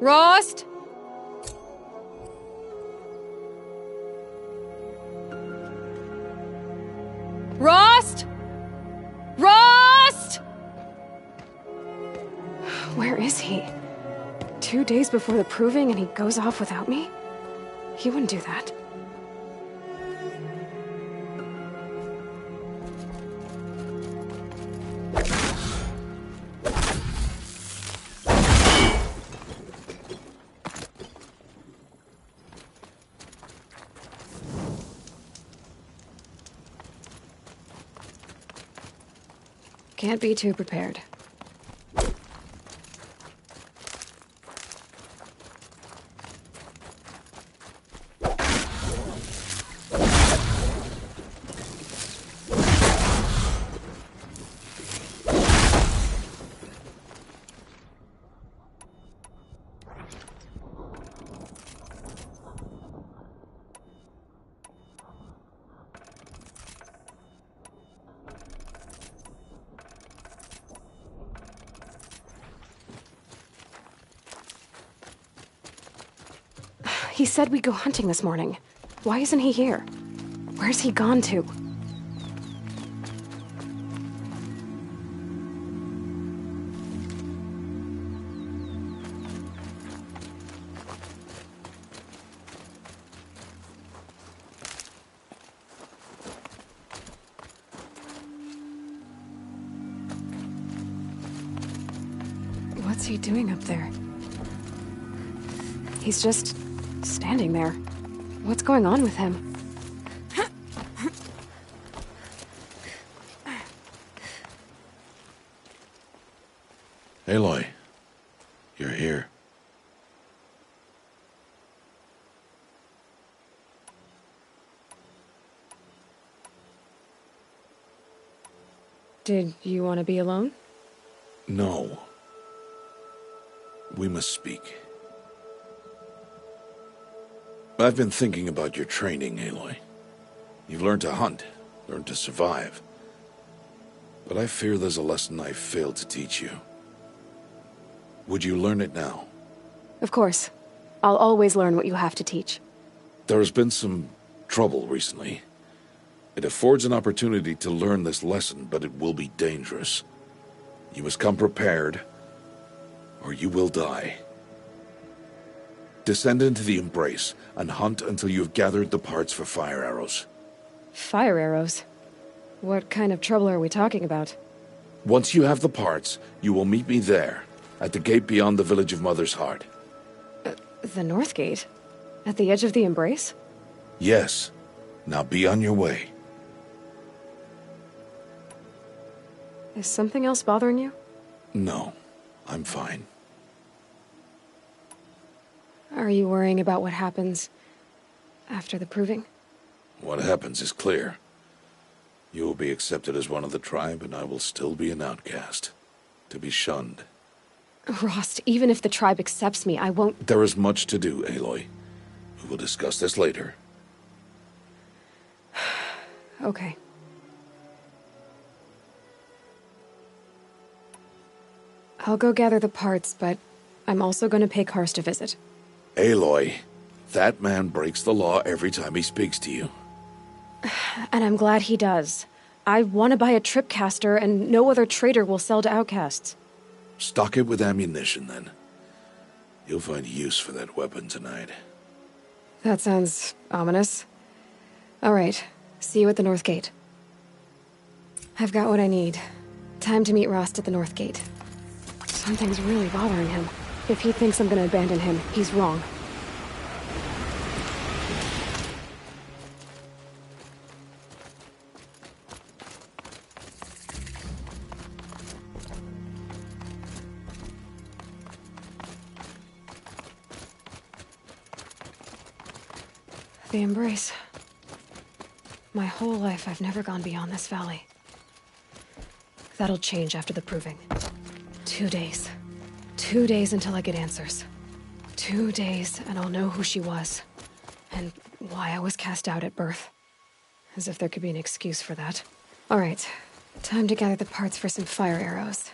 Rost? Rost? Rost? Where is he? 2 days before the proving and he goes off without me? He wouldn't do that. Can't be too prepared. He said we'd go hunting this morning. Why isn't he here? Where's he gone to? What's he doing up there? He's just standing there. What's going on with him? Aloy, you're here. Did you want to be alone? No. We must speak. I've been thinking about your training, Aloy. You've learned to hunt, learned to survive. But I fear there's a lesson I've failed to teach you. Would you learn it now? Of course. I'll always learn what you have to teach. There has been some trouble recently. It affords an opportunity to learn this lesson, but it will be dangerous. You must come prepared, or you will die. Descend into the Embrace and hunt until you have gathered the parts for fire arrows. Fire arrows? What kind of trouble are we talking about? Once you have the parts, you will meet me there, at the gate beyond the village of Mother's Heart. The North Gate? At the edge of the Embrace? Yes. Now be on your way. Is something else bothering you? No, I'm fine. Are you worrying about what happens after the proving? What happens is clear. You will be accepted as one of the tribe, and I will still be an outcast, to be shunned. Rost, even if the tribe accepts me, I won't— There is much to do, Aloy. We will discuss this later. Okay. I'll go gather the parts, but I'm also going to pay Karst a visit. Aloy, that man breaks the law every time he speaks to you. And I'm glad he does. I want to buy a tripcaster, and no other trader will sell to outcasts. Stock it with ammunition, then. You'll find use for that weapon tonight. That sounds ominous. All right. See you at the North Gate. I've got what I need. Time to meet Rost at the North Gate. Something's really bothering him. If he thinks I'm gonna abandon him, he's wrong. The Embrace. My whole life, I've never gone beyond this valley. That'll change after the proving. 2 days. 2 days until I get answers. 2 days, and I'll know who she was. And why I was cast out at birth. As if there could be an excuse for that. All right. Time to gather the parts for some fire arrows.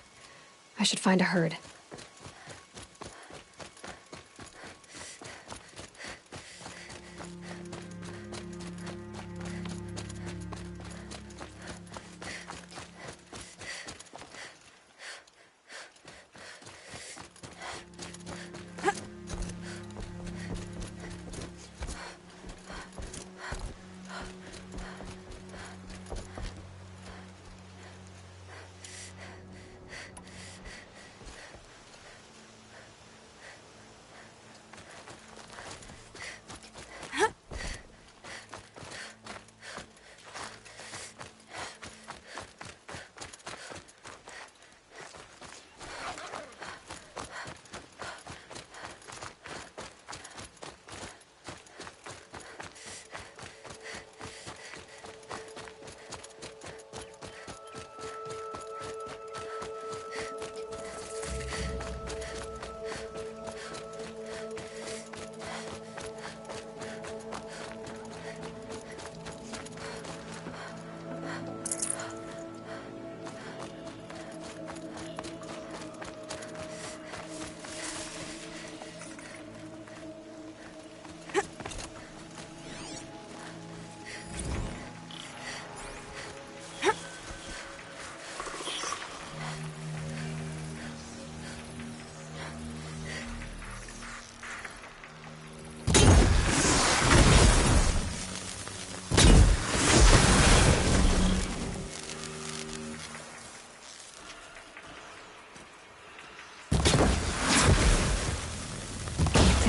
I should find a herd.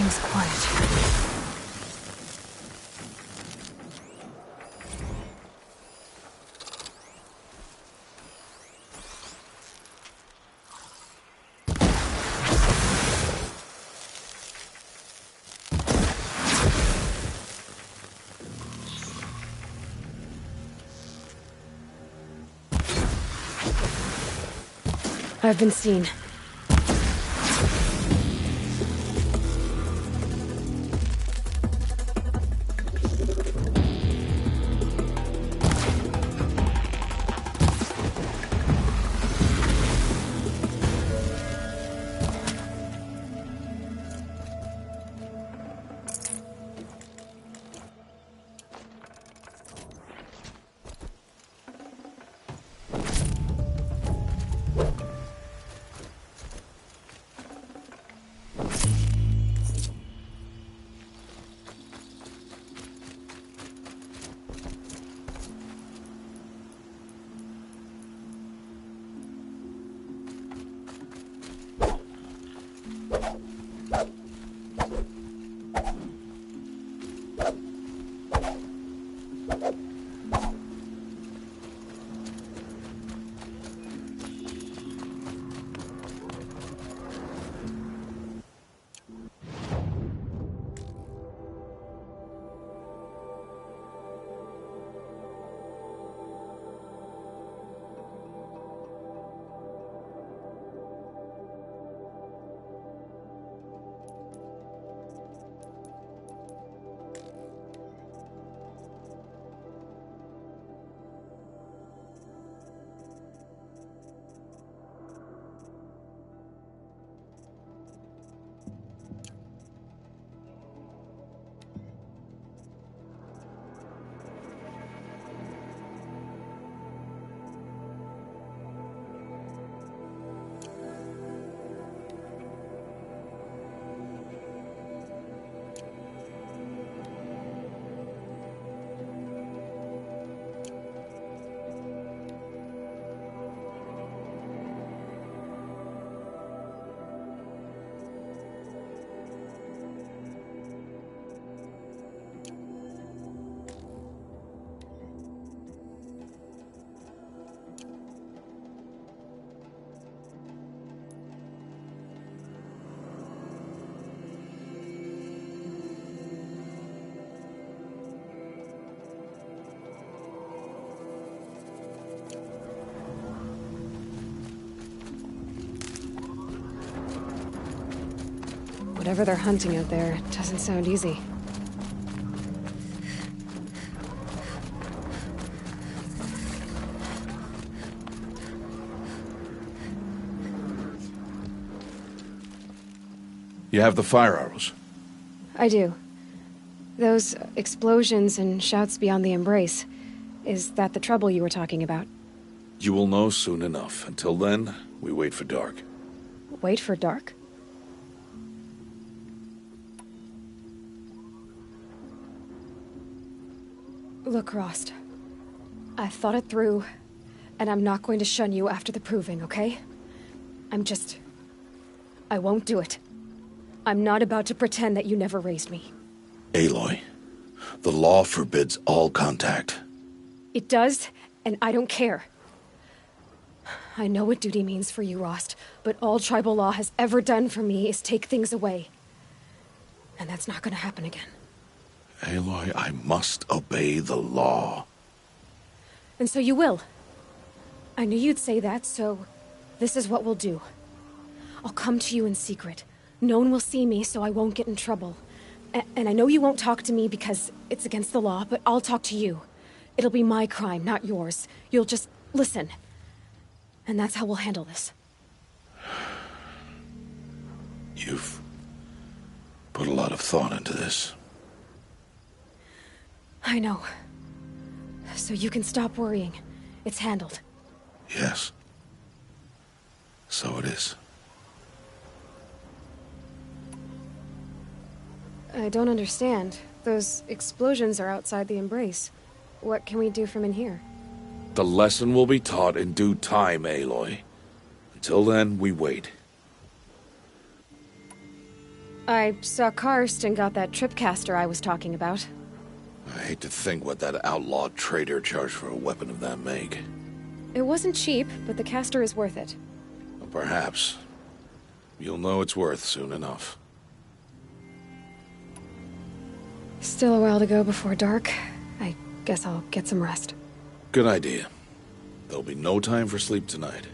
Everything's quiet. I've been seen. Whatever they're hunting out there doesn't sound easy. You have the fire arrows? I do. Those explosions and shouts beyond the embrace. Is that the trouble you were talking about? You will know soon enough. Until then, we wait for dark. Wait for dark? Look, Rost. I thought it through, and I'm not going to shun you after the proving, okay? I won't do it. I'm not about to pretend that you never raised me. Aloy, the law forbids all contact. It does, and I don't care. I know what duty means for you, Rost, but all tribal law has ever done for me is take things away. And that's not gonna happen again. Aloy, I must obey the law. And so you will. I knew you'd say that, so this is what we'll do. I'll come to you in secret. No one will see me, so I won't get in trouble. And I know you won't talk to me because it's against the law, but I'll talk to you. It'll be my crime, not yours. You'll just listen. And that's how we'll handle this. You've put a lot of thought into this. I know. So you can stop worrying. It's handled. Yes. So it is. I don't understand. Those explosions are outside the embrace. What can we do from in here? The lesson will be taught in due time, Aloy. Until then, we wait. I saw Karst and got that tripcaster I was talking about. I hate to think what that outlawed trader charged for a weapon of that make. It wasn't cheap, but the caster is worth it. Well, perhaps. You'll know it's worth soon enough. Still a while to go before dark. I guess I'll get some rest. Good idea. There'll be no time for sleep tonight.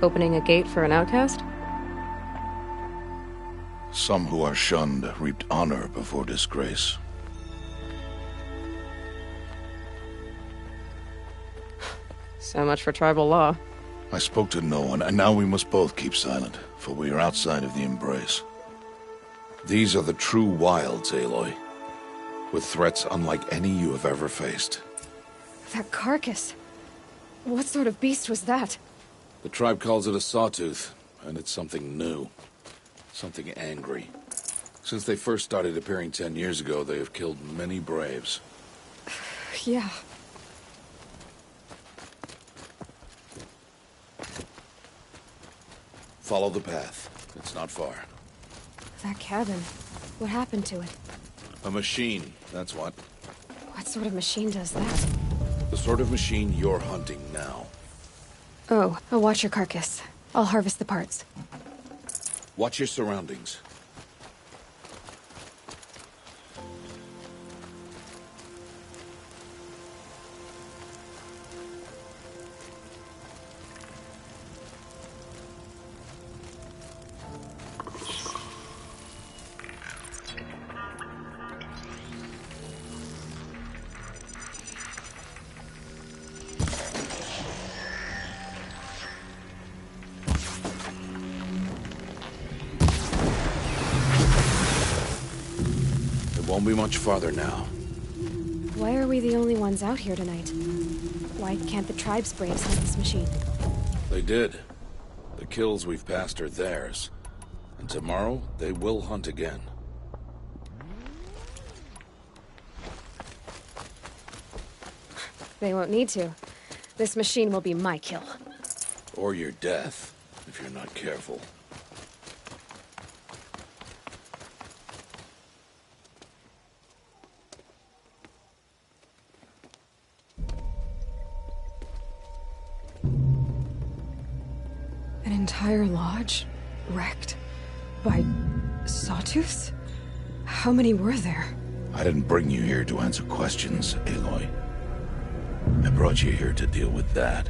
Opening a gate for an outcast? Some who are shunned reaped honor before disgrace. So much for tribal law. I spoke to no one, and now we must both keep silent, for we are outside of the embrace. These are the true wilds, Aloy, with threats unlike any you have ever faced. That carcass. What sort of beast was that? The tribe calls it a sawtooth, and it's something new. Something angry. Since they first started appearing 10 years ago, they have killed many braves. Yeah. Follow the path. It's not far. That cabin. What happened to it? A machine, that's what. What sort of machine does that? The sort of machine you're hunting now. Oh, I'll watch your carcass. I'll harvest the parts. Watch your surroundings. Won't be much farther now. Why are we the only ones out here tonight? Why can't the tribe's braves hunt this machine? They did. The kills we've passed are theirs. And tomorrow, they will hunt again. They won't need to. This machine will be my kill. Or your death, if you're not careful. An entire lodge? Wrecked? By sawtooths? How many were there? I didn't bring you here to answer questions, Aloy. I brought you here to deal with that.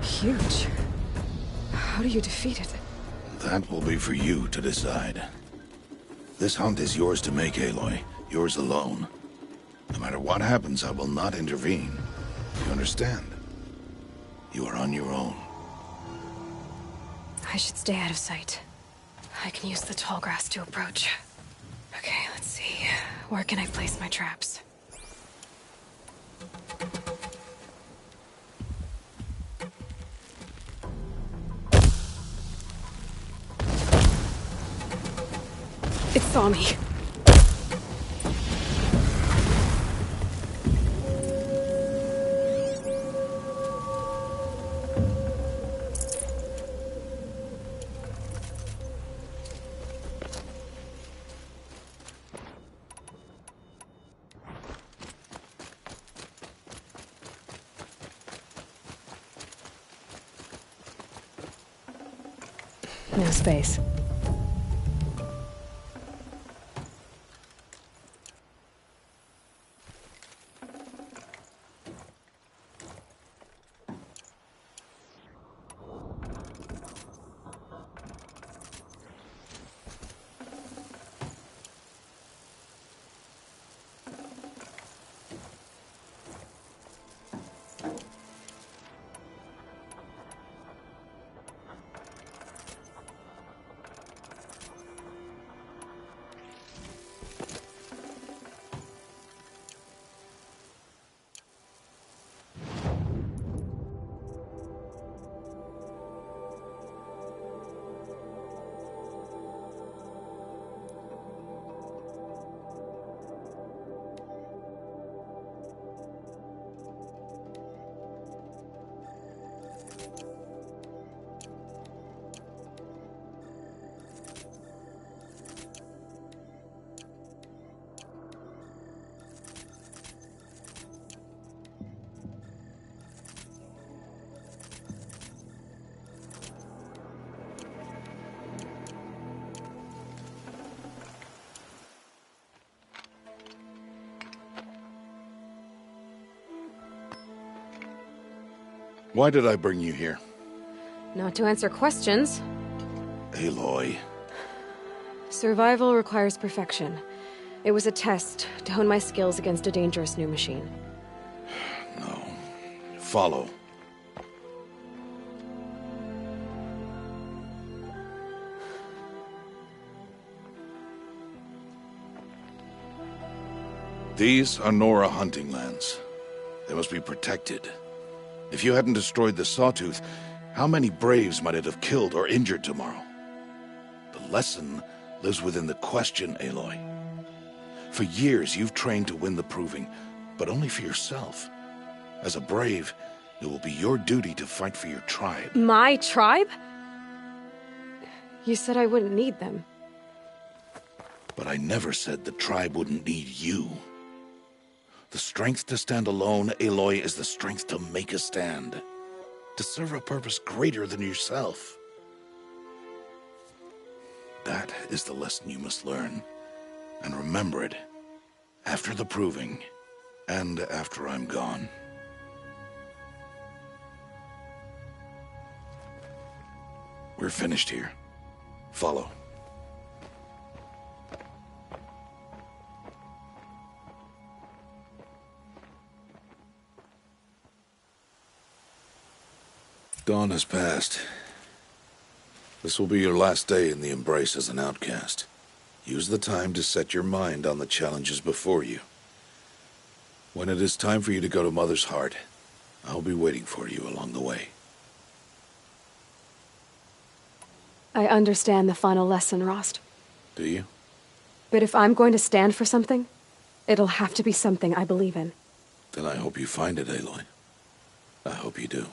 Huge. How do you defeat it? That will be for you to decide. This hunt is yours to make, Aloy. Yours alone. No matter what happens, I will not intervene. You understand? You are on your own. I should stay out of sight. I can use the tall grass to approach. Okay, let's see. Where can I place my traps? It saw me. No space. Why did I bring you here? Not to answer questions. Aloy. Survival requires perfection. It was a test to hone my skills against a dangerous new machine. No. Follow. These are Nora hunting lands. They must be protected. If you hadn't destroyed the Sawtooth, how many Braves might it have killed or injured tomorrow? The lesson lives within the question, Aloy. For years, you've trained to win the Proving, but only for yourself. As a Brave, it will be your duty to fight for your tribe. My tribe? You said I wouldn't need them. But I never said the tribe wouldn't need you. The strength to stand alone, Aloy, is the strength to make a stand. To serve a purpose greater than yourself. That is the lesson you must learn. And remember it. After the Proving. And after I'm gone. We're finished here. Follow. Dawn has passed. This will be your last day in the Embrace as an outcast. Use the time to set your mind on the challenges before you. When it is time for you to go to Mother's Heart, I'll be waiting for you along the way. I understand the final lesson, Rost. Do you? But if I'm going to stand for something, it'll have to be something I believe in. Then I hope you find it, Aloy. I hope you do.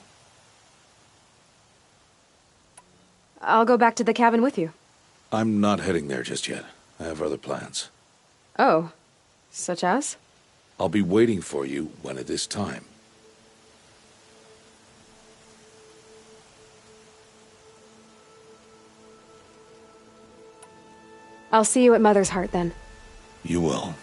I'll go back to the cabin with you. I'm not heading there just yet. I have other plans. Oh, such as? I'll be waiting for you when it is time. I'll see you at Mother's Heart then. You will.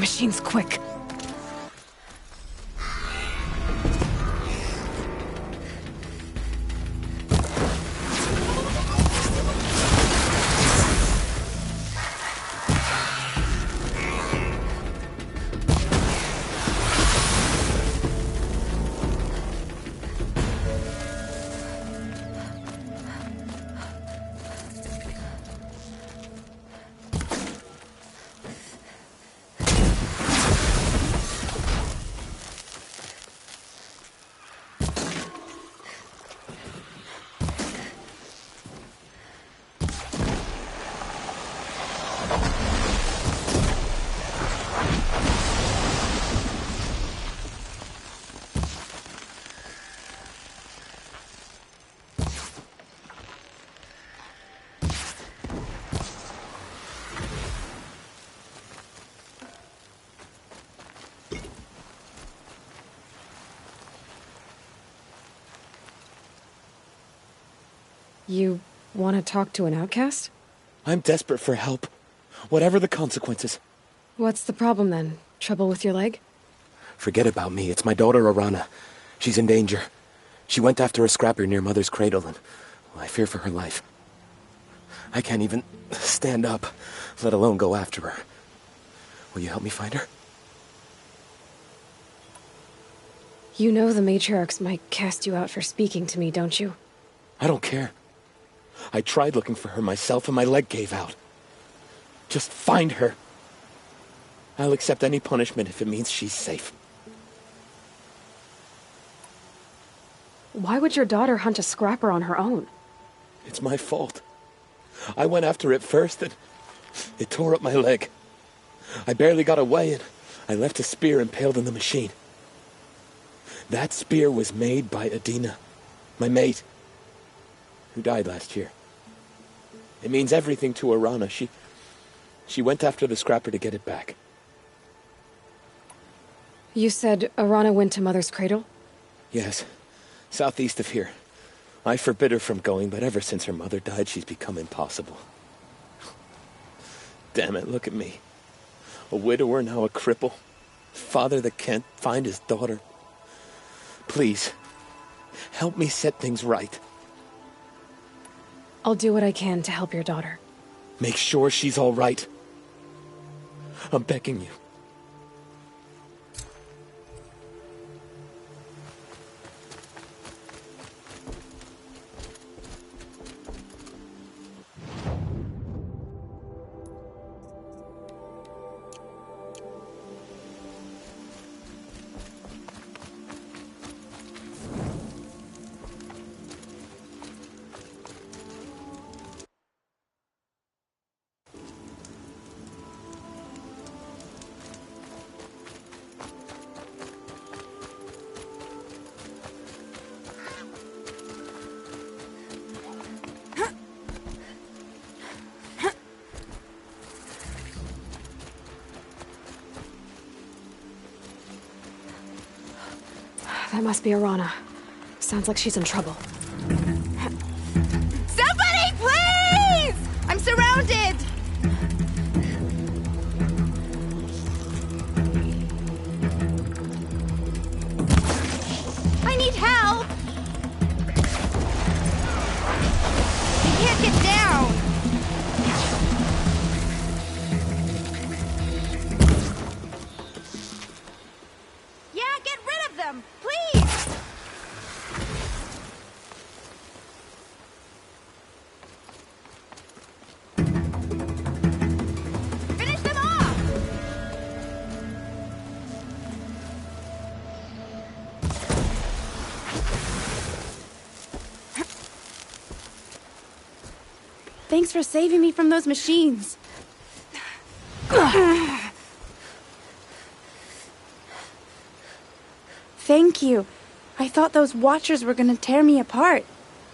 machines quick. You want to talk to an outcast? I'm desperate for help. Whatever the consequences. What's the problem then? Trouble with your leg? Forget about me. It's my daughter, Arana. She's in danger. She went after a scrapper near Mother's cradle, and I fear for her life. I can't even stand up, let alone go after her. Will you help me find her? You know the matriarchs might cast you out for speaking to me, don't you? I don't care. I tried looking for her myself, and my leg gave out. Just find her. I'll accept any punishment if it means she's safe. Why would your daughter hunt a scrapper on her own? It's my fault. I went after it first, and it tore up my leg. I barely got away, and I left a spear impaled in the machine. That spear was made by Adina, my mate, who died last year. It means everything to Arana. She went after the scrapper to get it back. You said Arana went to Mother's cradle? Yes, southeast of here. I forbid her from going, but ever since her mother died, she's become impossible. Damn it, look at me. A widower, now a cripple. Father that can't find his daughter. Please, help me set things right. I'll do what I can to help your daughter. Make sure she's all right. I'm begging you. That must be Arana. Sounds like she's in trouble. Somebody, please! I'm surrounded! I need help! I can't get down! Yeah, get rid of them! Please! Finish them off! Thanks for saving me from those machines. Thank you. I thought those Watchers were gonna tear me apart.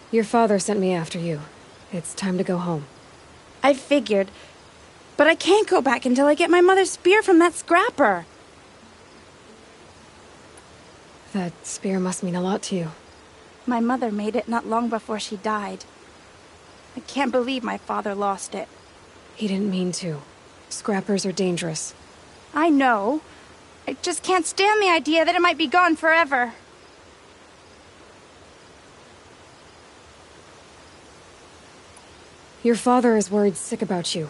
Your father sent me after you. It's time to go home. I figured. But I can't go back until I get my mother's spear from that scrapper. That spear must mean a lot to you. My mother made it not long before she died. I can't believe my father lost it. He didn't mean to. Scrappers are dangerous. I know. I just can't stand the idea that it might be gone forever. Your father is worried sick about you.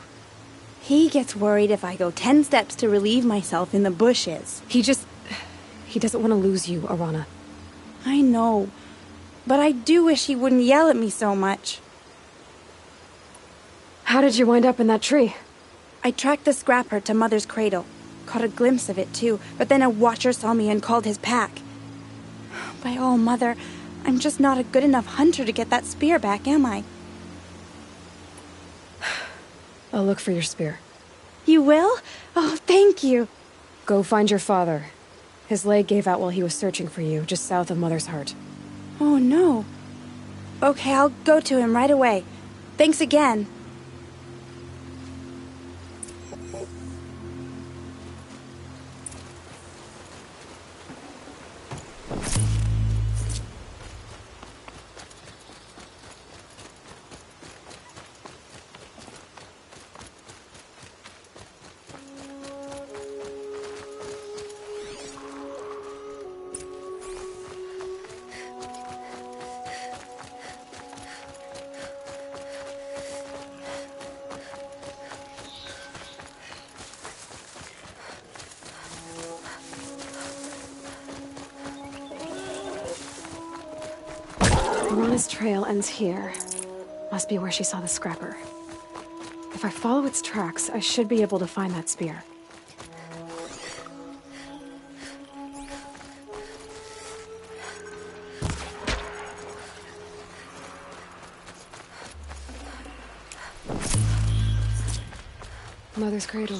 He gets worried if I go 10 steps to relieve myself in the bushes. He doesn't want to lose you, Arana. I know, but I do wish he wouldn't yell at me so much. How did you wind up in that tree? I tracked the scrapper to Mother's cradle. Caught a glimpse of it too, but then a watcher saw me and called his pack. By all, Mother, I'm just not a good enough hunter to get that spear back, am I? I'll look for your spear. You will? Oh, thank you. Go find your father. His leg gave out while he was searching for you, just south of Mother's Heart. Oh, no. Okay, I'll go to him right away. Thanks again. Arana's trail ends here. Must be where she saw the scrapper. If I follow its tracks, I should be able to find that spear. Mother's cradle.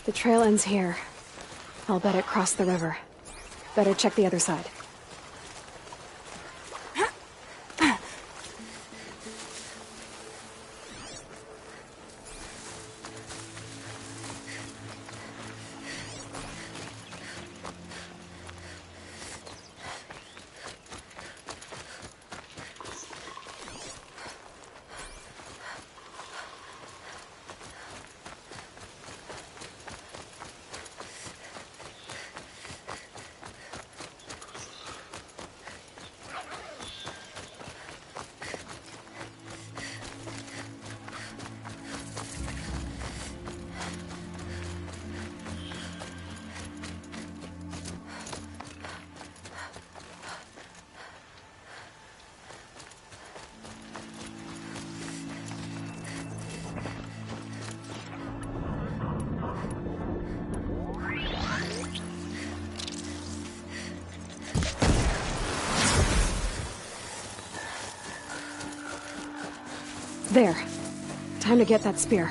The trail ends here. I'll bet it crossed the river. Better check the other side. There. Time to get that spear.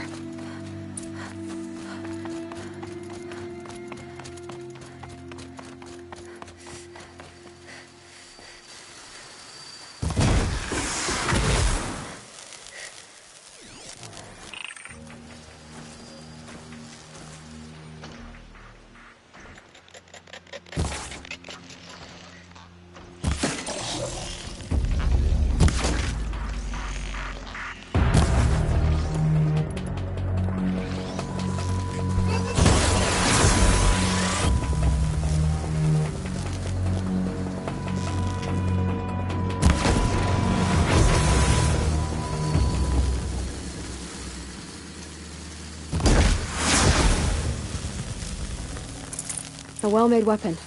A well-made weapon.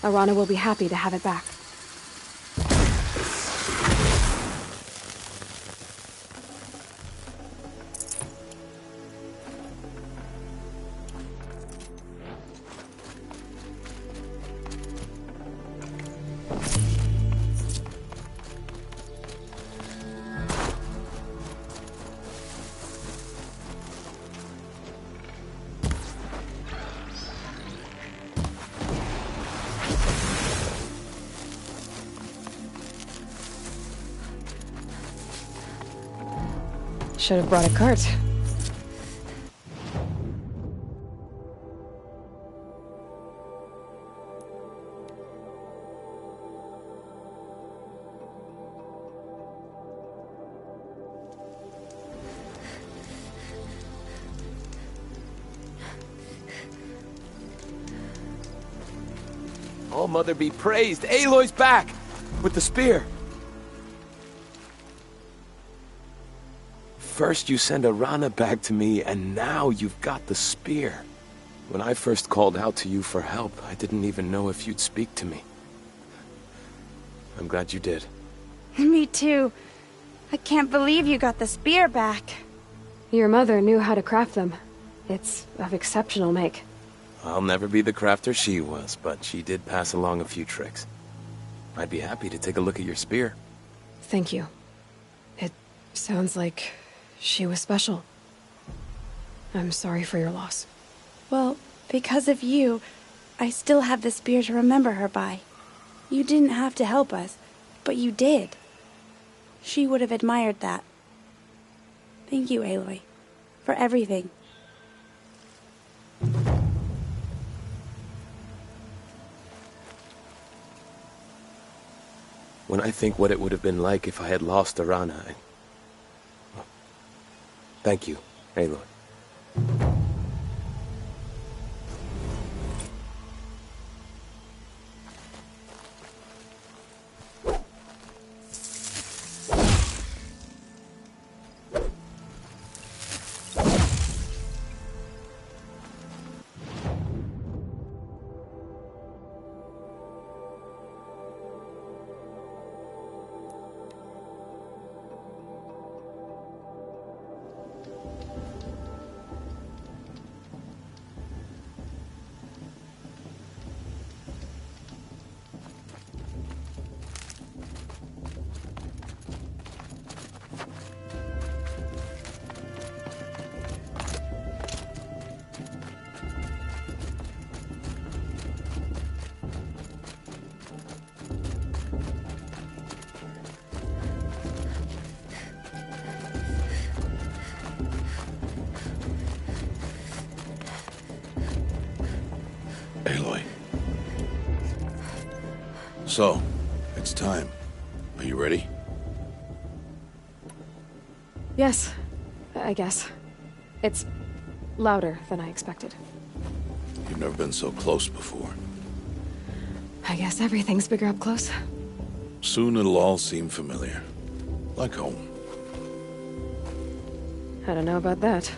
Arana will be happy to have it back. Should have brought a cart. All Mother be praised. Aloy's back! With the spear. First you send Arana back to me, and now you've got the spear. When I first called out to you for help, I didn't even know if you'd speak to me. I'm glad you did. Me too. I can't believe you got the spear back. Your mother knew how to craft them. It's of exceptional make. I'll never be the crafter she was, but she did pass along a few tricks. I'd be happy to take a look at your spear. Thank you. It sounds like she was special. I'm sorry for your loss. Well, because of you, I still have the spear to remember her by. You didn't have to help us, but you did. She would have admired that. Thank you, Aloy, for everything. When I think what it would have been like if I had lost Arana, thank you, Aloy. Aloy. So, it's time. Are you ready? Yes, I guess. It's louder than I expected. You've never been so close before. I guess everything's bigger up close. Soon it'll all seem familiar. Like home. I don't know about that.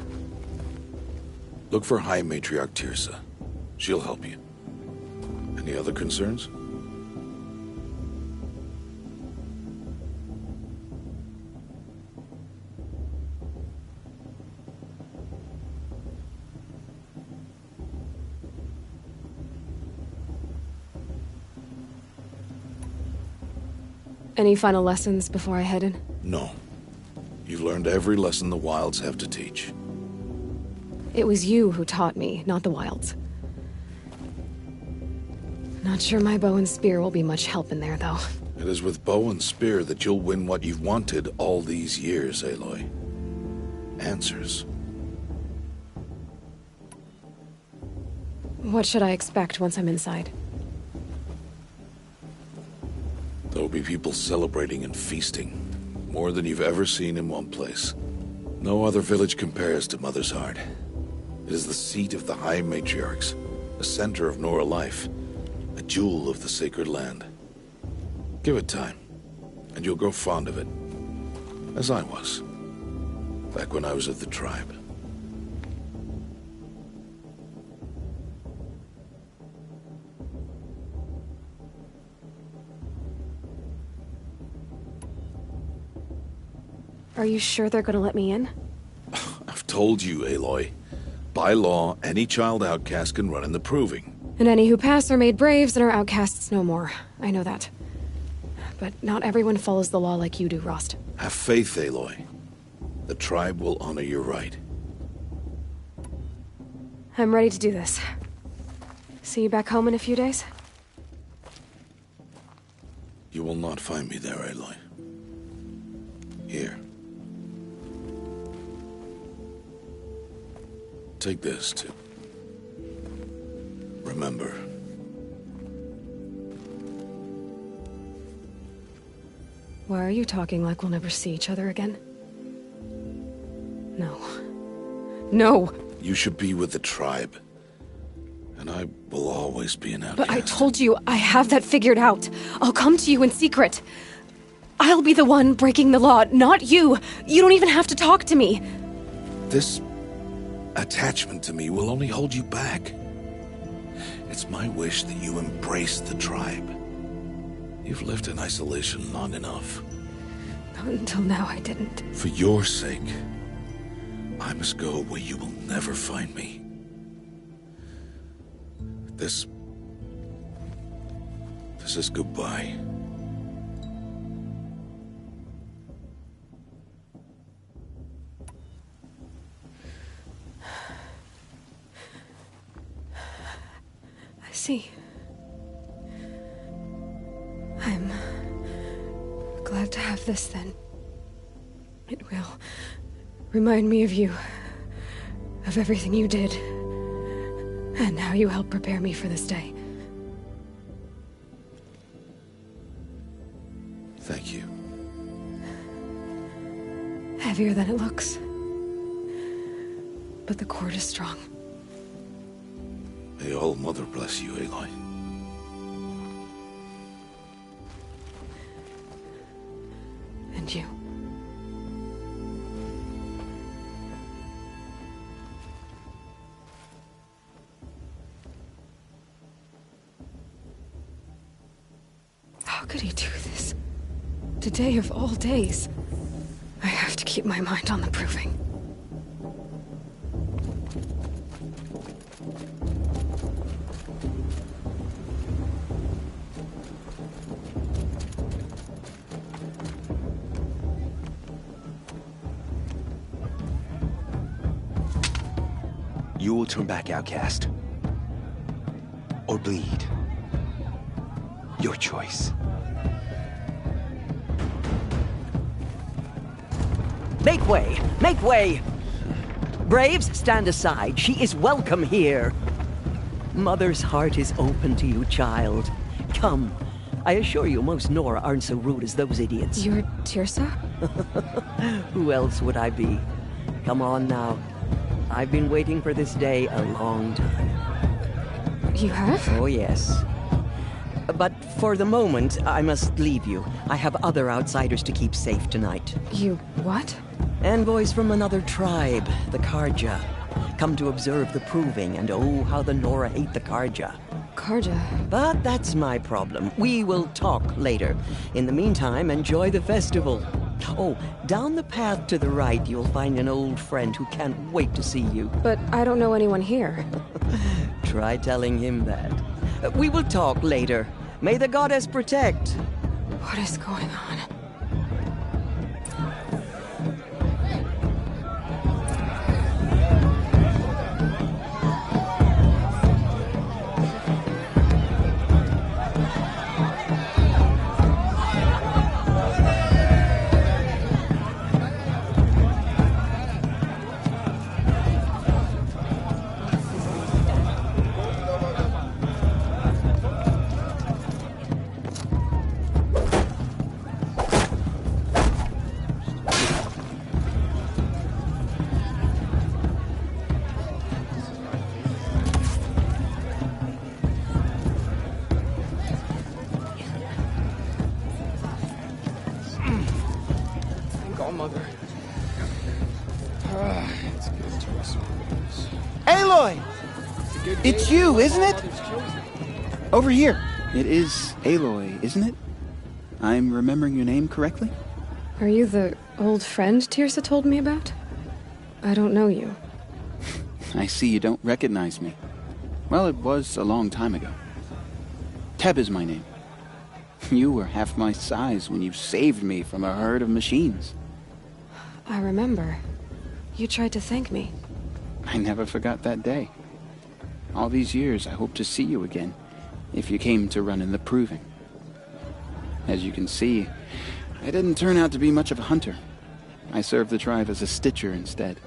Look for High Matriarch Tirsa. She'll help you. Any other concerns? Any final lessons before I head in? No. You've learned every lesson the Wilds have to teach. It was you who taught me, not the Wilds. Not sure my bow and spear will be much help in there, though. It is with bow and spear that you'll win what you've wanted all these years, Aloy. Answers. What should I expect once I'm inside? There'll be people celebrating and feasting. More than you've ever seen in one place. No other village compares to Mother's Heart. It is the seat of the High Matriarchs, the center of Nora life, a jewel of the sacred land. Give it time, and you'll grow fond of it. As I was, back when I was of the tribe. Are you sure they're gonna let me in? I've told you, Aloy. By law, any child outcast can run in the proving. And any who pass are made braves and are outcasts no more. I know that. But not everyone follows the law like you do, Rost. Have faith, Aloy. The tribe will honor your right. I'm ready to do this. See you back home in a few days? You will not find me there, Aloy. Here. Take this, too. Remember. Why are you talking like we'll never see each other again? No. No! You should be with the tribe. And I will always always be an outcast. But I told you, I have that figured out. I'll come to you in secret. I'll be the one breaking the law, not you. You don't even have to talk to me. This attachment to me will only hold you back. It's my wish that you embrace the tribe. You've lived in isolation long enough. Not until now, I didn't. For your sake, I must go where you will never find me. This is goodbye. I see. I'm glad to have this then. It will remind me of you, of everything you did, and how you helped prepare me for this day. Thank you. Heavier than it looks. But the cord is strong. May All Mother bless you, Aloy. And you. How could he do this? Today of all days. I have to keep my mind on the proving. You will turn back, outcast. Or bleed. Your choice. Make way! Make way! Braves, stand aside. She is welcome here. Mother's heart is open to you, child. Come. I assure you, most Nora aren't so rude as those idiots. You're Tirsa? Who else would I be? Come on now. I've been waiting for this day a long time. You have? Oh, yes. But for the moment, I must leave you. I have other outsiders to keep safe tonight. You what? Envoys from another tribe, the Karja. Come to observe the proving, and oh, how the Nora hate the Karja. Karja? But that's my problem. We will talk later. In the meantime, enjoy the festival. Oh, down the path to the right, you'll find an old friend who can't wait to see you. But I don't know anyone here. Try telling him that. We will talk later. May the goddess protect. What is going on? Mother. It's good to us. Aloy! It's you, isn't it? Over here. It is Aloy, isn't it? I'm remembering your name correctly? Are you the old friend Tirsa told me about? I don't know you. I see you don't recognize me. Well, it was a long time ago. Teb is my name. You were half my size when you saved me from a herd of machines. I remember. You tried to thank me. I never forgot that day. All these years, I hope to see you again, if you came to run in the proving. As you can see, I didn't turn out to be much of a hunter. I served the tribe as a stitcher instead,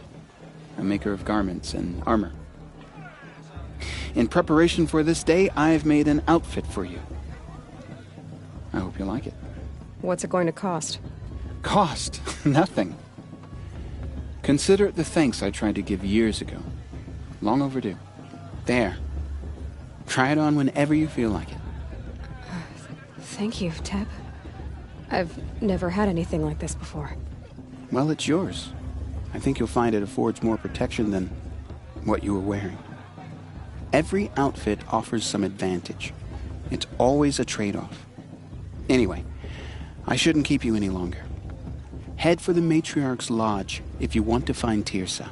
a maker of garments and armor. In preparation for this day, I've made an outfit for you. I hope you like it. What's it going to cost? Cost? Nothing. Consider it the thanks I tried to give years ago. Long overdue. There. Try it on whenever you feel like it. Thank you, Teb. I've never had anything like this before. Well, it's yours. I think you'll find it affords more protection than what you were wearing. Every outfit offers some advantage. It's always a trade-off. Anyway, I shouldn't keep you any longer. Head for the Matriarch's Lodge if you want to find Tirsa.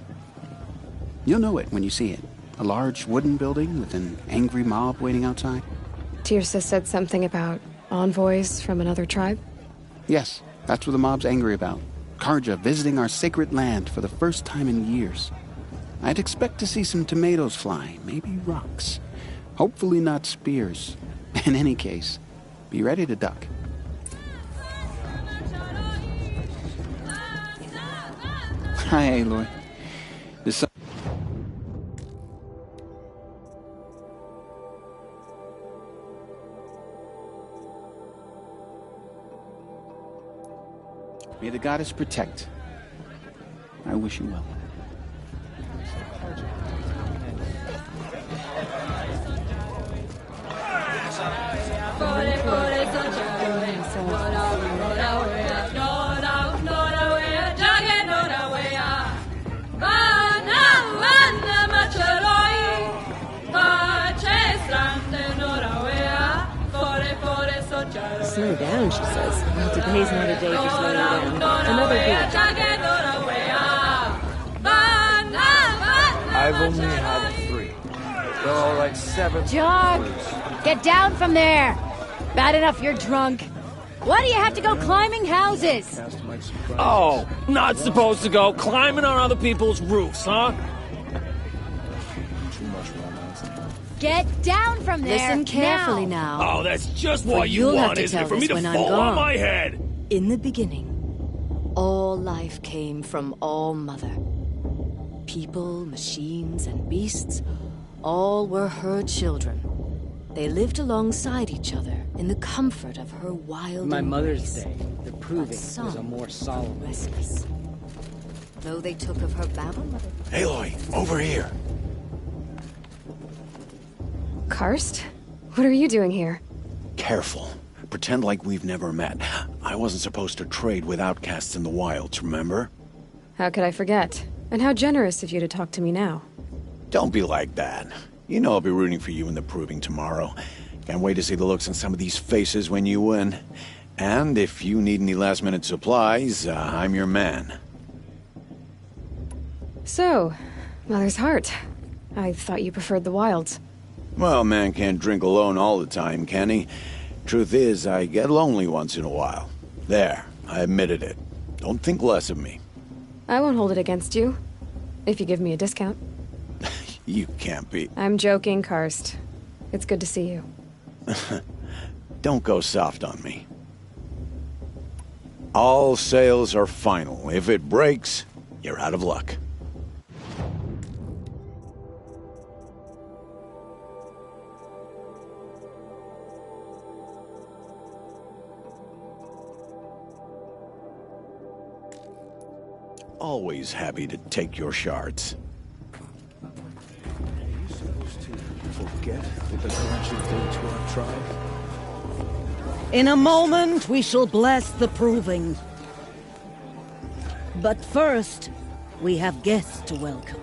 You'll know it when you see it. A large wooden building with an angry mob waiting outside. Tirsa said something about envoys from another tribe? Yes, that's what the mob's angry about. Karja visiting our sacred land for the first time in years. I'd expect to see some tomatoes fly, maybe rocks. Hopefully not spears. In any case, be ready to duck. Hi, Aloy. May the goddess protect. I wish you well. Slow down, she says. Well, today's not a day for slowing down. Another beat. I've only had 3. They're all like 7. Jog! Get down from there! Bad enough you're drunk. Why do you have to go climbing houses? Oh, not supposed to go climbing on other people's roofs, huh? Get down from there! Listen carefully now. Oh, that's just what you you'll have want, to isn't tell it? For me this to when I'm fall on gone. my head. In the beginning, all life came from All Mother. People, machines, and beasts, all were her children. They lived alongside each other in the comfort of her wild My embrace. Mother's Day, the proving was a more solemn. Restless. Though they took of her battle mother. Aloy, over here. Karst? What are you doing here? Careful. Pretend like we've never met. I wasn't supposed to trade with outcasts in the wilds, remember? How could I forget? And how generous of you to talk to me now. Don't be like that. You know I'll be rooting for you in the proving tomorrow. Can't wait to see the looks on some of these faces when you win. And if you need any last-minute supplies, I'm your man. So, Mother's Heart. I thought you preferred the wilds. Well, man can't drink alone all the time, can he? Truth is, I get lonely once in a while. There, I admitted it. Don't think less of me. I won't hold it against you. If you give me a discount. You can't be. I'm joking, Karst. It's good to see you. Don't go soft on me. All sales are final. If it breaks, you're out of luck. Always happy to take your shards. Are you supposed to forget what the Guardian did to our tribe? In a moment, we shall bless the proving. But first, we have guests to welcome.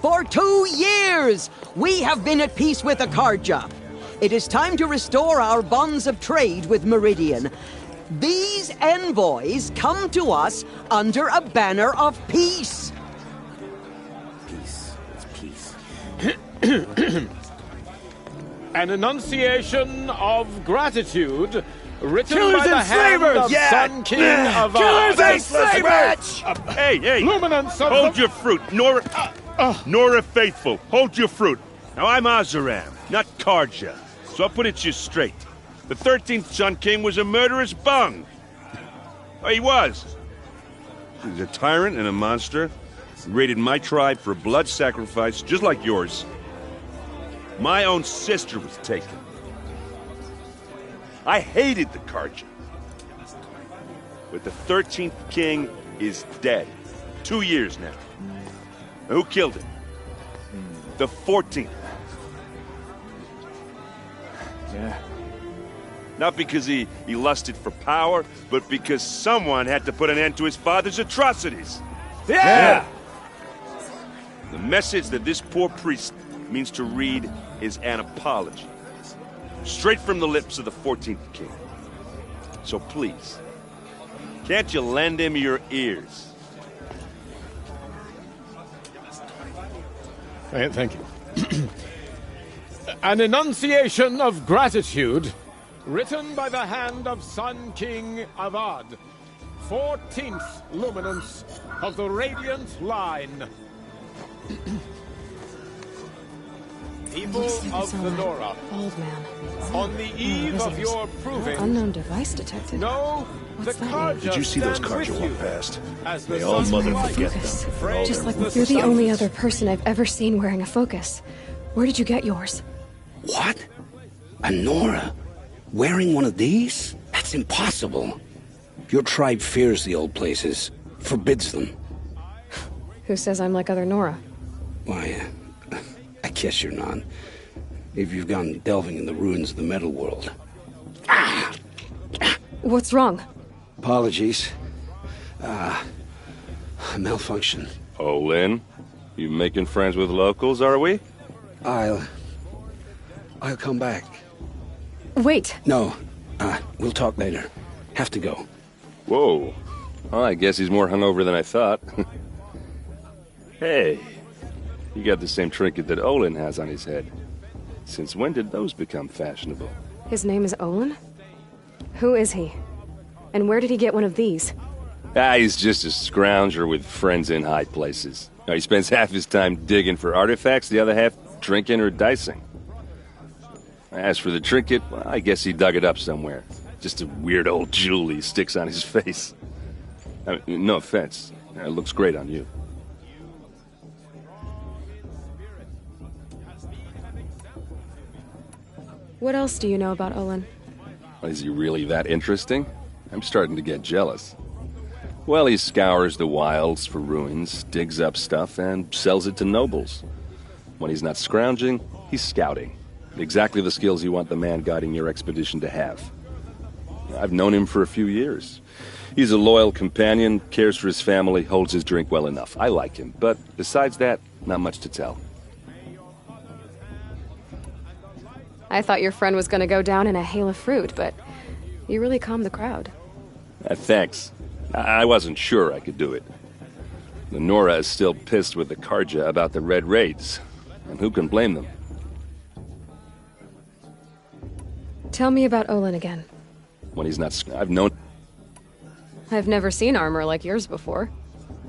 For 2 years, we have been at peace with Akarja. It is time to restore our bonds of trade with Meridian. These envoys come to us under a banner of peace. Peace. It's peace. An enunciation of gratitude written Killers by the and hand slavers! of Sun King of Killers and slavers! Hey! Luminance of Hold the... your fruit, Nora Faithful. Hold your fruit. Now, I'm Azaram, not Karja, so I'll put it to you straight. The 13th Sun King was a murderous bung. Oh, he was. He's a tyrant and a monster. He raided my tribe for a blood sacrifice, just like yours. My own sister was taken. I hated the Karja. But the 13th king is dead. 2 years now. Who killed him? The 14th. Yeah. Not because he lusted for power, but because someone had to put an end to his father's atrocities. Yeah! The message that this poor priest means to read is an apology. Straight from the lips of the 14th king. So please, can't you lend him your ears? Thank you. An enunciation of gratitude, written by the hand of Sun King Avad, 14th luminance of the Radiant Line. People of the Nora, old man. on the eve of your proving, Unknown device detected. know the Karja. Did you see those stands Karja with walk you past? as the They all sun's mother light. forget Focus. them. Just like the you're the only sun's- other person I've ever seen wearing a focus. Where did you get yours? What? A Nora? Wearing one of these? That's impossible. Your tribe fears the old places, forbids them. Who says I'm like other Nora? Why, I guess you're not. If you've gone delving in the ruins of the metal world. What's wrong? Apologies. Malfunction. Oh, Lynn, you making friends with locals, are we? I'll come back. Wait. No, we'll talk later. Have to go. Whoa. Well, I guess he's more hungover than I thought. Hey, you got the same trinket that Olin has on his head. Since when did those become fashionable? His name is Olin? Who is he? And where did he get one of these? He's just a scrounger with friends in high places. He spends half his time digging for artifacts, the other half drinking or dicing. As for the trinket, well, I guess he dug it up somewhere. Just a weird old jewel he sticks on his face. I mean, no offense. It looks great on you. What else do you know about Olin? Is he really that interesting? I'm starting to get jealous. Well, he scours the wilds for ruins, digs up stuff, and sells it to nobles. When he's not scrounging, he's scouting. Exactly the skills you want the man guiding your expedition to have. I've known him for a few years. He's a loyal companion, cares for his family, holds his drink well enough. I like him, but besides that, not much to tell. I thought your friend was gonna go down in a hail of fruit, but you really calmed the crowd. Thanks. I wasn't sure I could do it. The Nora is still pissed with the Karja about the Red Raids, and who can blame them? Tell me about Olin again. When he's not... I've known... I've never seen armor like yours before.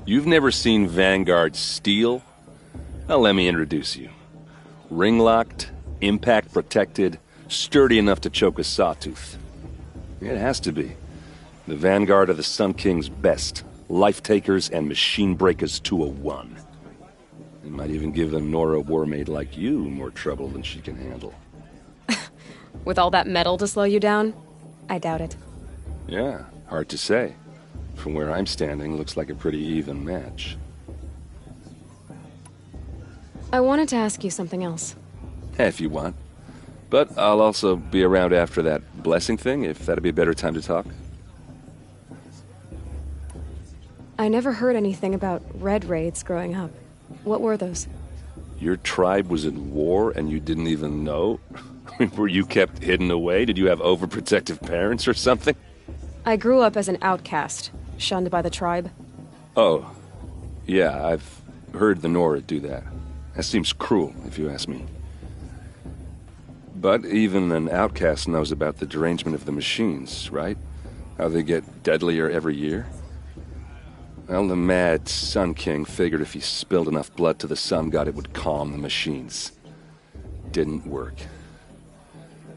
You've never seen Vanguard steel? Well, let me introduce you. Ring-locked, impact-protected, sturdy enough to choke a sawtooth. It has to be. The Vanguard of the Sun King's best. Life-takers and machine-breakers to a one. It might even give a Nora warmaid like you more trouble than she can handle. With all that metal to slow you down? I doubt it. Yeah, hard to say. From where I'm standing, looks like a pretty even match. I wanted to ask you something else. If you want. But I'll also be around after that blessing thing, if that'd be a better time to talk. I never heard anything about Red Raids growing up. What were those? Your tribe was in war and you didn't even know? Were you kept hidden away? Did you have overprotective parents or something? I grew up as an outcast, shunned by the tribe. Oh, yeah, I've heard the Nora do that. That seems cruel, if you ask me. But even an outcast knows about the derangement of the machines, right? How they get deadlier every year? Well, the mad Sun King figured if he spilled enough blood to the Sun God, it would calm the machines. Didn't work.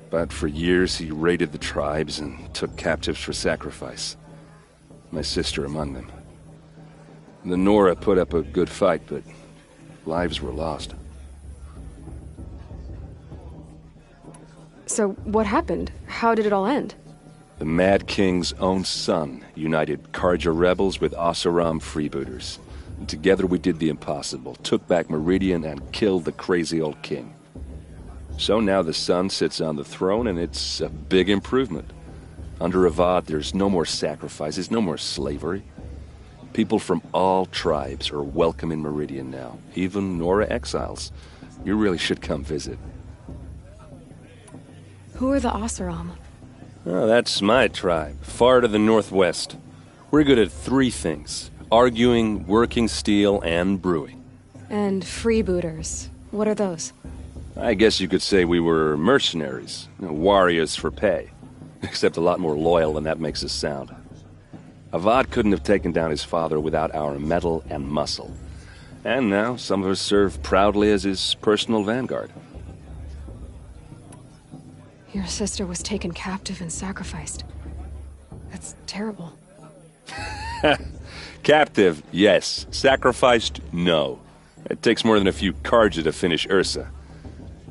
But for years, he raided the tribes and took captives for sacrifice. My sister among them. The Nora put up a good fight, but lives were lost. So what happened? How did it all end? The Mad King's own son united Karja rebels with Oseram freebooters. And together we did the impossible, took back Meridian and killed the crazy old king. So now the son sits on the throne, and it's a big improvement. Under Avad, there's no more sacrifices, no more slavery. People from all tribes are welcome in Meridian now, even Nora exiles. You really should come visit. Who are the Oseram? Oh, that's my tribe, far to the northwest. We're good at 3 things: arguing, working steel, and brewing. And freebooters. What are those? I guess you could say we were mercenaries, warriors for pay. Except a lot more loyal than that makes us sound. Avad couldn't have taken down his father without our metal and muscle. And now some of us serve proudly as his personal vanguard. Your sister was taken captive and sacrificed. That's terrible. Captive, yes. Sacrificed, no. It takes more than a few Karja to finish Ursa.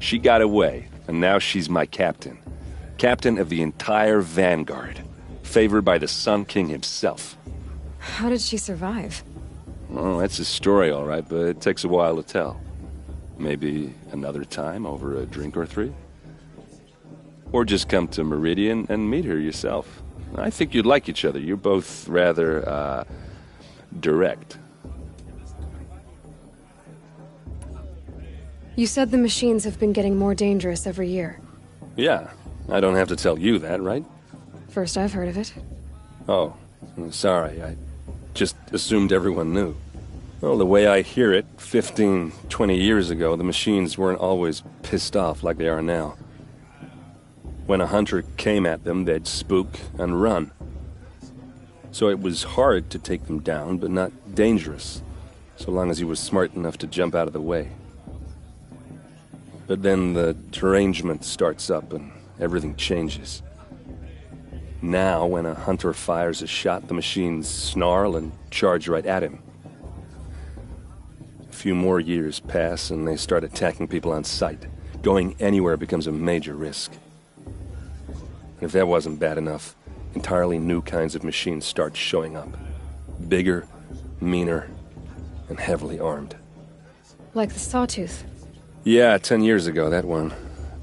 She got away, and now she's my captain. Captain of the entire vanguard. Favored by the Sun King himself. How did she survive? Well, that's a story, all right, but it takes a while to tell. Maybe another time over a drink or 3? Or just come to Meridian and meet her yourself. I think you'd like each other. You're both rather, direct. You said the machines have been getting more dangerous every year. Yeah, I don't have to tell you that, right? First I've heard of it. Oh, sorry. I just assumed everyone knew. Well, the way I hear it, 15, 20 years ago, the machines weren't always pissed off like they are now. When a hunter came at them, they'd spook and run. So it was hard to take them down, but not dangerous, so long as he was smart enough to jump out of the way. But then the derangement starts up and everything changes. Now, when a hunter fires a shot, the machines snarl and charge right at him. A few more years pass and they start attacking people on sight. Going anywhere becomes a major risk. If that wasn't bad enough, entirely new kinds of machines start showing up. Bigger, meaner, and heavily armed. Like the Sawtooth. Yeah, 10 years ago, that one.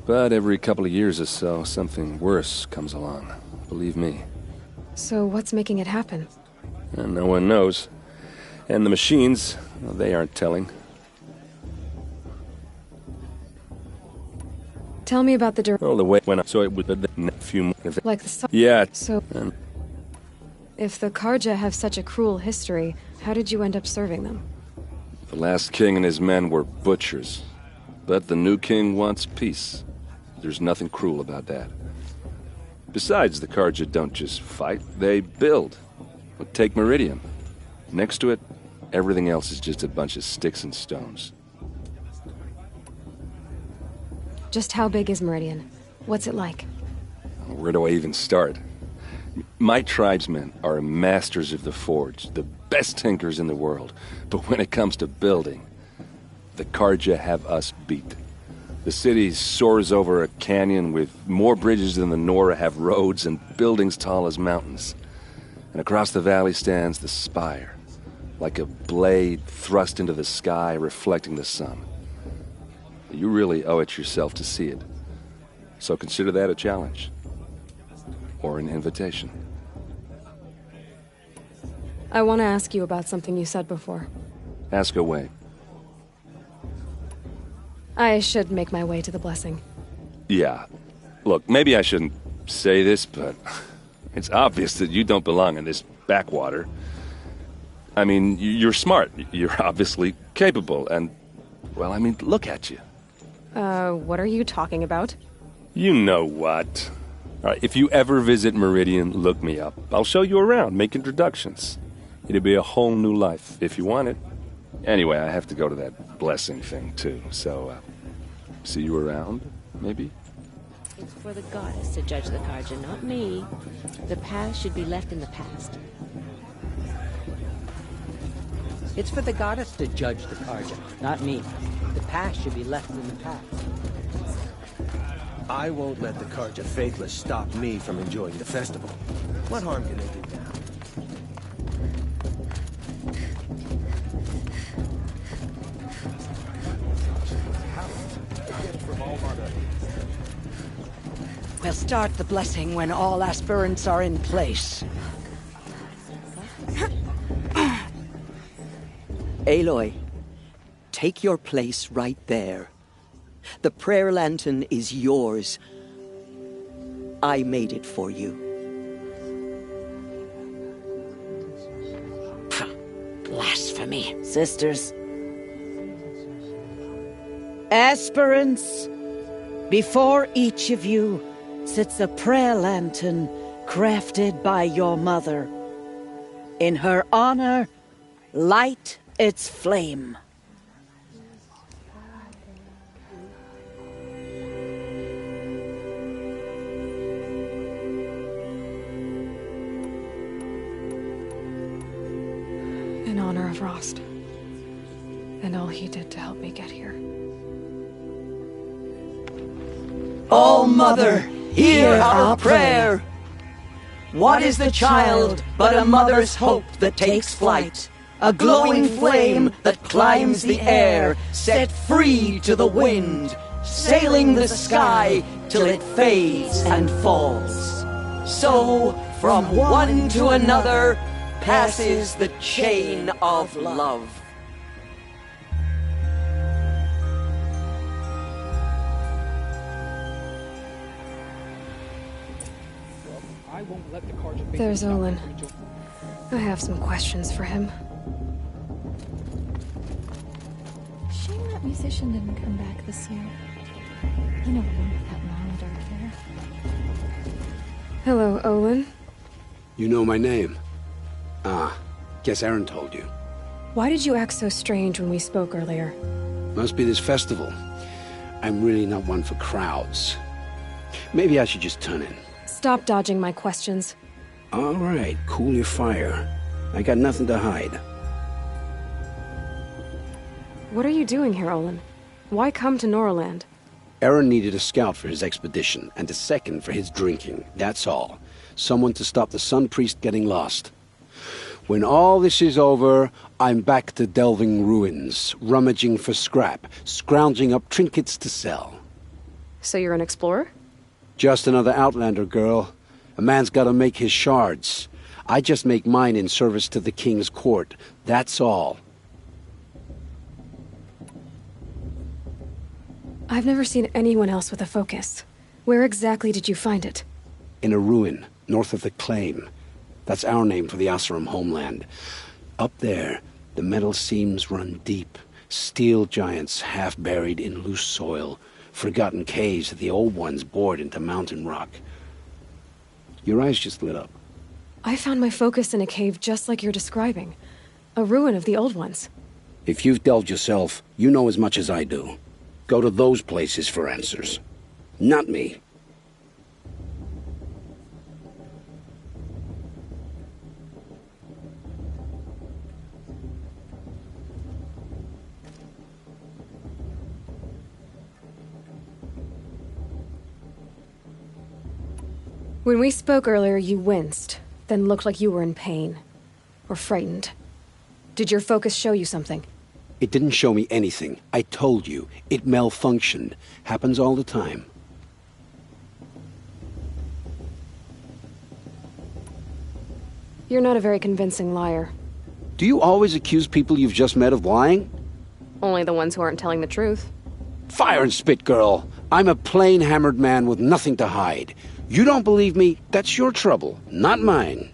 But every couple of years or so, something worse comes along. Believe me. So what's making it happen? And no one knows. And the machines, well, they aren't telling. Tell me about the Well, the way when I saw it with a few more. Like the Yeah. So, if the Karja have such a cruel history, how did you end up serving them? The last king and his men were butchers. But the new king wants peace. There's nothing cruel about that. Besides, the Karja don't just fight, they build. But take Meridian. Next to it, everything else is just a bunch of sticks and stones. Just how big is Meridian? What's it like? Where do I even start? My tribesmen are masters of the forge, the best tinkers in the world. But when it comes to building, the Karja have us beat. The city soars over a canyon with more bridges than the Nora have roads and buildings tall as mountains. And across the valley stands the spire, like a blade thrust into the sky reflecting the sun. You really owe it yourself to see it. So consider that a challenge. Or an invitation. I want to ask you about something you said before. Ask away. I should make my way to the blessing. Yeah. Look, maybe I shouldn't say this, but it's obvious that you don't belong in this backwater. I mean, you're smart. You're obviously capable, and, well, I mean, look at you. What are you talking about? You know what. All right, if you ever visit Meridian, look me up. I'll show you around, make introductions. It'll be a whole new life, if you want it. Anyway, I have to go to that blessing thing, too, so, see you around, maybe? It's for the goddess to judge the Karja, not me. The past should be left in the past. It's for the goddess to judge the Karja, not me. The past should be left in the past. I won't let the Karja faithless stop me from enjoying the festival. What harm can they do now? From all mother, We'll start the blessing when all aspirants are in place. Aloy, take your place right there. The prayer lantern is yours. I made it for you. Blasphemy. Sisters. Aspirants, before each of you sits a prayer lantern crafted by your mother. In her honor, light its flame. In honor of Rost, and all he did to help me get here. Oh, Mother, hear our prayer! What is the child but a mother's hope that takes flight? A glowing flame that climbs the air, set free to the wind, sailing the sky till it fades and falls. So, from one to another, passes the chain of love. There's Olin. I have some questions for him. Shame that musician didn't come back this year. You know, the one with that long dark hair. Hello, Olin. You know my name? Ah, guess Aaron told you. Why did you act so strange when we spoke earlier? Must be this festival. I'm really not one for crowds. Maybe I should just turn in. Stop dodging my questions. All right, cool your fire. I got nothing to hide. What are you doing here, Olin? Why come to Noraland? Aaron needed a scout for his expedition, and a second for his drinking. That's all. Someone to stop the Sun Priest getting lost. When all this is over, I'm back to delving ruins, rummaging for scrap, scrounging up trinkets to sell. So you're an explorer? Just another Outlander, girl. A man's gotta make his shards. I just make mine in service to the King's court. That's all. I've never seen anyone else with a focus. Where exactly did you find it? In a ruin, north of the Claim. That's our name for the Oseram homeland. Up there, the metal seams run deep. Steel giants half buried in loose soil. Forgotten caves that the old ones bored into mountain rock. Your eyes just lit up. I found my focus in a cave just like you're describing. A ruin of the old ones. If you've delved yourself, you know as much as I do. Go to those places for answers. Not me. When we spoke earlier, you winced, then looked like you were in pain. Or frightened. Did your focus show you something? It didn't show me anything. I told you. It malfunctioned. Happens all the time. You're not a very convincing liar. Do you always accuse people you've just met of lying? Only the ones who aren't telling the truth. Fire and spit, girl. I'm a plain hammered man with nothing to hide. You don't believe me, that's your trouble, not mine.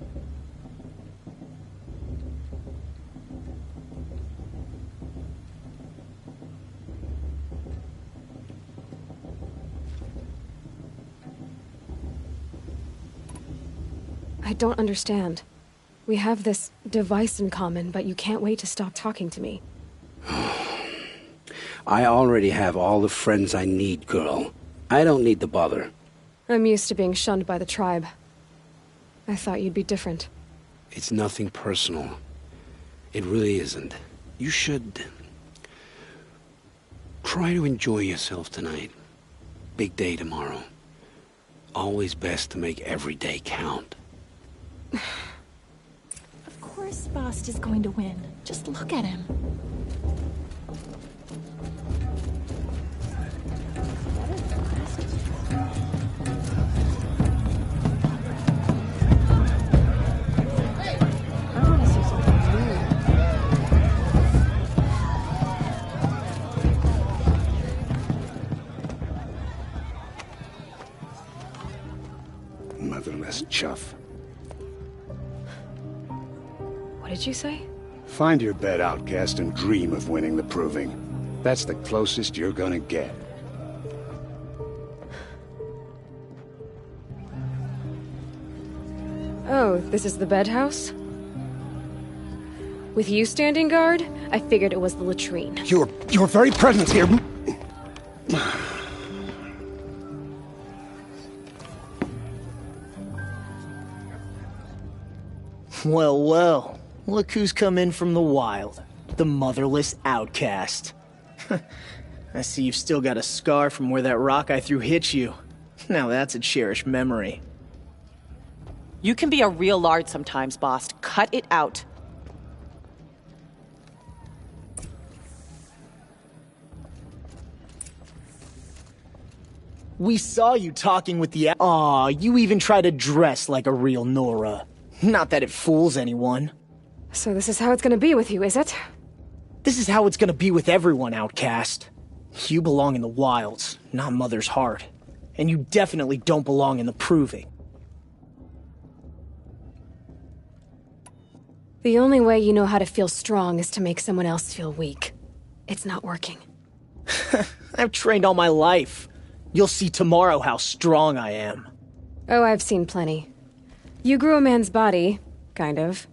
I don't understand. We have this device in common, but you can't wait to stop talking to me. I already have all the friends I need, girl. I don't need the bother. I'm used to being shunned by the tribe. I thought you'd be different. It's nothing personal. It really isn't. You should try to enjoy yourself tonight. Big day tomorrow. Always best to make every day count. Of course Bast is going to win. Just look at him. nothing less chuff. What did you say? Find your bed, outcast, and dream of winning the proving. That's the closest you're gonna get. Oh, this is the bed house? With you standing guard, I figured it was the latrine. Your very presence here... Well, well. Look who's come in from the wild. The motherless outcast. I see you've still got a scar from where that rock I threw hit you. Now that's a cherished memory. You can be a real lard sometimes, boss. Cut it out. We saw you talking with the... Aw, you even try to dress like a real Nora. Not that it fools anyone. So this is how it's gonna be with you, is it? This is how it's gonna be with everyone, outcast. You belong in the wilds, not Mother's heart. And you definitely don't belong in the proving. The only way you know how to feel strong is to make someone else feel weak. It's not working. I've trained all my life. You'll see tomorrow how strong I am. Oh, I've seen plenty. You grew a man's body, kind of.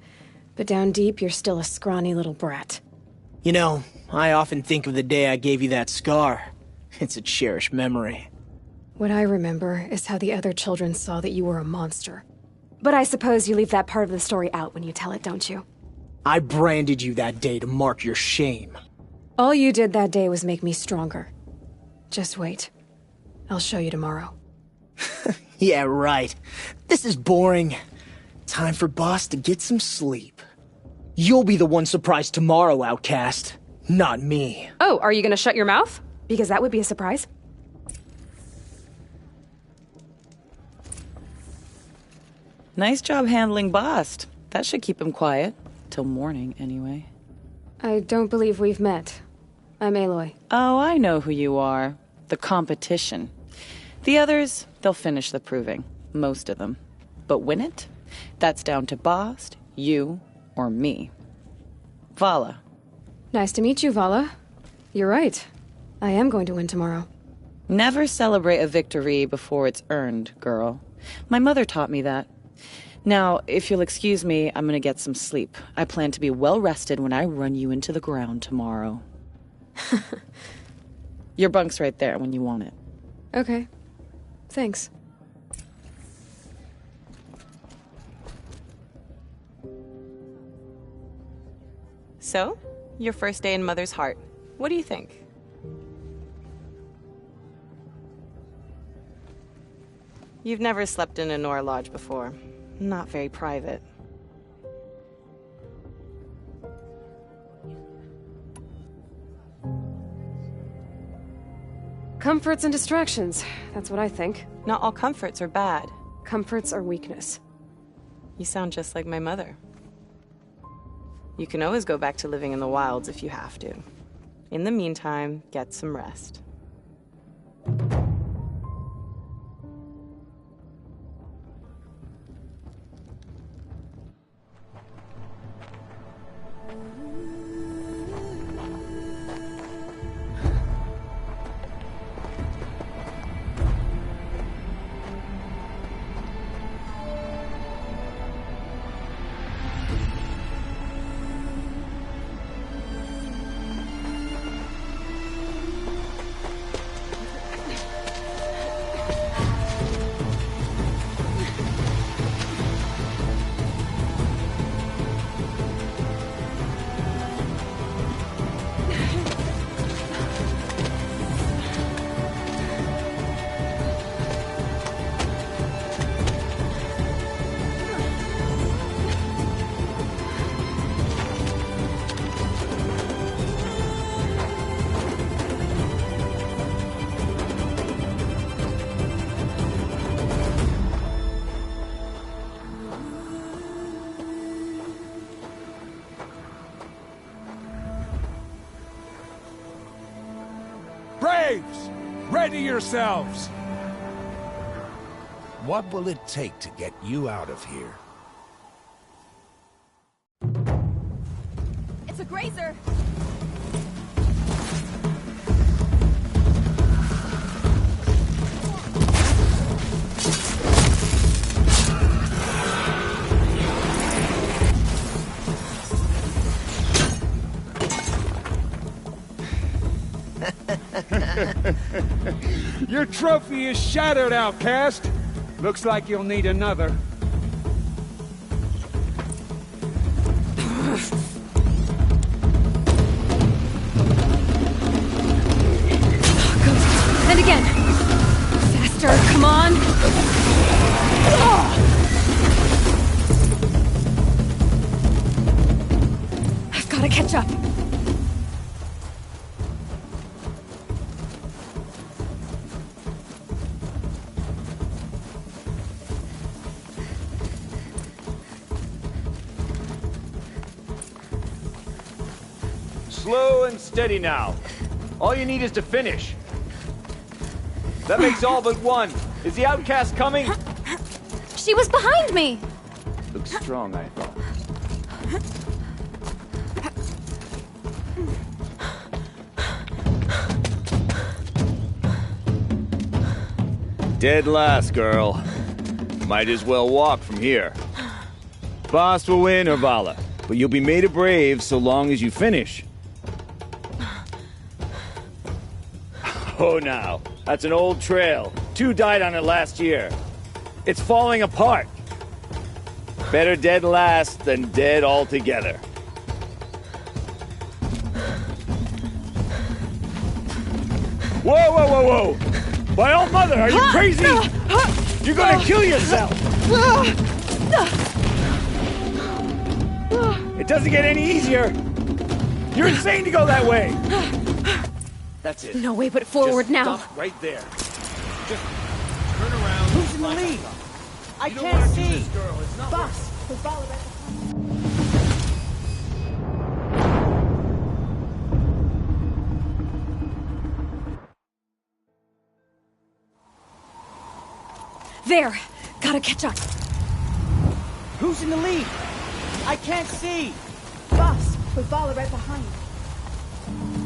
But down deep, you're still a scrawny little brat. You know, I often think of the day I gave you that scar. It's a cherished memory. What I remember is how the other children saw that you were a monster. But I suppose you leave that part of the story out when you tell it, don't you? I branded you that day to mark your shame. All you did that day was make me stronger. Just wait. I'll show you tomorrow. Yeah, right. This is boring. Time for Boss to get some sleep. You'll be the one surprised tomorrow, outcast. Not me. Oh, are you gonna shut your mouth? Because that would be a surprise. Nice job handling Bast. That should keep him quiet. Till morning, anyway. I don't believe we've met. I'm Aloy. Oh, I know who you are. The competition. The others, they'll finish the proving. Most of them. But win it? That's down to Bast, you, or me. Vala. Nice to meet you, Vala. You're right. I am going to win tomorrow. Never celebrate a victory before it's earned, girl. My mother taught me that. Now, if you'll excuse me, I'm gonna get some sleep. I plan to be well rested when I run you into the ground tomorrow. Your bunk's right there when you want it. Okay. Thanks. So, your first day in Mother's heart. What do you think? You've never slept in a Nora lodge before. Not very private. Comforts and distractions. That's what I think. Not all comforts are bad. Comforts are weakness. You sound just like my mother. You can always go back to living in the wilds if you have to. In the meantime, get some rest. Braves! Ready yourselves! What will it take to get you out of here? It's a grazer! Your trophy is shattered, outcast. Looks like you'll need another. And again! Faster, come on! I've gotta catch up. Slow and steady now. All you need is to finish. That makes all but one. Is the outcast coming? She was behind me! Looks strong, I thought. Dead last, girl. Might as well walk from here. Boss will win or Vala, but you'll be made a brave so long as you finish. Oh, now. That's an old trail. 2 died on it last year. It's falling apart. Better dead last than dead altogether. Whoa, whoa, whoa, whoa! My old mother, are you crazy? You're gonna kill yourself! It doesn't get any easier! You're insane to go that way! That's it. No way but forward Just now. Stop right there. Just turn around. Who's in the lead? I You don't can't wanna do see. this, girl. It's not Boss, follow that. There! Gotta catch up. Who's in the lead? I can't see. Boss, follow right behind.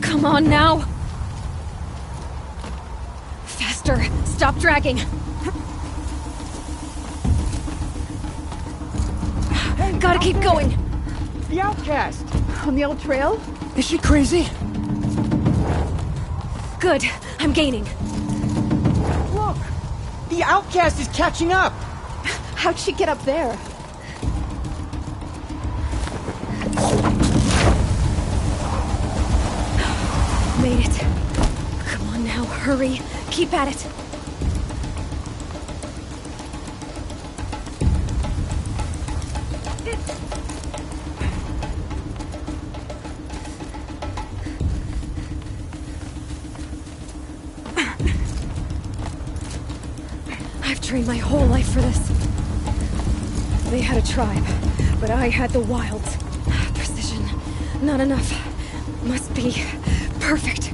Come on now! Faster! Stop dragging! Hey, Gotta keep going! The outcast! On the old trail? Is she crazy? Good. I'm gaining. Look! The outcast is catching up! How'd she get up there? Made it. Come on now, hurry. Keep at it. I've trained my whole life for this. They had a tribe, but I had the wilds. Precision. Not enough. Must be perfect.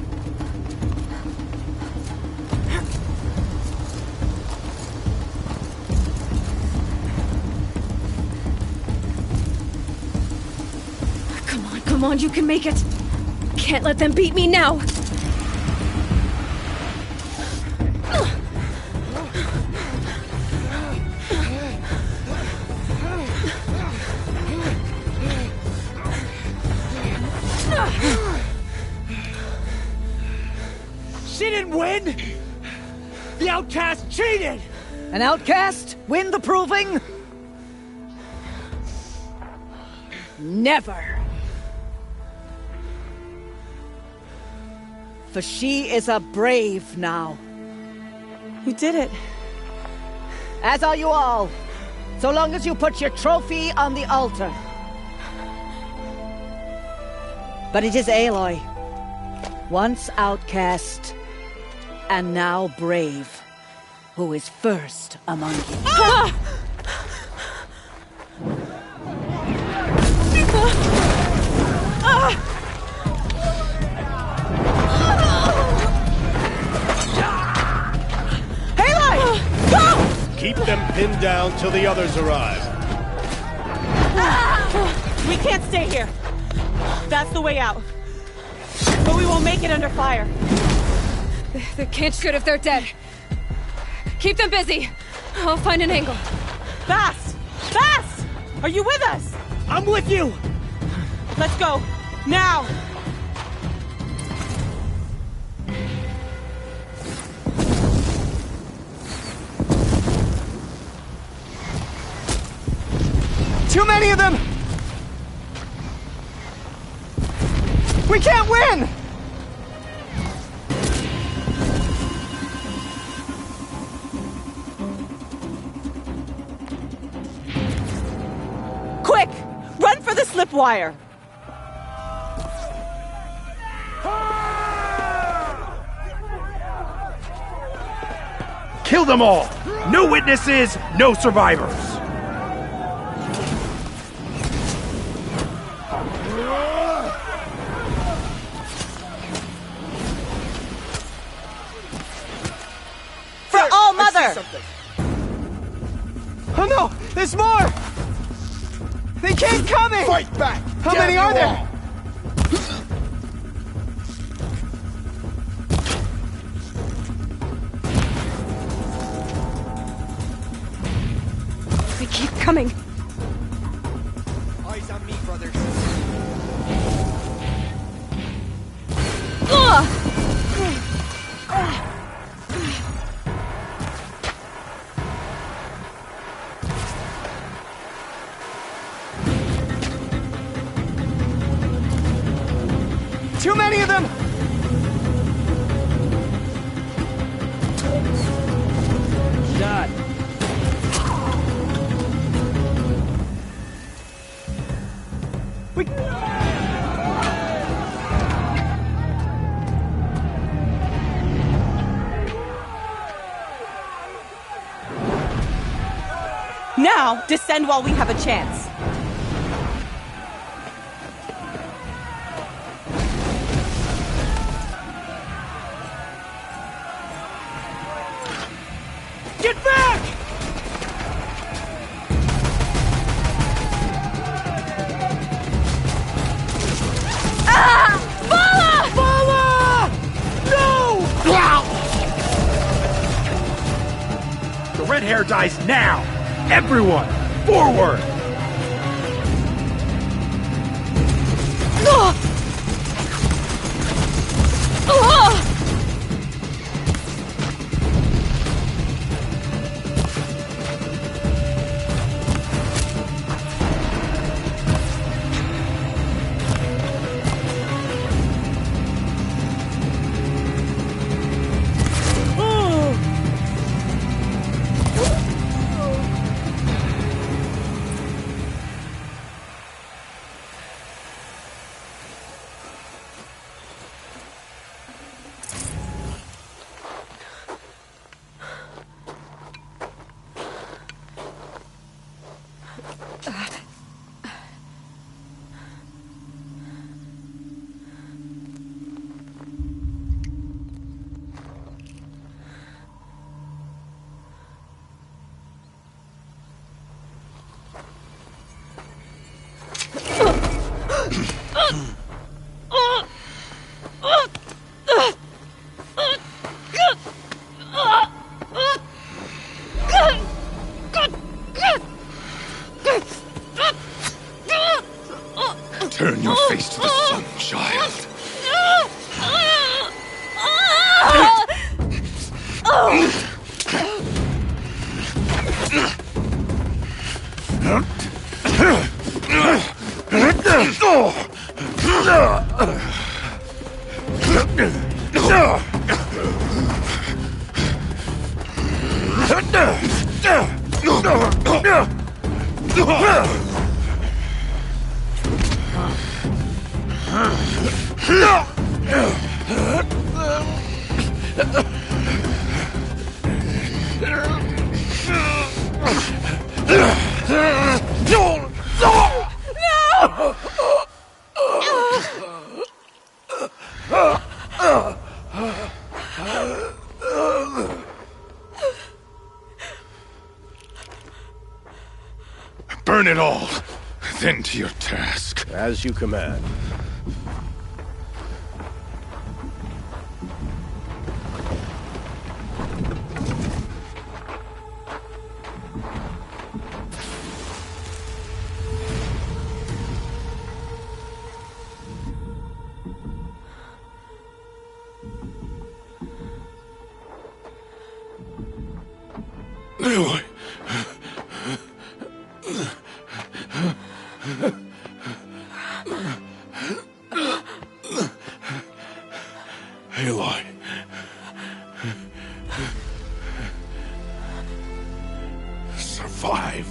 Come on, you can make it. Can't let them beat me now. She didn't win! The outcast cheated! An outcast win the proving? Never. For she is a brave now. You did it. As are you all. So long as you put your trophy on the altar. But it is Aloy, once outcast, and now brave, who is first among you. Ah! Aloy! Go! Keep them pinned down till the others arrive. We can't stay here. That's the way out. But we won't make it under fire. They can't shoot if they're dead. Keep them busy. I'll find an angle. Fast! Fast! Are you with us? I'm with you! Let's go. Now! Too many of them! We can't win! Quick! Run for the slip wire! Kill them all! No witnesses, no survivors! For all mother! Oh no! There's more! They keep coming! Fight back! How many are there? They keep coming. Eyes on me, brothers. Too many of them! Shot. Now, descend while we have a chance. Get back! Bala! No! The red hair dies now! Everyone, forward! Turn your face to the sun, child. Burn it all, then to your task. As you command. Aloy. Aloy. Survive.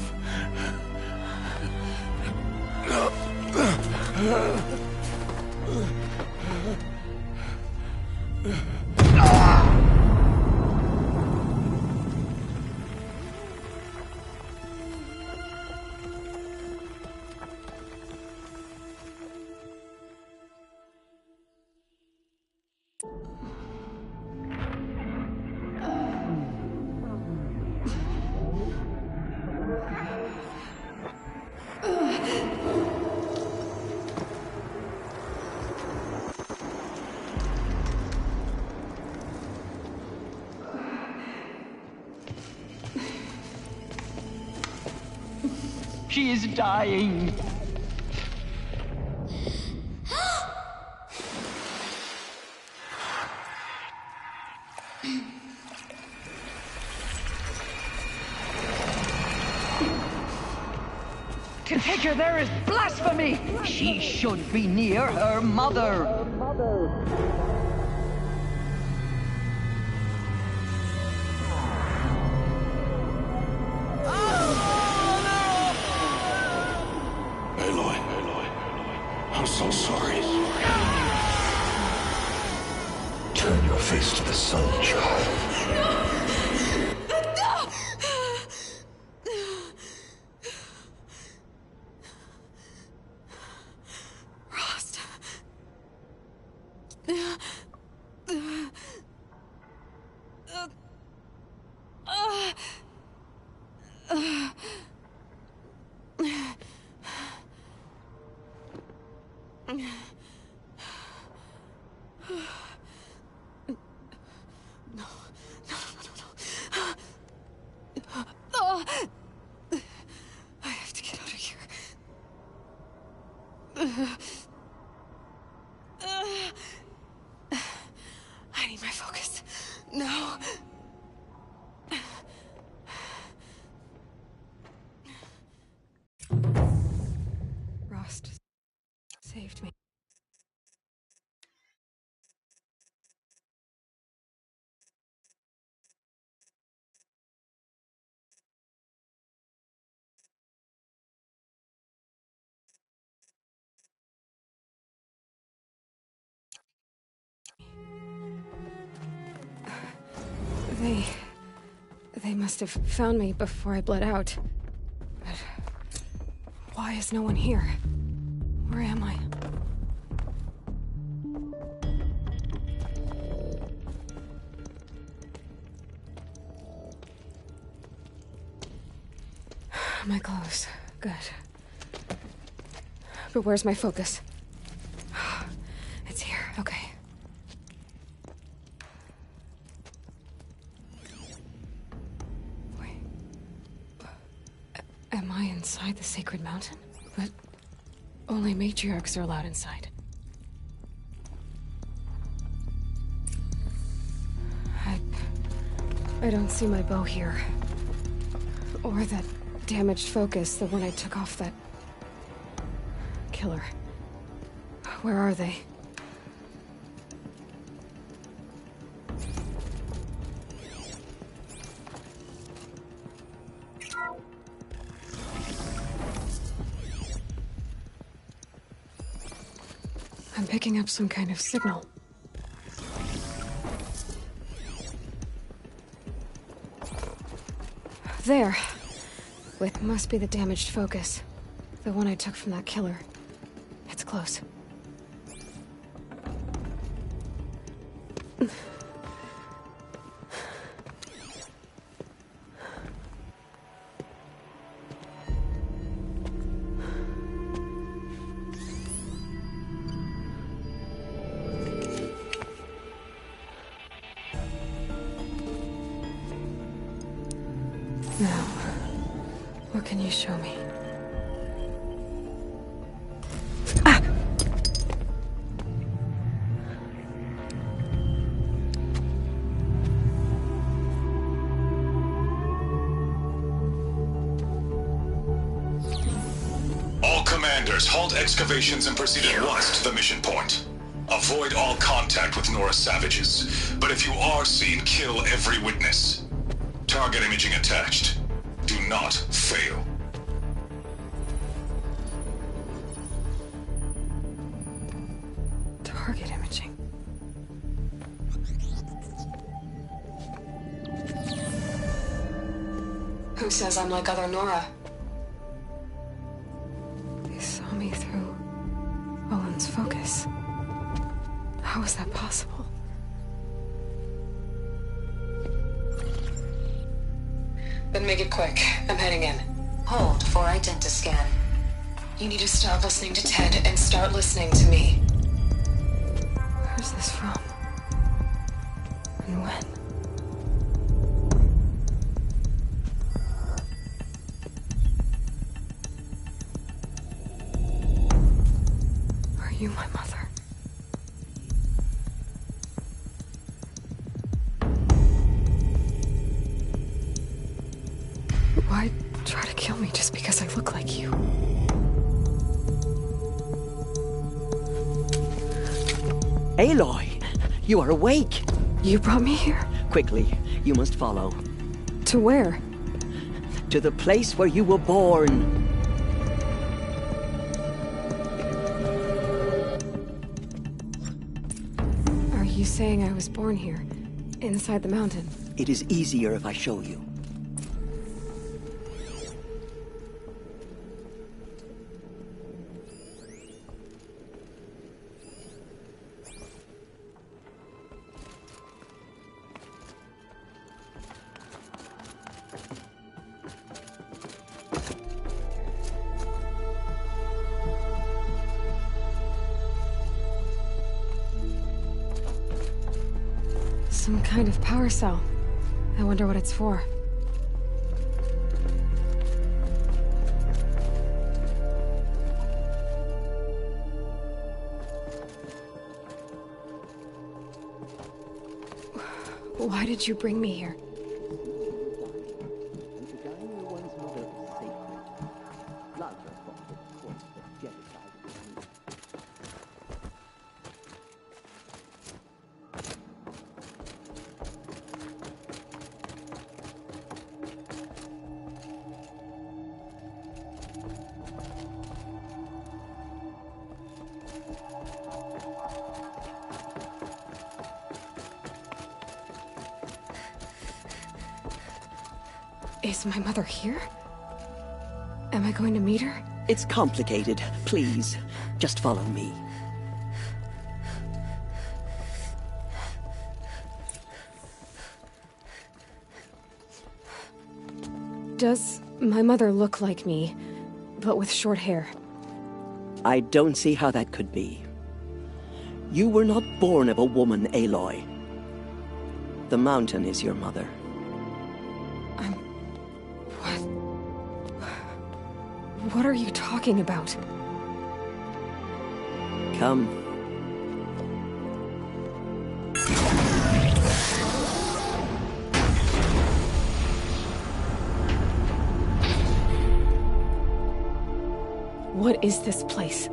She is dying. To take her there is blasphemy. She should be near her mother. I'm so sorry. Turn your face to the sun, child. Rost. I have to get out of here. I need my focus. No. Rost saved me. They must have found me before I bled out. But why is no one here? Where am I? My clothes. Good. But where's my focus? It's here. Okay. Am I inside the sacred mountain? But only matriarchs are allowed inside. I don't see my bow here. Or that damaged focus, the one I took off that killer. Where are they? I'm picking up some kind of signal. There. It must be the damaged focus. The one I took from that killer. It's close. Now, what can you show me? All commanders, halt excavations and proceed at once to the mission point. Avoid all contact with Nora savages, but if you are seen, kill every witness. Target imaging attached. Do not fail. Target imaging. Who says I'm like other Nora? They saw me through Owen's focus. How is that possible? Then make it quick. I'm heading in. Hold for identiscan. You need to stop listening to Ted and start listening to me. Where's this from? And when? Are you my mother? Why try to kill me just because I look like you? Aloy, you are awake. You brought me here? Quickly, you must follow. To where? To the place where you were born. Are you saying I was born here, inside the mountain? It is easier if I show you. Some kind of power cell. I wonder what it's for. Why did you bring me here? Is my mother here? Am I going to meet her? It's complicated. Please, just follow me. Does my mother look like me, but with short hair? I don't see how that could be. You were not born of a woman, Aloy. The mountain is your mother. What are you talking about? Come. What is this place?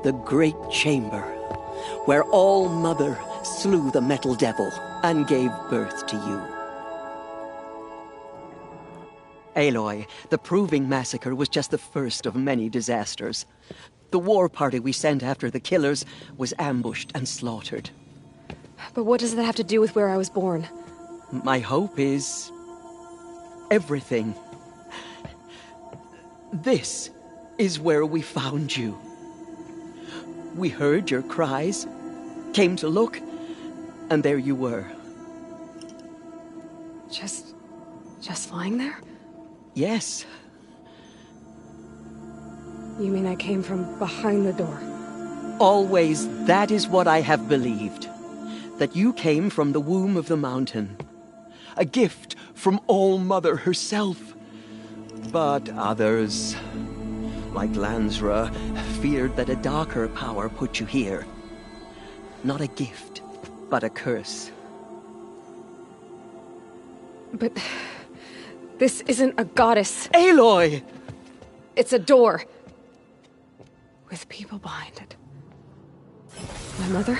The Great Chamber, where All Mother slew the Metal Devil and gave birth to you. Aloy, the Proving Massacre was just the first of many disasters. The war party we sent after the killers was ambushed and slaughtered. But what does that have to do with where I was born? My hope is everything. This is where we found you. We heard your cries, came to look, and there you were. Just lying there? Yes. You mean I came from behind the door? Always that is what I have believed. That you came from the womb of the mountain. a gift from All-Mother herself. But others, like Lansra, feared that a darker power put you here. Not a gift, but a curse. But this isn't a goddess. Aloy! It's a door. With people behind it. My mother?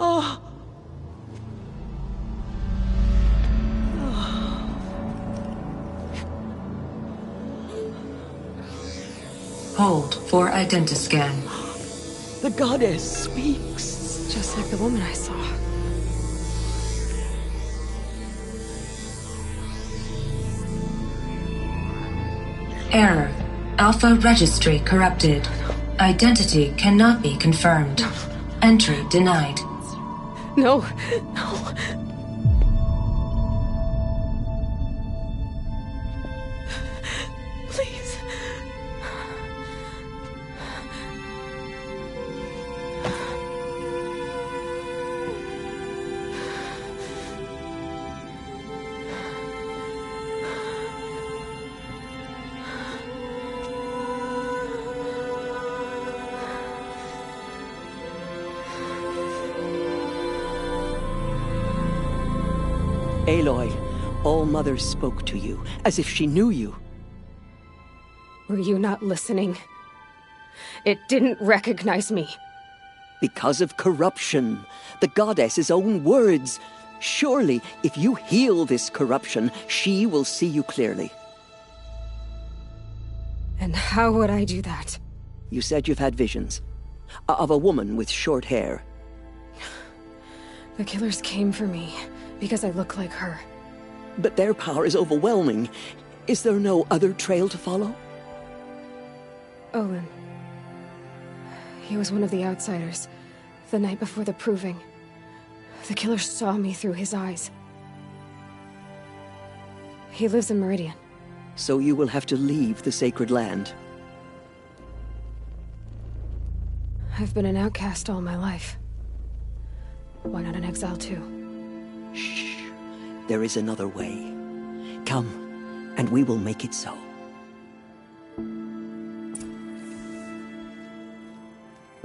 Oh. Hold for identiscan. The goddess speaks. Just like the woman I saw. Error. Alpha registry corrupted. Identity cannot be confirmed. Entry denied. No, no. Please. Aloy, All-Mother spoke to you, as if she knew you. Were you not listening? It didn't recognize me. Because of corruption. The goddess's own words. Surely, if you heal this corruption, she will see you clearly. And how would I do that? You said you've had visions. Of a woman with short hair. The killers came for me. Because I look like her. But their power is overwhelming. Is there no other trail to follow? Olin. He was one of the outsiders. The night before the proving. The killer saw me through his eyes. He lives in Meridian. So you will have to leave the sacred land. I've been an outcast all my life. Why not an exile too? Shh. There is another way. Come, and we will make it so.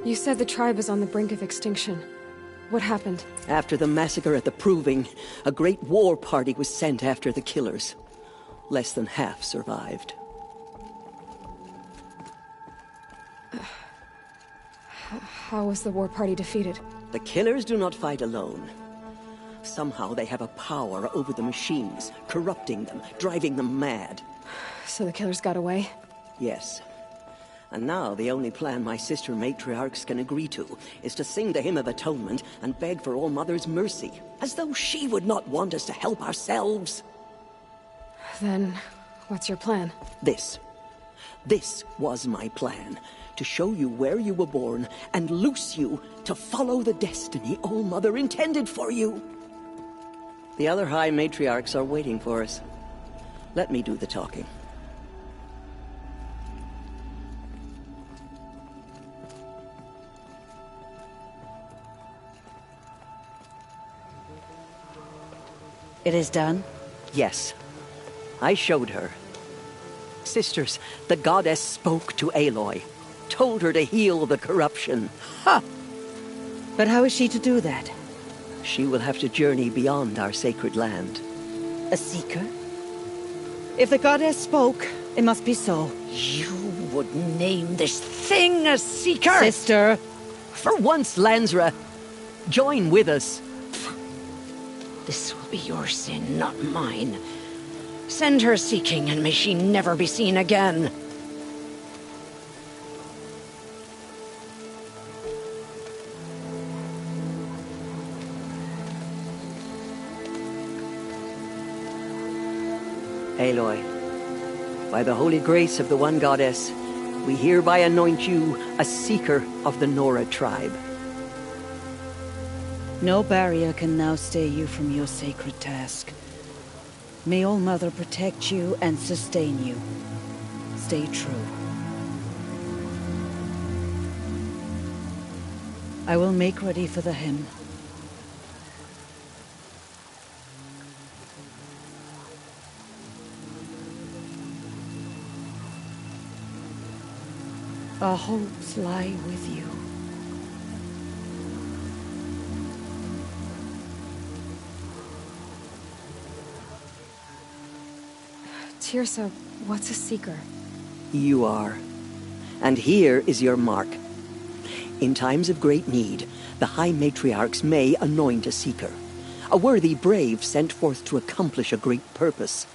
You said the tribe is on the brink of extinction. What happened? After the massacre at the Proving, a great war party was sent after the killers. Less than half survived. How was the war party defeated? The killers do not fight alone. Somehow they have a power over the machines, corrupting them, driving them mad. So the killers got away? Yes. And now the only plan my sister matriarchs can agree to is to sing the Hymn of Atonement and beg for All-Mother's mercy, as though she would not want us to help ourselves. Then, what's your plan? This was my plan. To show you where you were born and loose you to follow the destiny All-Mother intended for you. The other High Matriarchs are waiting for us. Let me do the talking. It is done? Yes. I showed her. Sisters, the goddess spoke to Aloy. Told her to heal the corruption. Ha! But how is she to do that? She will have to journey beyond our sacred land. A seeker? If the goddess spoke, it must be so. You would name this thing a seeker? Sister! For once, Lansra, join with us. This will be your sin, not mine. Send her seeking, and may she never be seen again. Aloy, by the holy grace of the one goddess, we hereby anoint you a seeker of the Nora tribe. No barrier can now stay you from your sacred task. May All-Mother protect you and sustain you. Stay true. I will make ready for the hymn. Our hopes lie with you. Tirsa, what's a seeker? You are. And here is your mark. In times of great need, the High Matriarchs may anoint a seeker. A worthy brave sent forth to accomplish a great purpose.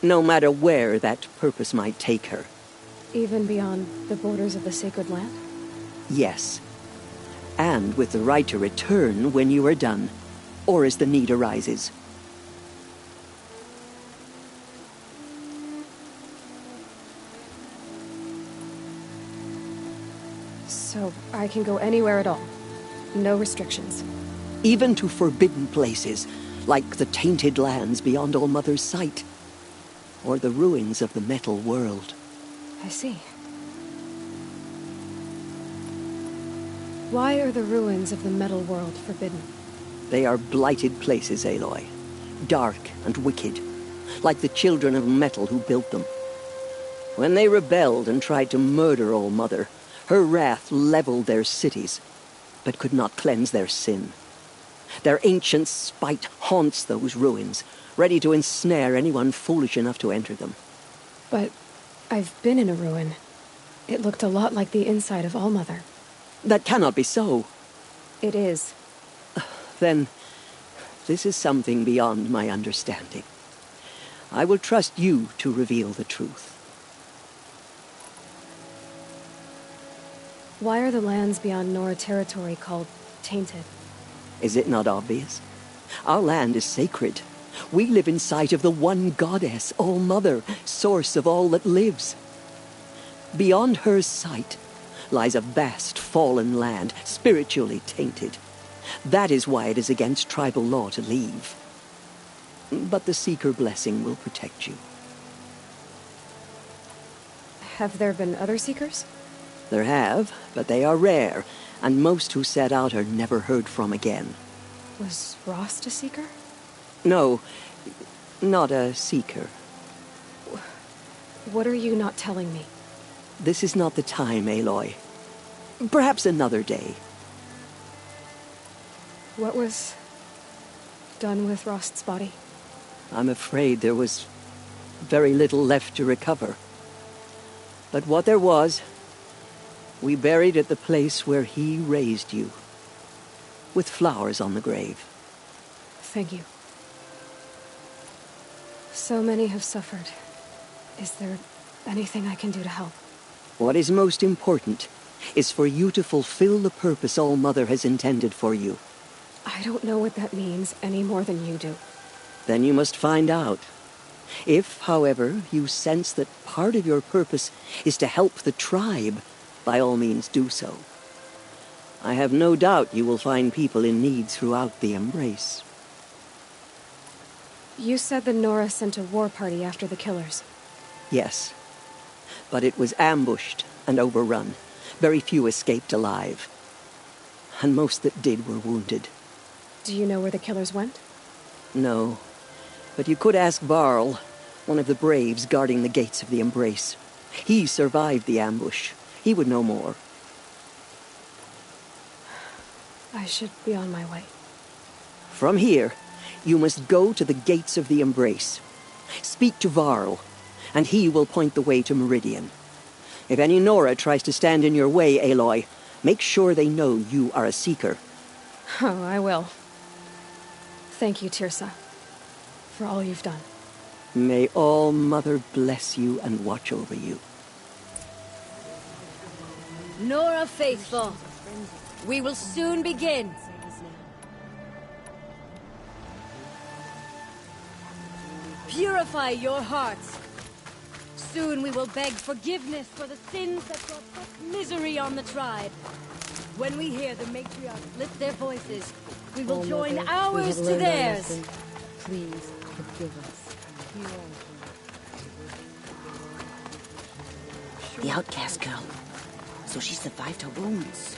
No matter where that purpose might take her. Even beyond the borders of the sacred land? Yes. And with the right to return when you are done, or as the need arises. So, I can go anywhere at all? No restrictions? Even to forbidden places, like the tainted lands beyond All-Mother's sight. Or the ruins of the metal world. I see. Why are the ruins of the metal world forbidden? They are blighted places, Aloy. Dark and wicked. Like the children of metal who built them. When they rebelled and tried to murder All-Mother, her wrath leveled their cities, but could not cleanse their sin. Their ancient spite haunts those ruins, ready to ensnare anyone foolish enough to enter them. But I've been in a ruin. It looked a lot like the inside of All-Mother. That cannot be so. It is. Then, this is something beyond my understanding. I will trust you to reveal the truth. Why are the lands beyond Nora territory called tainted? Is it not obvious? Our land is sacred. We live in sight of the one goddess, All-Mother, source of all that lives. Beyond her sight lies a vast fallen land, spiritually tainted. That is why it is against tribal law to leave. But the Seeker blessing will protect you. Have there been other Seekers? There have, but they are rare, and most who set out are never heard from again. Was Rost a Seeker? No, not a Seeker. What are you not telling me? This is not the time, Aloy. Perhaps another day. What was done with Rost's body? I'm afraid there was very little left to recover. But what there was, we buried at the place where he raised you, with flowers on the grave. Thank you. So many have suffered. Is there anything I can do to help? What is most important is for you to fulfill the purpose All-Mother has intended for you. I don't know what that means any more than you do. Then you must find out. If, however, you sense that part of your purpose is to help the tribe, by all means do so. I have no doubt you will find people in need throughout the Embrace. You said the Nora sent a war party after the killers. Yes. But it was ambushed and overrun. Very few escaped alive. And most that did were wounded. Do you know where the killers went? No. But you could ask Varl, one of the braves guarding the gates of the Embrace. He survived the ambush. He would know more. I should be on my way. From here, you must go to the gates of the Embrace. Speak to Varl, and he will point the way to Meridian. If any Nora tries to stand in your way, Aloy, make sure they know you are a Seeker. Oh, I will. Thank you, Tirsa, for all you've done. May All-Mother bless you and watch over you. Nora faithful, we will soon begin. Purify your hearts. Soon we will beg forgiveness for the sins that brought such misery on the tribe. When we hear the matriarchs lift their voices, we will join ours to theirs. Please forgive us. The outcast girl. So she survived her wounds.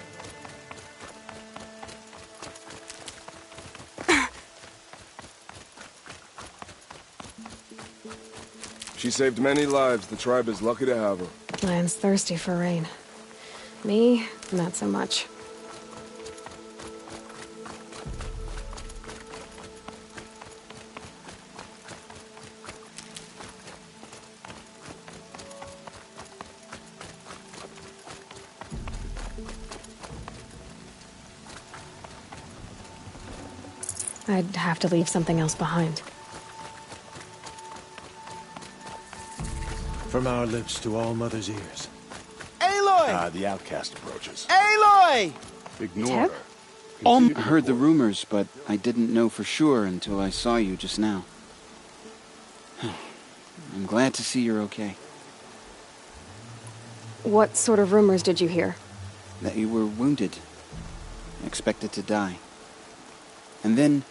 She saved many lives. The tribe is lucky to have her. Land's thirsty for rain. Me, not so much. I'd have to leave something else behind. From our lips to all Mother's ears. Aloy! The outcast approaches. Aloy! Ignore her. I heard the rumors, but I didn't know for sure until I saw you just now. I'm glad to see you're okay. What sort of rumors did you hear? That you were wounded. Expected to die. And then,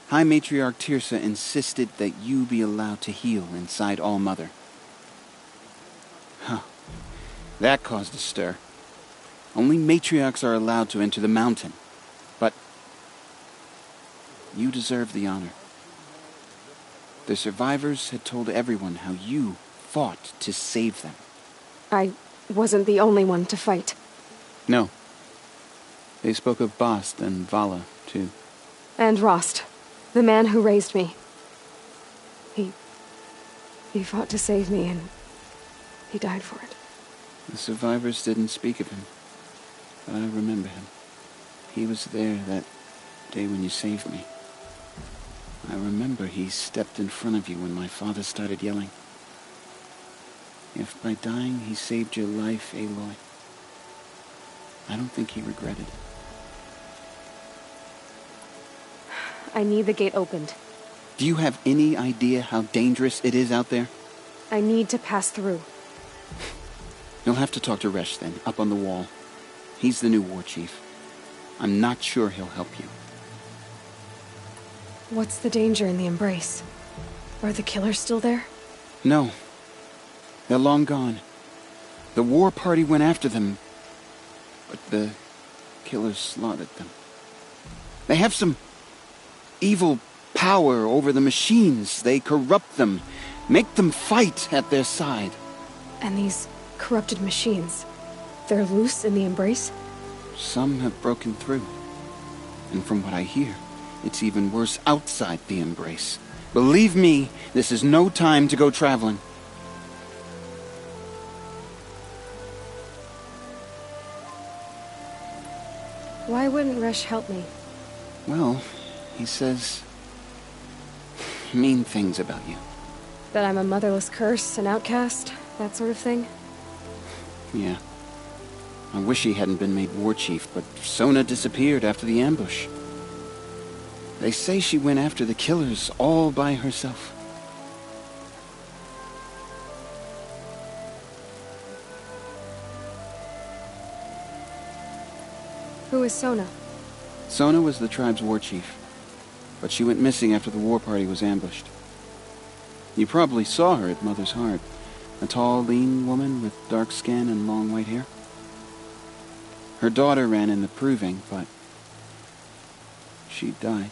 High Matriarch Tirsa insisted that you be allowed to heal inside All Mother. Huh. That caused a stir. Only matriarchs are allowed to enter the mountain. But you deserve the honor. The survivors had told everyone how you fought to save them. I wasn't the only one to fight. No. They spoke of Bast and Vala, too. And Rost, the man who raised me. He fought to save me, and he died for it. The survivors didn't speak of him, but I remember him. He was there that day when you saved me. I remember he stepped in front of you when my father started yelling. If by dying he saved your life, Aloy, I don't think he regretted it. I need the gate opened. Do you have any idea how dangerous it is out there? I need to pass through. You'll have to talk to Resh then, up on the wall. He's the new war chief. I'm not sure he'll help you. What's the danger in the Embrace? Are the killers still there? No. They're long gone. The war party went after them, but the killers slaughtered them. They have some evil power over the machines. They corrupt them, make them fight at their side. And these corrupted machines, they're loose in the Embrace? Some have broken through. And from what I hear, it's even worse outside the Embrace. Believe me, this is no time to go traveling. Why wouldn't Resh help me? Well, he says mean things about you. That I'm a motherless curse, an outcast, that sort of thing? Yeah. I wish he hadn't been made war chief, but Sona disappeared after the ambush. They say she went after the killers all by herself. Who is Sona? Sona was the tribe's war chief, but she went missing after the war party was ambushed. You probably saw her at Mother's Heart. A tall, lean woman with dark skin and long white hair. Her daughter ran in the proving, but she died.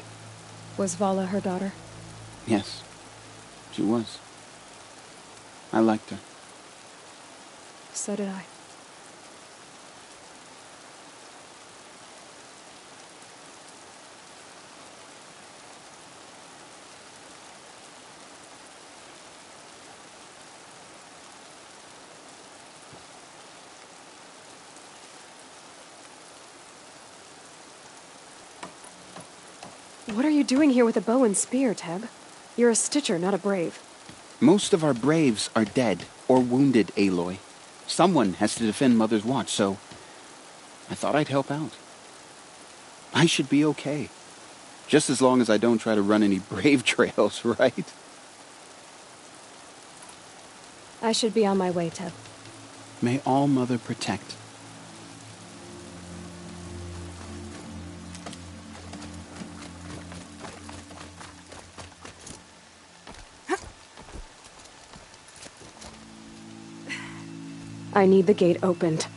Was Vala her daughter? Yes, she was. I liked her. So did I. What are you doing here with a bow and spear, Teb? You're a Stitcher, not a Brave. Most of our Braves are dead or wounded, Aloy. Someone has to defend Mother's Watch, so I thought I'd help out. I should be okay. Just as long as I don't try to run any Brave trails, right? I should be on my way, Teb. May All Mother protect. I need the gate opened.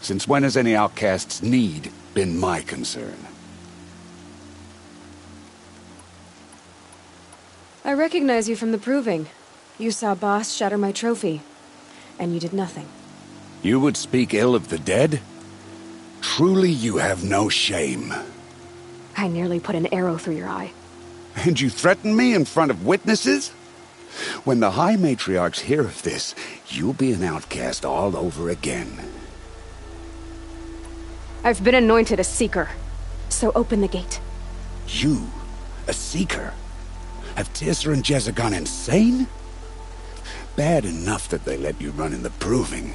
Since when has any outcast's need been my concern? I recognize you from the proving. You saw Boss shatter my trophy, and you did nothing. You would speak ill of the dead? Truly you have no shame. I nearly put an arrow through your eye. And you threaten me in front of witnesses? When the High Matriarchs hear of this, you'll be an outcast all over again. I've been anointed a Seeker, so open the gate. You, a Seeker? Have Tissa and Jezza gone insane? Bad enough that they let you run in the Proving.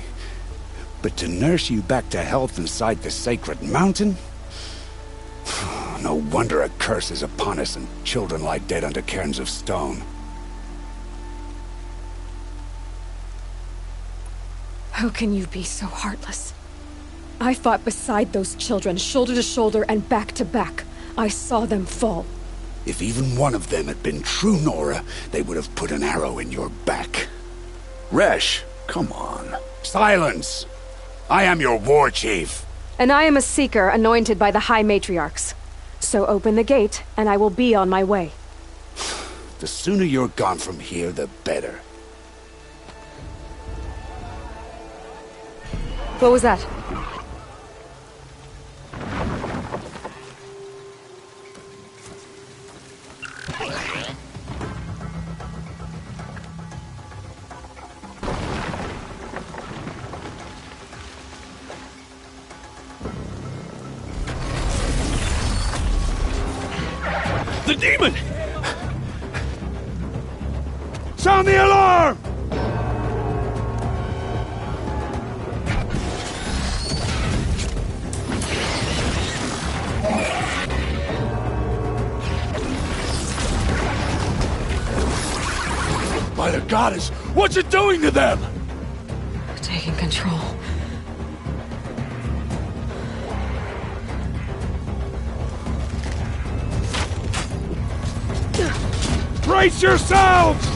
But to nurse you back to health inside the sacred mountain? No wonder a curse is upon us and children lie dead under cairns of stone. How can you be so heartless? I fought beside those children, shoulder to shoulder and back to back. I saw them fall. If even one of them had been true Nora, they would have put an arrow in your back. Resh, come on. Silence! I am your war chief. And I am a Seeker anointed by the High Matriarchs. So open the gate, and I will be on my way. The sooner you're gone from here, the better. What was that? The demon! Sound the alarm! By the goddess, what's it doing to them? Taking control. Brace yourselves!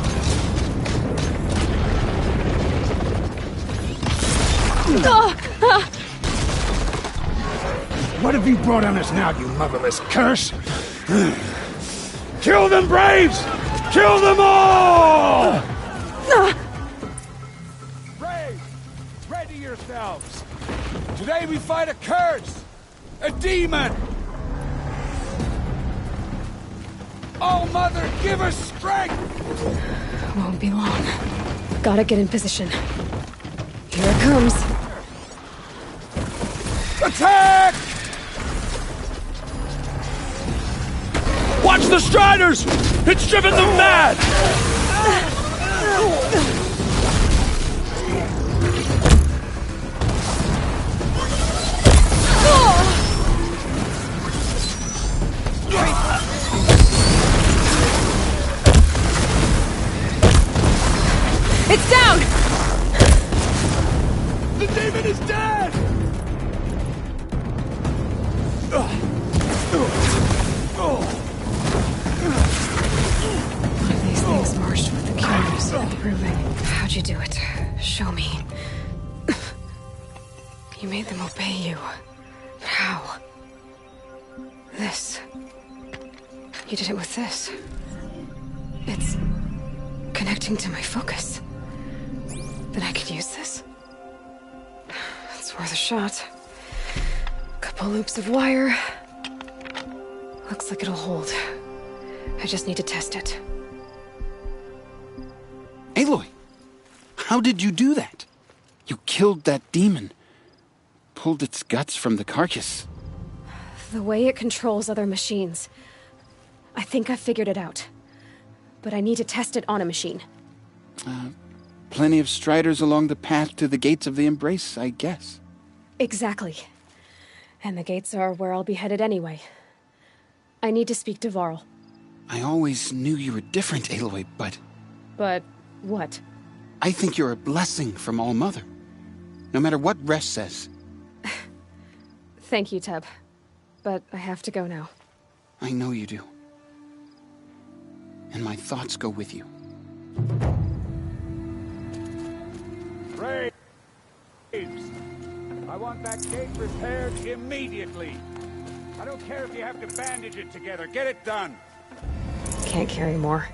What have you brought on us now, you motherless curse? Kill them, Braves! Kill them all! Braves, ready yourselves! Today we fight a curse! A demon! Oh, Mother, give us strength! Won't be long. Gotta get in position. Here it comes. Attack! Watch the Striders! It's driven them mad! It's down! The demon is dead! One of these things marched with the curious and proving. How'd you do it? Show me. You made them obey you. How? This. You did it with this. It's connecting to my focus. Then I could use this. It's worth a shot. Couple loops of wire. Looks like it'll hold. I just need to test it. Aloy! How did you do that? You killed that demon. Pulled its guts from the carcass. The way it controls other machines. I think I figured it out. But I need to test it on a machine. Plenty of Striders along the path to the gates of the Embrace, I guess. Exactly. And the gates are where I'll be headed anyway. I need to speak to Varl. I always knew you were different, Aloy, but... But what? I think you're a blessing from All-Mother. No matter what Resh says. Thank you, Teb. But I have to go now. I know you do. And my thoughts go with you. Braves! I want that gate repaired immediately. I don't care if you have to bandage it together. Get it done. Can't carry more.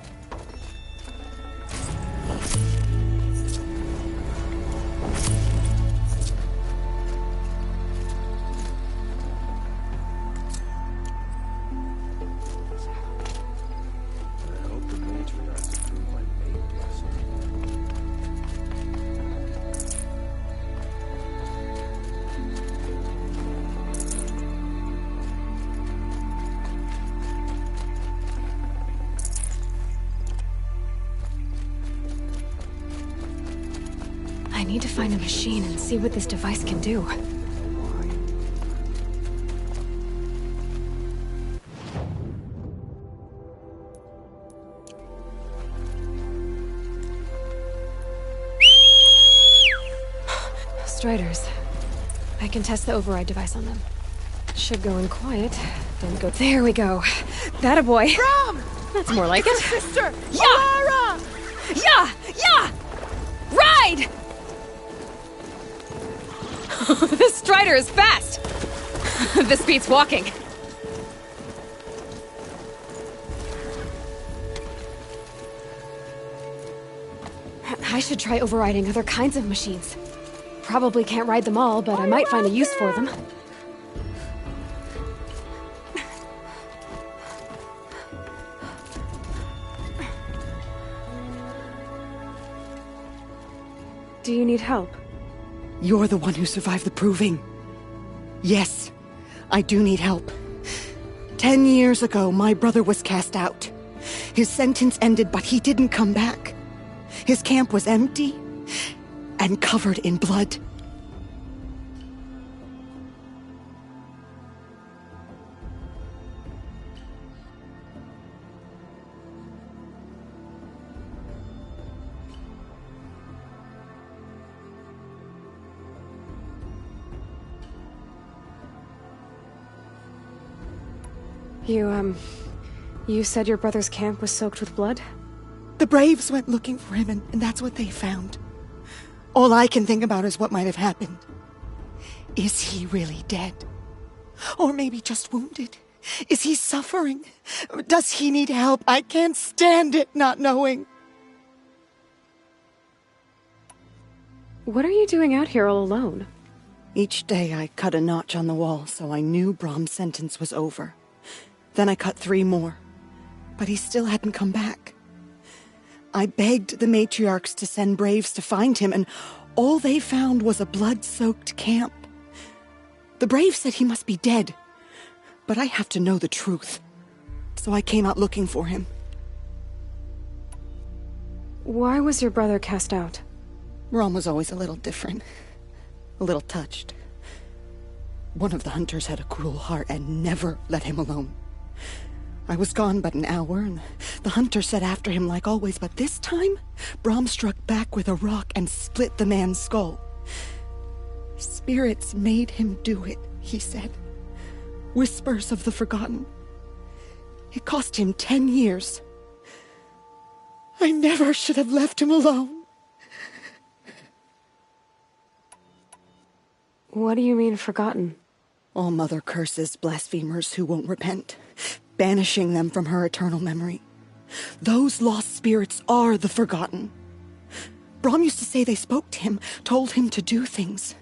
need to find a machine and see what this device can do. Striders. I can test the override device on them. Should go in quiet. Don't go. There we go. That a boy. Brom! That's more like it. Sister! Yeah! Alara! Yeah! Yeah! Ride! This Strider is fast! This beats walking. I should try overriding other kinds of machines. Probably can't ride them all, but I might find a use for them. Do you need help? You're the one who survived the proving. Yes, I do need help. 10 years ago, my brother was cast out. His sentence ended, but he didn't come back. His camp was empty and covered in blood. You said your brother's camp was soaked with blood? The Braves went looking for him, and that's what they found. All I can think about is what might have happened. Is he really dead? Or maybe just wounded? Is he suffering? Does he need help? I can't stand it not knowing. What are you doing out here all alone? Each day I cut a notch on the wall so I knew Brom's sentence was over. Then I cut 3 more. But he still hadn't come back. I begged the matriarchs to send Braves to find him, and all they found was a blood-soaked camp. The Braves said he must be dead, but I have to know the truth. So I came out looking for him. Why was your brother cast out? Brom was always a little different. A little touched. One of the hunters had a cruel heart and never let him alone. I was gone but an hour, and the hunter set after him like always, but this time, Brom struck back with a rock and split the man's skull. Spirits made him do it, he said. Whispers of the forgotten. It cost him 10 years. I never should have left him alone. What do you mean, forgotten? All mother curses blasphemers who won't repent, banishing them from her eternal memory. Those lost spirits are the forgotten. Brom used to say they spoke to him, told him to do things.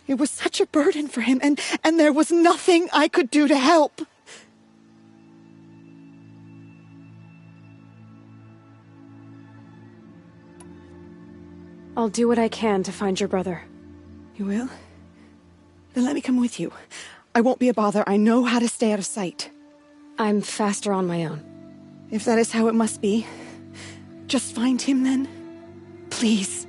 It was such a burden for him, and there was nothing I could do to help. I'll do what I can to find your brother. You will? Then let me come with you. I won't be a bother. I know how to stay out of sight. I'm faster on my own. If that is how it must be, just find him then. Please.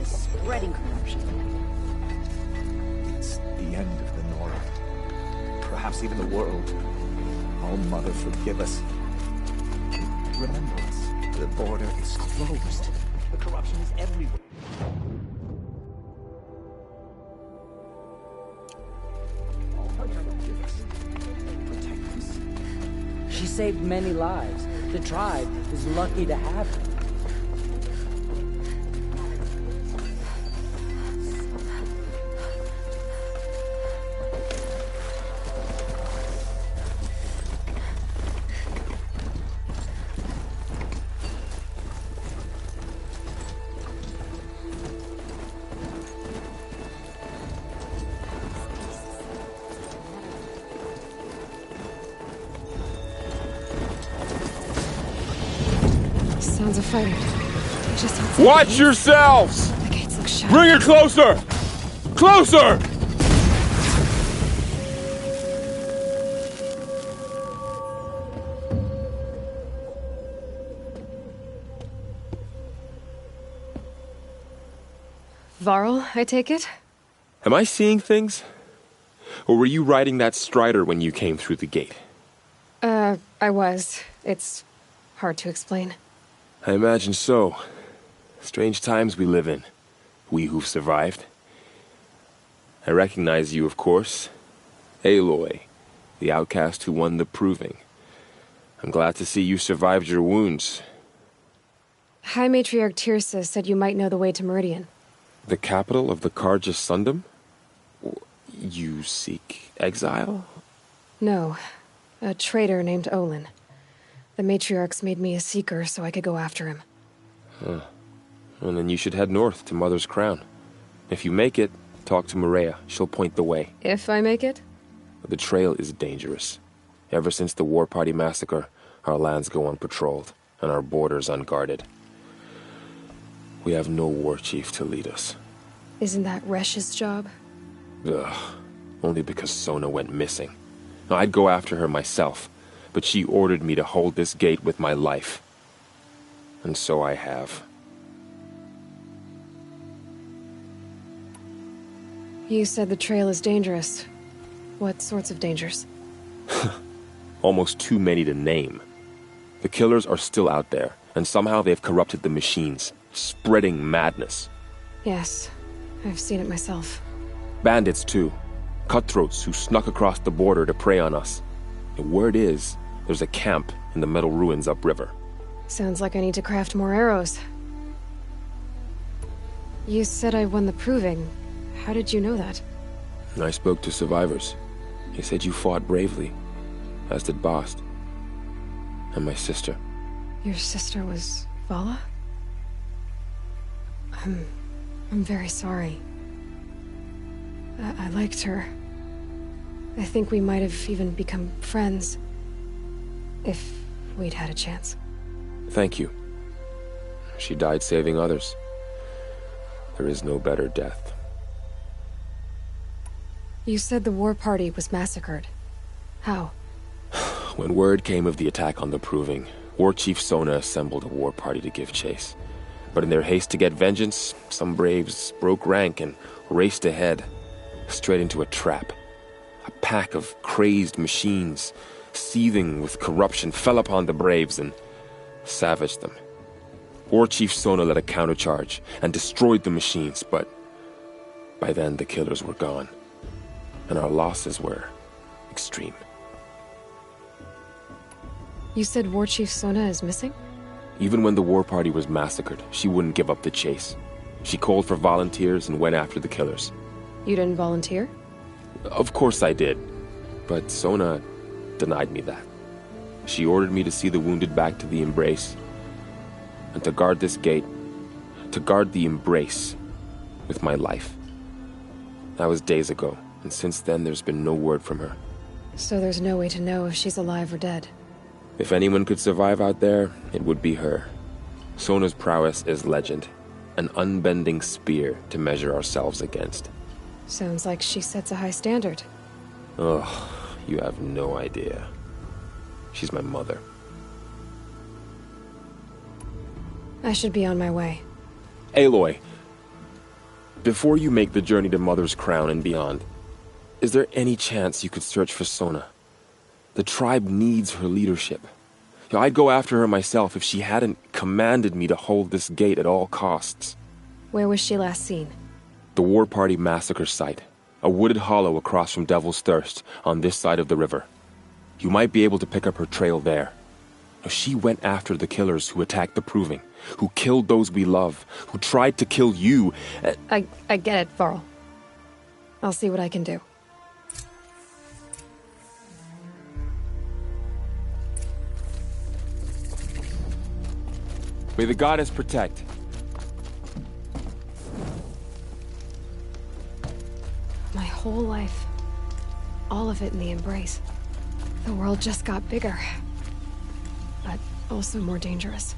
Spreading corruption. It's the end of the Nora. Perhaps even the world. Oh, Mother, forgive us. Remember us. The border is closed. The corruption is everywhere. Oh, Mother, forgive us. Protect us. She saved many lives. The tribe is lucky to have her. Sounds of fighting. Just outside Watch yourselves! the gates look shut. Bring it closer! Closer! Varl, I take it? Am I seeing things? Or were you riding that strider when you came through the gate? I was. It's hard to explain. I imagine so. Strange times we live in. We who've survived. I recognize you, of course. Aloy, the outcast who won the proving. I'm glad to see you survived your wounds. High Matriarch Tirsa said you might know the way to Meridian. The capital of the Carja Sundom? You seek exile? No. A traitor named Olin. The Matriarchs made me a seeker so I could go after him. Huh. Well, then you should head north to Mother's Crown. If you make it, talk to Maria. She'll point the way. If I make it? The trail is dangerous. Ever since the War Party massacre, our lands go unpatrolled, and our borders unguarded. We have no war chief to lead us. Isn't that Resh's job? Ugh. Only because Sona went missing. I'd go after her myself, but she ordered me to hold this gate with my life. And so I have. You said the trail is dangerous. What sorts of dangers? Almost too many to name. The killers are still out there, and somehow they've corrupted the machines, spreading madness. Yes, I've seen it myself. Bandits, too. Cutthroats who snuck across the border to prey on us. The word is, there's a camp in the metal ruins upriver. Sounds like I need to craft more arrows. You said I won the proving. How did you know that? I spoke to survivors. They said you fought bravely, as did Bast. And my sister. Your sister was Vala? I'm very sorry. I liked her. I think we might have even become friends. If we'd had a chance. Thank you. She died saving others. There is no better death. You said the war party was massacred. How? When word came of the attack on the Proving, War Chief Sona assembled a war party to give chase. But in their haste to get vengeance, some braves broke rank and raced ahead, straight into a trap. A pack of crazed machines, seething with corruption, fell upon the braves and savaged them. War Chief Sona led a countercharge and destroyed the machines, but by then the killers were gone, and our losses were extreme. You said War Chief Sona is missing? Even when the war party was massacred, she wouldn't give up the chase. She called for volunteers and went after the killers. You didn't volunteer? Of course I did, but Sona denied me that. She ordered me to see the wounded back to the Embrace, and to guard this gate, to guard the Embrace with my life. That was days ago, and since then there's been no word from her. So there's no way to know if she's alive or dead. If anyone could survive out there, it would be her. Sona's prowess is legend, an unbending spear to measure ourselves against. Sounds like she sets a high standard. Ugh, you have no idea. She's my mother. I should be on my way. Aloy, before you make the journey to Mother's Crown and beyond, is there any chance you could search for Sona? The tribe needs her leadership. I'd go after her myself if she hadn't commanded me to hold this gate at all costs. Where was she last seen? The War Party massacre site. A wooded hollow across from Devil's Thirst, on this side of the river. You might be able to pick up her trail there. She went after the killers who attacked the Proving, who killed those we love, who tried to kill you. I get it, Varl. I'll see what I can do. May the goddess protect. My whole life. All of it in the Embrace. The world just got bigger. But also more dangerous.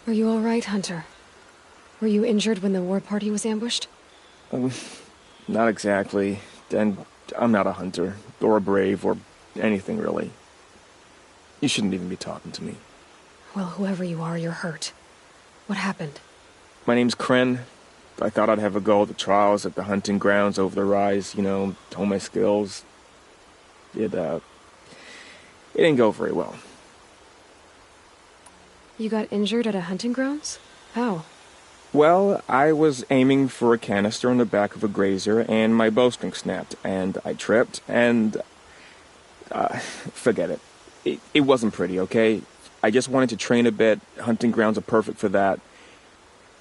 Are you all right, Hunter? Were you injured when the war party was ambushed? Not exactly. And I'm not a hunter, or a brave, or anything really. You shouldn't even be talking to me. Well, whoever you are, you're hurt. What happened? My name's Kren. I thought I'd have a go at the trials at the hunting grounds over the rise, you know, hone my skills. It didn't go very well. You got injured at a hunting grounds? How? Well, I was aiming for a canister on the back of a grazer, and my bowstring snapped, and I tripped, and... forget it. It wasn't pretty, okay? I just wanted to train a bit. Hunting grounds are perfect for that.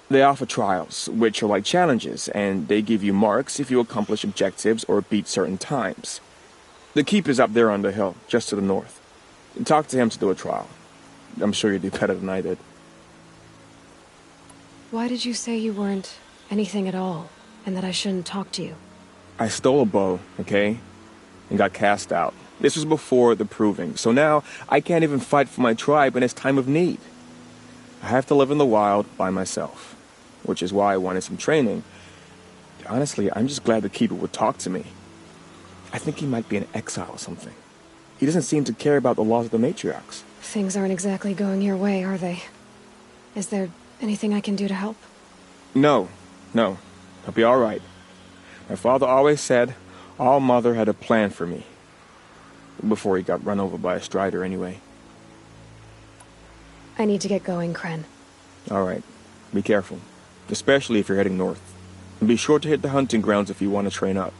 They offer trials, which are like challenges, and they give you marks if you accomplish objectives or beat certain times. The keep is up there on the hill, just to the north. Talk to him to do a trial. I'm sure you'd do better than I did. Why did you say you weren't anything at all, and that I shouldn't talk to you? I stole a bow, okay? And got cast out. This was before the Proving, so now I can't even fight for my tribe in its time of need. I have to live in the wild by myself, which is why I wanted some training. Honestly, I'm just glad the Keeper would talk to me. I think he might be in exile or something. He doesn't seem to care about the laws of the matriarchs. Things aren't exactly going your way, are they? Is there anything I can do to help? No. I'll be all right. My father always said All Mother had a plan for me. Before he got run over by a strider, anyway. I need to get going, Kren. All right. Be careful. Especially if you're heading north. And be sure to hit the hunting grounds if you want to train up.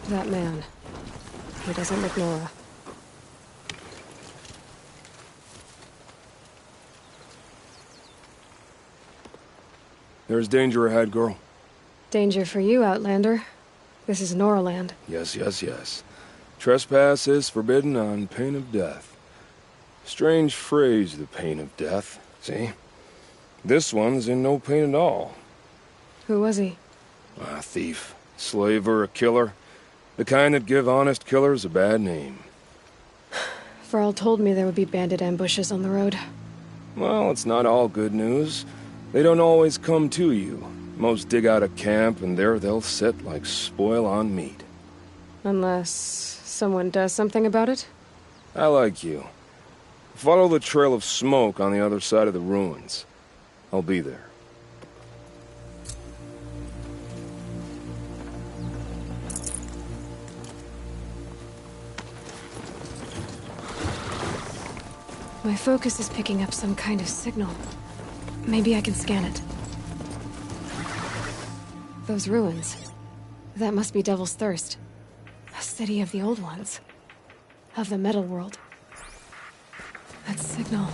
That man. He doesn't look Nora. There's danger ahead, girl. Danger for you, Outlander. This is Noraland. Yes. Trespass is forbidden on pain of death. Strange phrase, the pain of death. See? This one's in no pain at all. Who was he? A thief, slaver, a killer. The kind that give honest killers a bad name. Varl told me there would be bandit ambushes on the road. Well, it's not all good news. They don't always come to you. Most dig out a camp, and there they'll sit like spoil on meat. Unless someone does something about it? I like you. Follow the trail of smoke on the other side of the ruins. I'll be there. My focus is picking up some kind of signal. Maybe I can scan it. Those ruins. That must be Devil's Thirst. A city of the old ones. Of the metal world. That signal...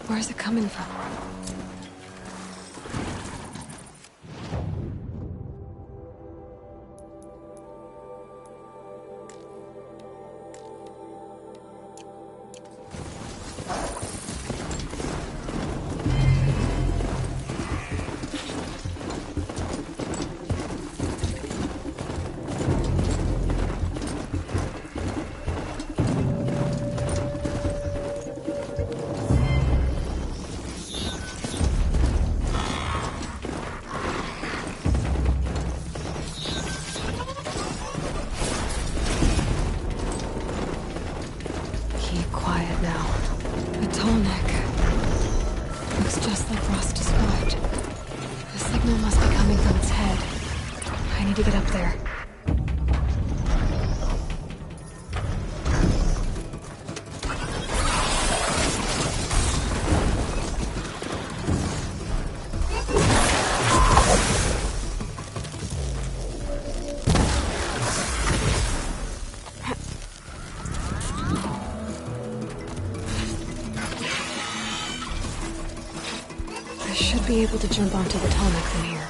where is it coming from? Be able to jump onto the tonic from here.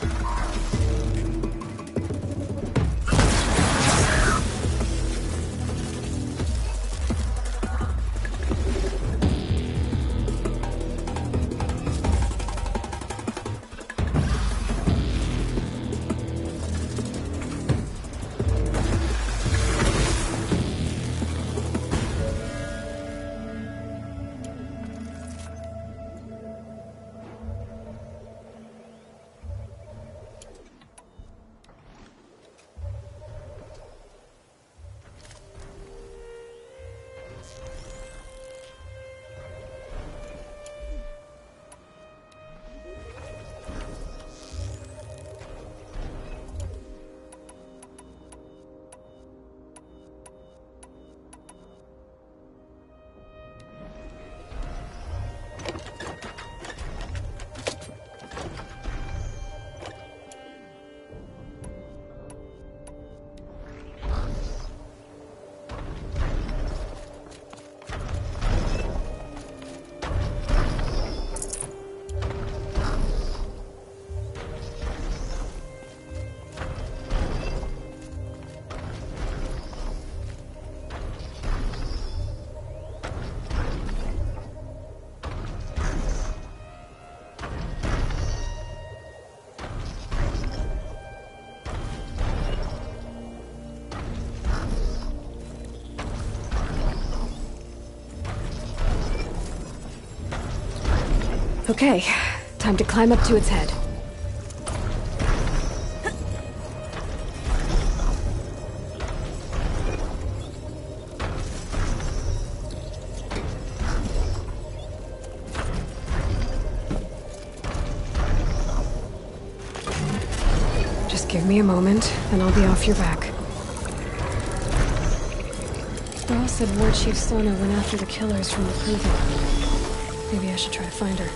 Okay, time to climb up to its head. Just give me a moment, then I'll be off your back. Earl said War Chief Sona went after the killers from the Proving. Maybe I should try to find her.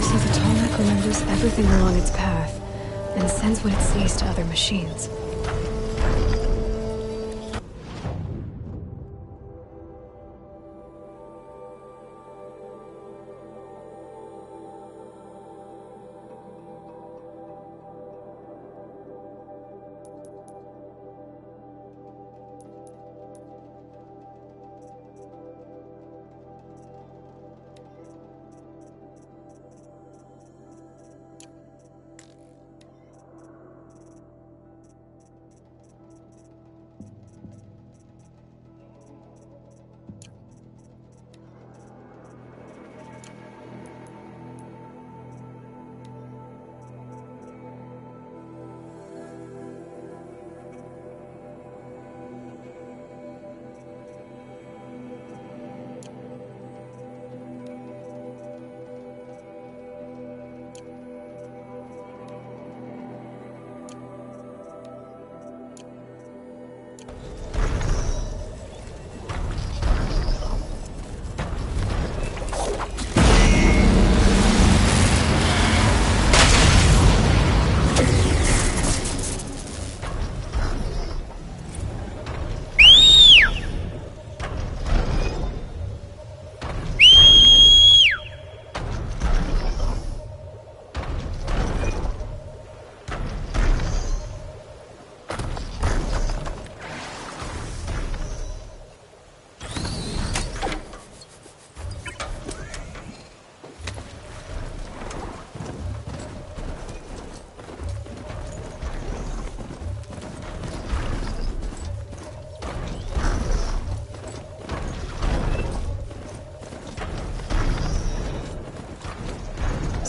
So the Tallneck remembers everything along its path, and sends what it sees to other machines.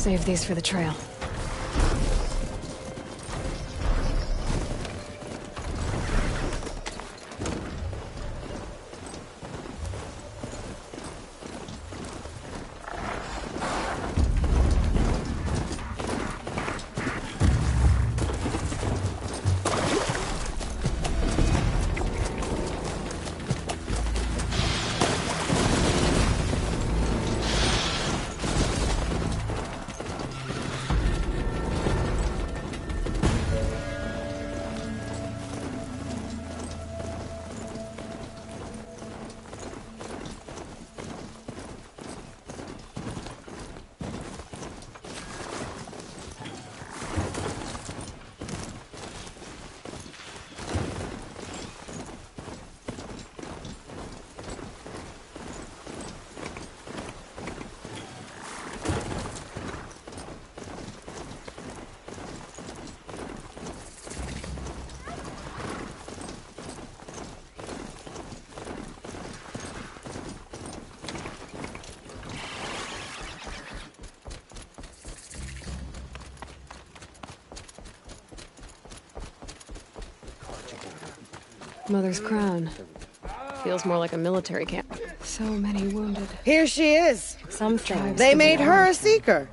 Save these for the trail. Mother's Crown. Feels more like a military camp. So many wounded. Here she is. Some tribes. They made her a seeker.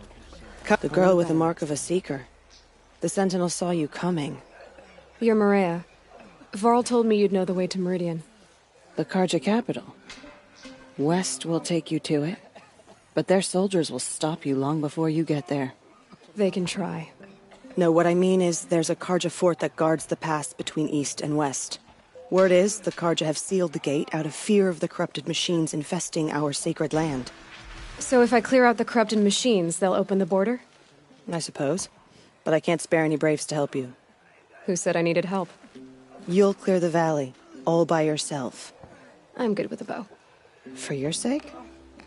The girl with the mark of a seeker. The Sentinel saw you coming. You're Maria. Varl told me you'd know the way to Meridian. The Karja capital. West will take you to it, but their soldiers will stop you long before you get there. They can try. No, what I mean is there's a Karja fort that guards the pass between East and West. Word is, the Karja have sealed the gate out of fear of the corrupted machines infesting our sacred land. So if I clear out the corrupted machines, they'll open the border? I suppose. But I can't spare any braves to help you. Who said I needed help? You'll clear the valley, all by yourself. I'm good with a bow. For your sake?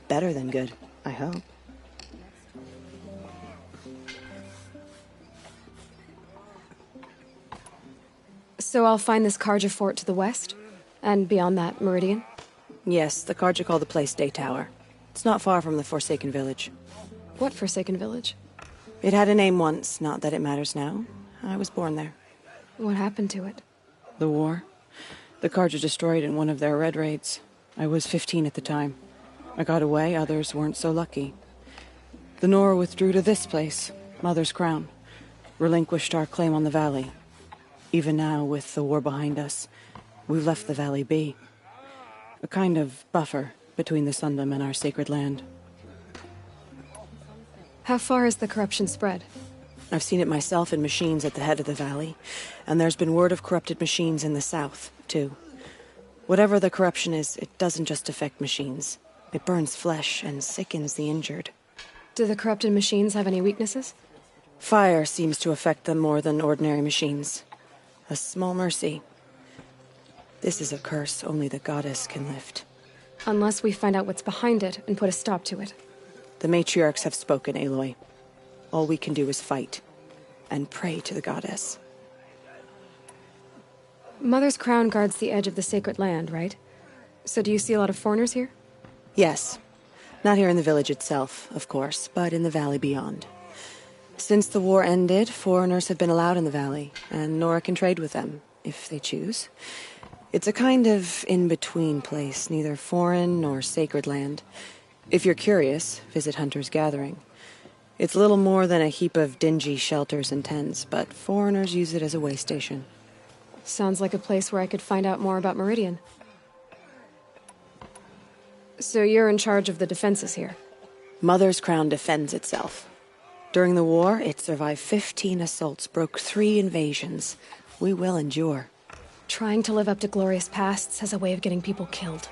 Better than good, I hope. So I'll find this Karja fort to the west? And beyond that, Meridian? Yes, the Karja call the place Day Tower. It's not far from the Forsaken Village. What Forsaken Village? It had a name once, not that it matters now. I was born there. What happened to it? The war. The Karja destroyed in one of their red raids. I was 15 at the time. I got away, others weren't so lucky. The Nora withdrew to this place, Mother's Crown. Relinquished our claim on the valley. Even now, with the war behind us, we've left the valley be. A kind of buffer between the Sundom and our sacred land. How far has the corruption spread? I've seen it myself in machines at the head of the valley, and there's been word of corrupted machines in the south, too. Whatever the corruption is, it doesn't just affect machines. It burns flesh and sickens the injured. Do the corrupted machines have any weaknesses? Fire seems to affect them more than ordinary machines. A small mercy. This is a curse only the goddess can lift. Unless we find out what's behind it and put a stop to it. The matriarchs have spoken, Aloy. All we can do is fight. And pray to the goddess. Mother's Crown guards the edge of the sacred land, right? So do you see a lot of foreigners here? Yes. Not here in the village itself, of course, but in the valley beyond. Since the war ended, foreigners have been allowed in the valley, and Nora can trade with them, if they choose. It's a kind of in-between place, neither foreign nor sacred land. If you're curious, visit Hunter's Gathering. It's little more than a heap of dingy shelters and tents, but foreigners use it as a way station. Sounds like a place where I could find out more about Meridian. So you're in charge of the defenses here? Mother's Crown defends itself. During the war, it survived 15 assaults, broke 3 invasions. We will endure. Trying to live up to glorious pasts has a way of getting people killed.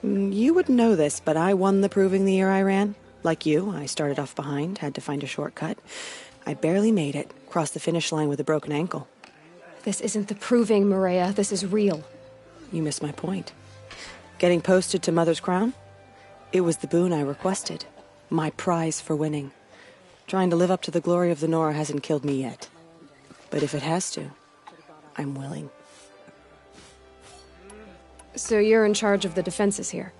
You wouldn't know this, but I won the proving the year I ran. Like you, I started off behind, had to find a shortcut. I barely made it, crossed the finish line with a broken ankle. This isn't the proving, Maria. This is real. You missed my point. Getting posted to Mother's Crown? It was the boon I requested. My prize for winning. Trying to live up to the glory of the Nora hasn't killed me yet. But if it has to, I'm willing. So you're in charge of the defenses here?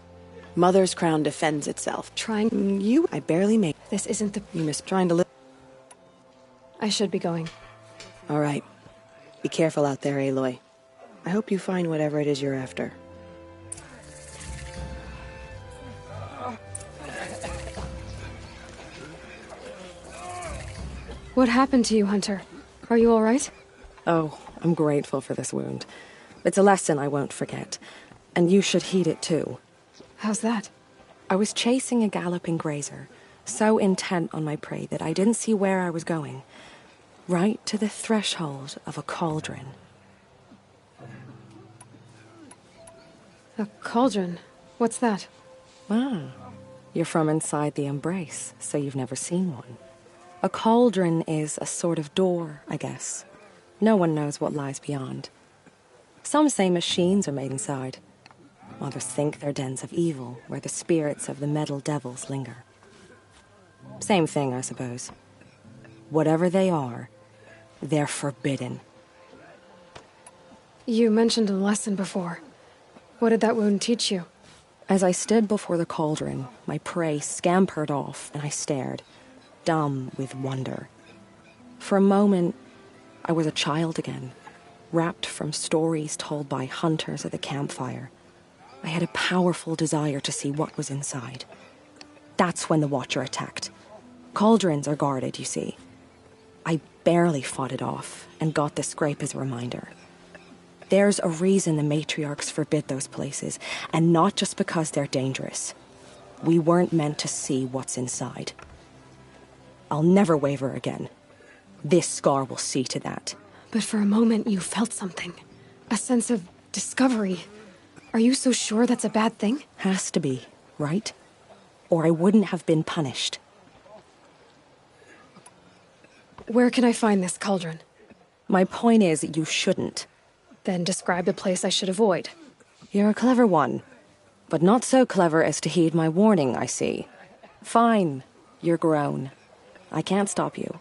Mother's Crown defends itself. Trying... I barely make... This isn't the... You missed trying to live... I should be going. All right. Be careful out there, Aloy. I hope you find whatever it is you're after. What happened to you, Hunter? Are you all right? Oh, I'm grateful for this wound. It's a lesson I won't forget. And you should heed it too. How's that? I was chasing a galloping grazer, so intent on my prey that I didn't see where I was going. Right to the threshold of a cauldron. A cauldron? What's that? Ah, you're from inside the Embrace, so you've never seen one. A cauldron is a sort of door, I guess. No one knows what lies beyond. Some say machines are made inside. Others think they're dens of evil, where the spirits of the metal devils linger. Same thing, I suppose. Whatever they are, they're forbidden. You mentioned a lesson before. What did that wound teach you? As I stood before the cauldron, my prey scampered off, and I stared, dumb with wonder. For a moment, I was a child again, wrapped from stories told by hunters at the campfire. I had a powerful desire to see what was inside. That's when the Watcher attacked. Cauldrons are guarded, you see. I barely fought it off, and got the scrape as a reminder. There's a reason the matriarchs forbid those places, and not just because they're dangerous. We weren't meant to see what's inside. I'll never waver again. This scar will see to that. But for a moment you felt something. A sense of discovery. Are you so sure that's a bad thing? Has to be, right? Or I wouldn't have been punished. Where can I find this cauldron? My point is, you shouldn't. Then describe the place I should avoid. You're a clever one. But not so clever as to heed my warning, I see. Fine. You're grown. I can't stop you.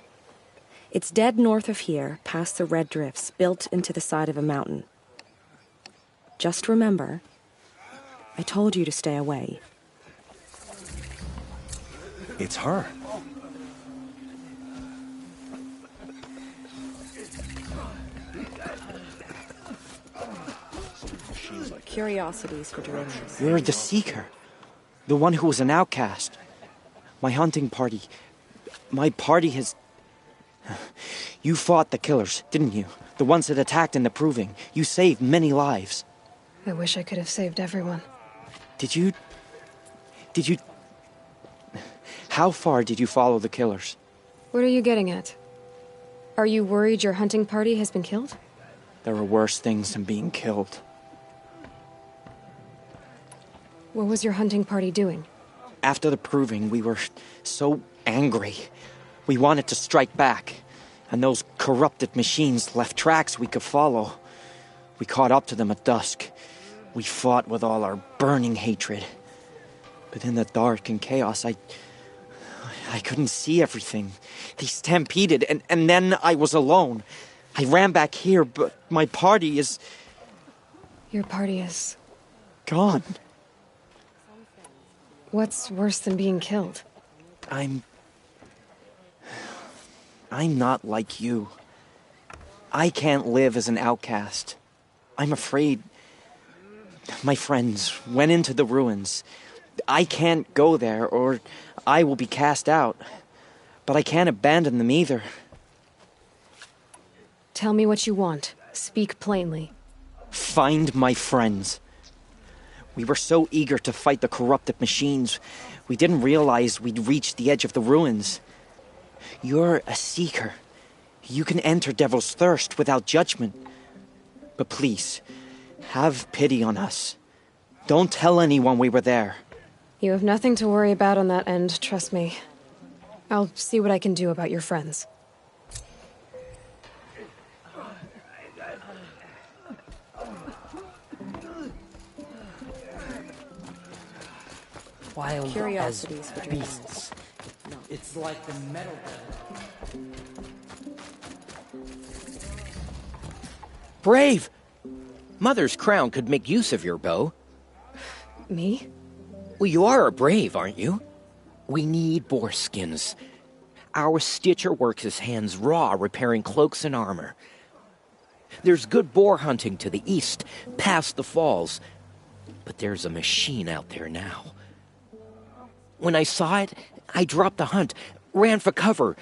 It's dead north of here, past the red drifts, built into the side of a mountain. Just remember, I told you to stay away. It's her. Curiosities for dreamers. You're the Seeker. The one who was an outcast. My hunting party. My party has... You fought the killers, didn't you? The ones that attacked in the Proving. You saved many lives. I wish I could have saved everyone. Did you... How far did you follow the killers? What are you getting at? Are you worried your hunting party has been killed? There are worse things than being killed. What was your hunting party doing? After the Proving, we were so angry. We wanted to strike back. And those corrupted machines left tracks we could follow. We caught up to them at dusk. We fought with all our burning hatred. But in the dark and chaos, I couldn't see everything. They stampeded, and then I was alone. I ran back here, but my party is... Your party is... gone. What's worse than being killed? I'm not like you. I can't live as an outcast. I'm afraid... My friends went into the ruins. I can't go there, or I will be cast out. But I can't abandon them either. Tell me what you want. Speak plainly. Find my friends. We were so eager to fight the corrupted machines, we didn't realize we'd reached the edge of the ruins. You're a seeker. You can enter Devil's Thirst without judgment. But please, have pity on us. Don't tell anyone we were there. You have nothing to worry about on that end, trust me. I'll see what I can do about your friends. Wild Curiosities for dreamers. beasts. It's like the metal. Brave! Mother's crown could make use of your bow. Me? Well, you are a brave, aren't you? We need boar skins. Our stitcher works his hands raw repairing cloaks and armor. There's good boar hunting to the east, past the falls. But there's a machine out there now. When I saw it, I dropped the hunt, ran for cover,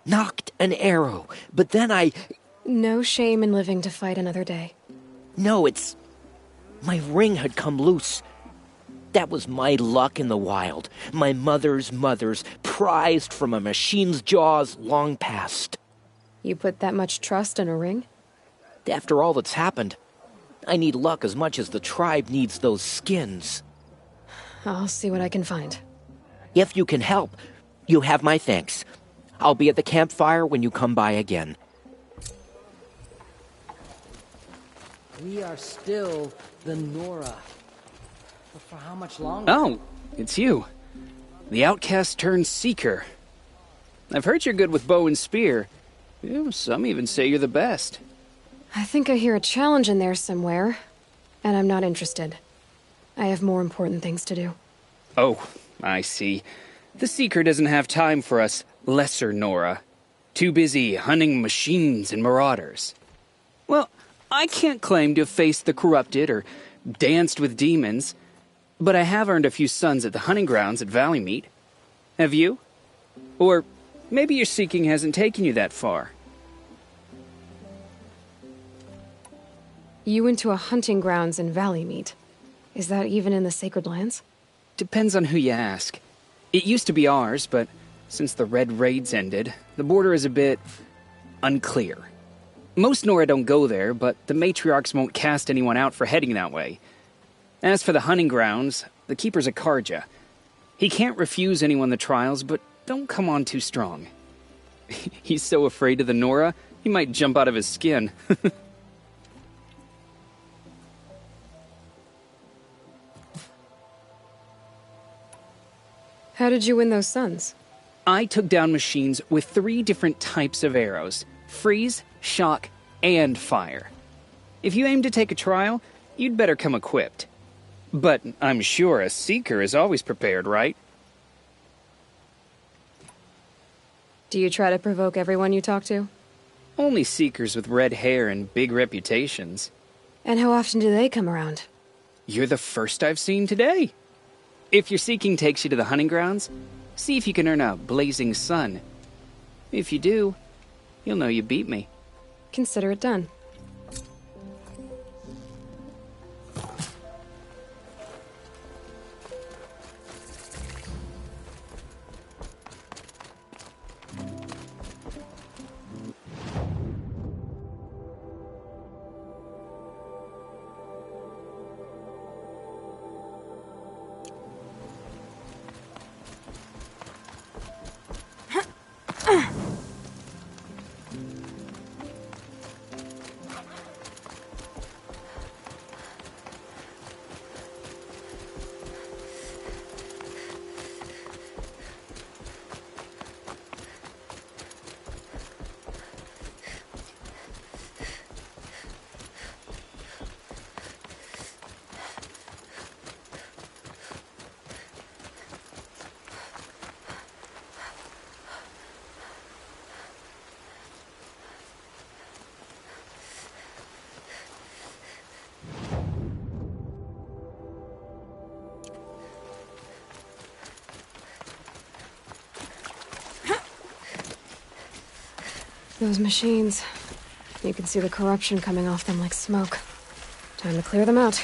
knocked an arrow, but then I... No shame in living to fight another day. No, it's... My ring had come loose. That was my luck in the wild. My mother's prized from a machine's jaws long past. You put that much trust in a ring? After all that's happened, I need luck as much as the tribe needs those skins. I'll see what I can find. If you can help, you have my thanks. I'll be at the campfire when you come by again. We are still the Nora. But for how much longer? Oh, it's you. The outcast turned seeker. I've heard you're good with bow and spear. Some even say you're the best. I think I hear a challenge in there somewhere, and I'm not interested. I have more important things to do. Oh, I see. The Seeker doesn't have time for us lesser Nora. Too busy hunting machines and marauders. Well, I can't claim to have faced the corrupted or danced with demons, but I have earned a few sons at the hunting grounds at Valley Meet. Have you? Or maybe your seeking hasn't taken you that far. You went to a hunting grounds in Valley Meet. Is that even in the Sacred Lands? Depends on who you ask. It used to be ours, but since the Red Raids ended, the border is a bit unclear. Most Nora don't go there, but the matriarchs won't cast anyone out for heading that way. As for the hunting grounds, the keeper's a Karja. He can't refuse anyone the trials, but don't come on too strong. He's so afraid of the Nora, he might jump out of his skin. How did you win those sons? I took down machines with 3 different types of arrows: freeze, shock, and fire. If you aim to take a trial, you'd better come equipped. But I'm sure a seeker is always prepared, right? Do you try to provoke everyone you talk to? Only seekers with red hair and big reputations. And how often do they come around? You're the first I've seen today. If your seeking takes you to the hunting grounds, see if you can earn a blazing sun. If you do, you'll know you beat me. Consider it done. Those machines. You can see the corruption coming off them like smoke. Time to clear them out.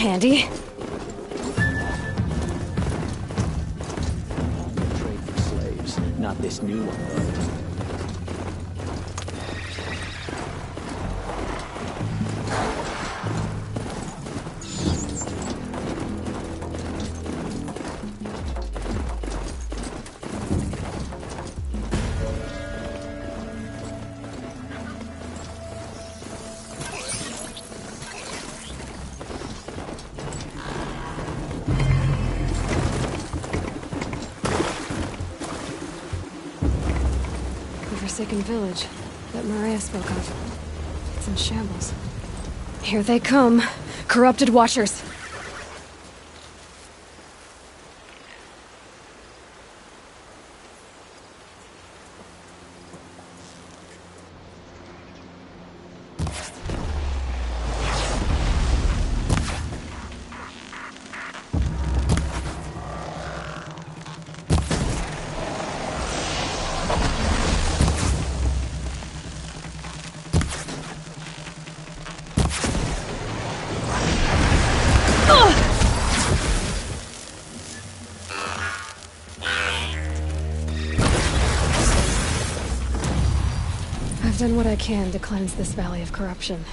Handy. Trade for slaves. Not this new one, though. Forsaken village that Maria spoke of. It's in shambles. Here they come. Corrupted Watchers. I've done what I can to cleanse this valley of corruption.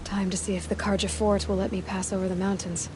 Time to see if the Karja fort will let me pass over the mountains.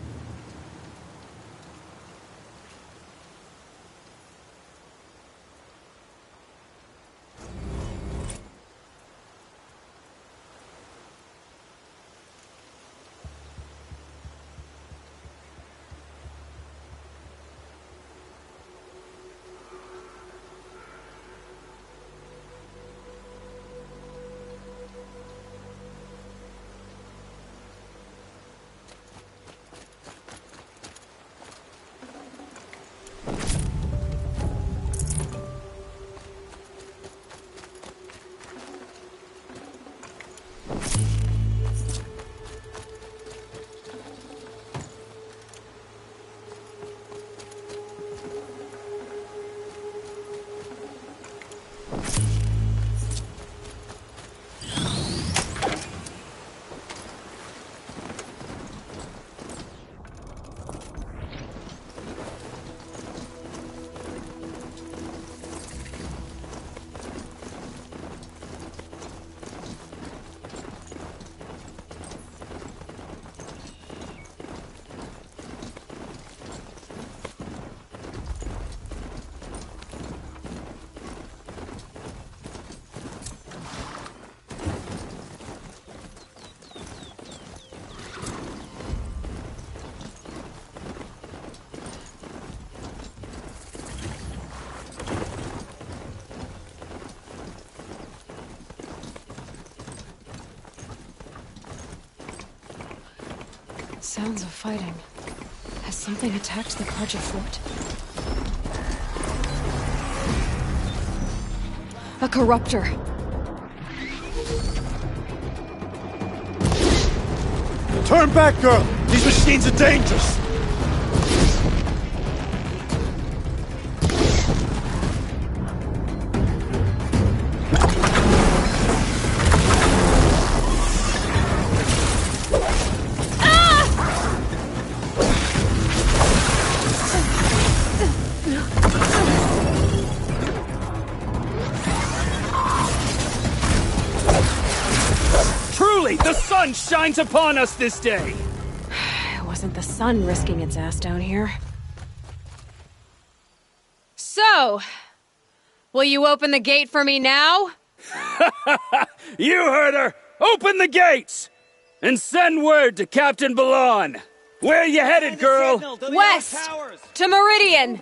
Sounds of fighting. Has something attacked the Karja fort? A corruptor. Turn back, girl! These machines are dangerous! The sun shines upon us this day! It wasn't the sun risking its ass down here. So, will you open the gate for me now? You heard her! Open the gates! And send word to Captain Balon! Where you headed, girl? West! To Meridian!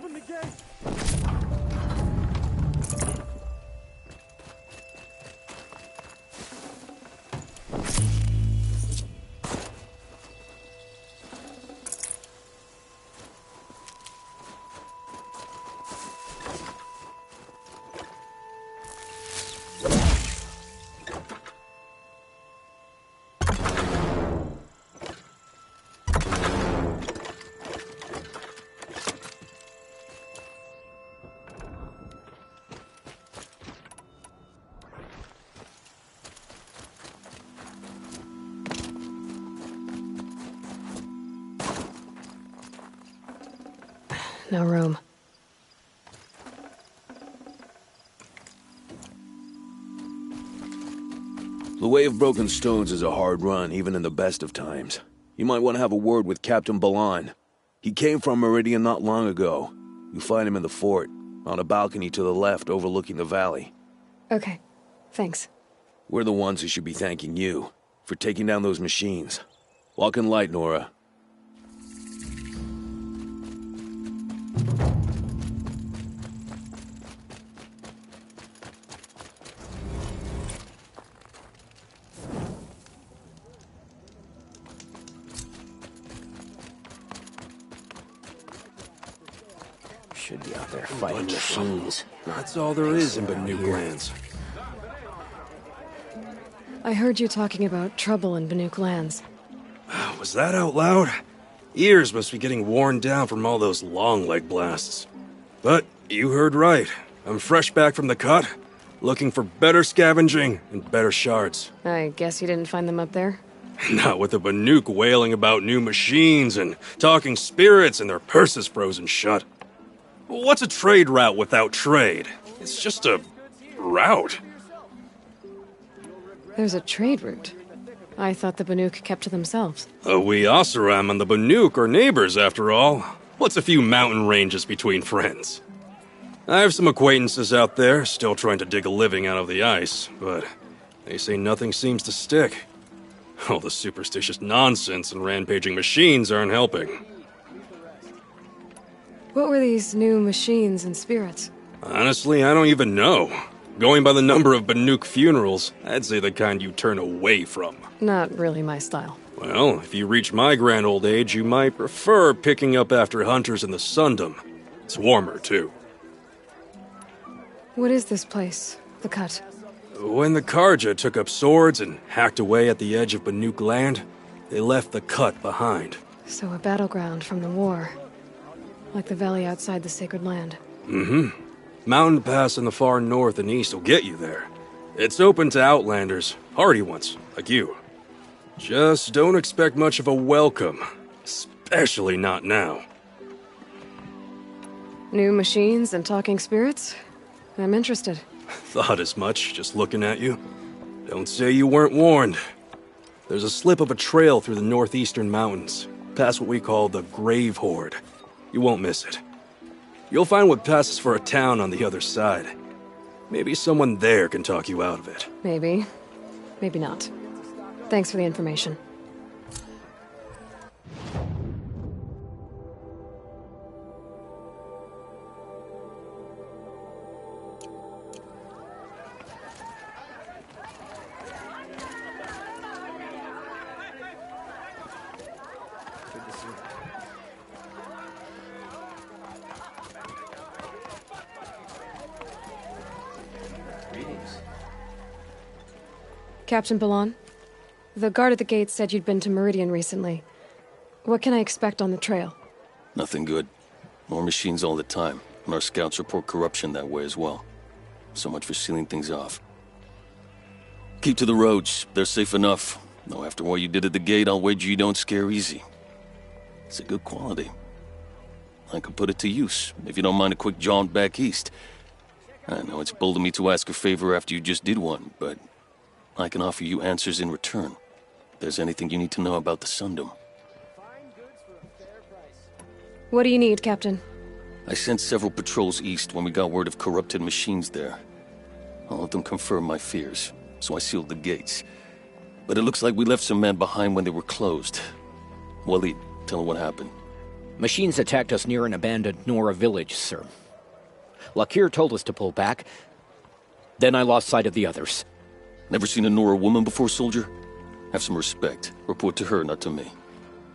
No room. The Way of Broken Stones is a hard run, even in the best of times. You might want to have a word with Captain Balan. He came from Meridian not long ago. You'll find him in the fort, on a balcony to the left overlooking the valley. Okay, thanks. We're the ones who should be thanking you for taking down those machines. Walk in light, Nora. Should be out there fighting machines. That's all there is in Banuk lands. I heard you talking about trouble in Banuk lands. Was that out loud? Ears must be getting worn down from all those long leg blasts. But you heard right. I'm fresh back from the cut, looking for better scavenging and better shards. I guess you didn't find them up there? Not with the Banuk wailing about new machines and talking spirits and their purses frozen shut. What's a trade route without trade? It's just a route. There's a trade route. I thought the Banuk kept to themselves. We Oseram and the Banuk are neighbors, after all. What's a few mountain ranges between friends? I have some acquaintances out there, still trying to dig a living out of the ice, but they say nothing seems to stick. All the superstitious nonsense and rampaging machines aren't helping. What were these new machines and spirits? Honestly, I don't even know. Going by the number of Banuk funerals, I'd say the kind you turn away from. Not really my style. Well, if you reach my grand old age, you might prefer picking up after hunters in the Sundom. It's warmer, too. What is this place? The Cut? When the Karja took up swords and hacked away at the edge of Banuk land, they left the Cut behind. So a battleground from the war. Like the valley outside the Sacred Land. Mm-hmm. Mountain Pass in the far north and east will get you there. It's open to outlanders, hardy ones, like you. Just don't expect much of a welcome. Especially not now. New machines and talking spirits? I'm interested. Thought as much, just looking at you. Don't say you weren't warned. There's a slip of a trail through the northeastern mountains, past what we call the Grave Horde. You won't miss it. You'll find what passes for a town on the other side. Maybe someone there can talk you out of it. Maybe. Maybe not. Thanks for the information. Captain Balan, the guard at the gate said you'd been to Meridian recently. What can I expect on the trail? Nothing good. More machines all the time, and our scouts report corruption that way as well. So much for sealing things off. Keep to the roads. They're safe enough. Though after what you did at the gate, I'll wager you don't scare easy. It's a good quality. I could put it to use, if you don't mind a quick jaunt back east. I know it's bold of me to ask a favor after you just did one, but I can offer you answers in return. If there's anything you need to know about the Sundom. What do you need, Captain? I sent several patrols east when we got word of corrupted machines there. All of them confirmed my fears, so I sealed the gates. But it looks like we left some men behind when they were closed. Waleed, tell them what happened. Machines attacked us near an abandoned Nora village, sir. Lakir told us to pull back. Then I lost sight of the others. Never seen a Nora woman before, soldier? Have some respect. Report to her, not to me.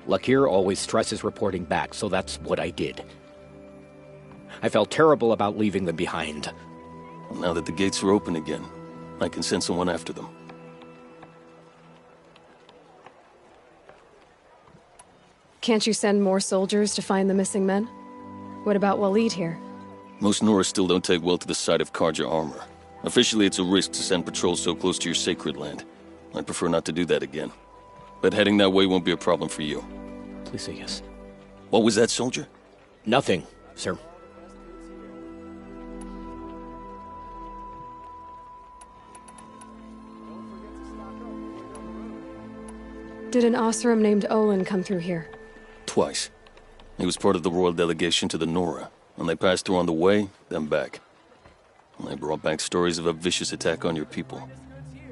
Lakir always stresses reporting back, so that's what I did. I felt terrible about leaving them behind. Well, now that the gates are open again, I can send someone after them. Can't you send more soldiers to find the missing men? What about Waleed here? Most Nora still don't take well to the sight of Karja armor. Officially, it's a risk to send patrols so close to your sacred land. I'd prefer not to do that again. But heading that way won't be a problem for you. Please say yes. What was that, soldier? Nothing. Sir. Did an Oseram named Olin come through here? Twice. He was part of the royal delegation to the Nora, and they passed through on the way, then back. And they brought back stories of a vicious attack on your people.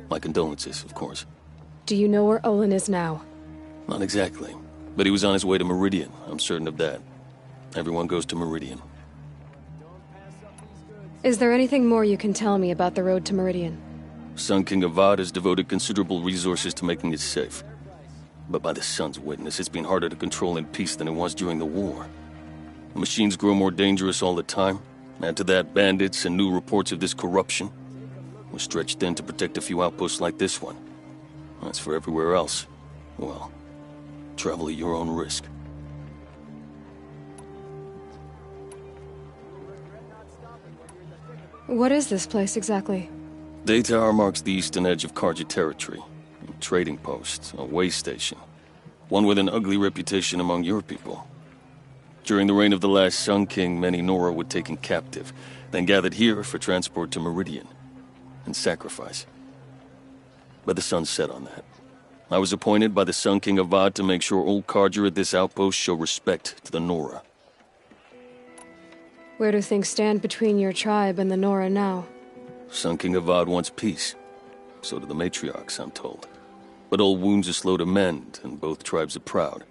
My condolences, of course. Do you know where Olin is now? Not exactly, but he was on his way to Meridian, I'm certain of that. Everyone goes to Meridian. Is there anything more you can tell me about the road to Meridian? Sun King Avad has devoted considerable resources to making it safe. But by the Sun's witness, it's been harder to control in peace than it was during the war. The machines grow more dangerous all the time. Add to that bandits and new reports of this corruption. We're stretched thin to protect a few outposts like this one. As for everywhere else, well, travel at your own risk. What is this place exactly? Day Tower marks the eastern edge of Karja territory. A trading post, a way station. One with an ugly reputation among your people. During the reign of the last Sun King, many Nora were taken captive, then gathered here for transport to Meridian, and sacrifice. But the sun set on that. I was appointed by the Sun King Avad to make sure old Karja at this outpost show respect to the Nora. Where do things stand between your tribe and the Nora now? Sun King Avad wants peace. So do the matriarchs, I'm told. But old wounds are slow to mend, and both tribes are proud.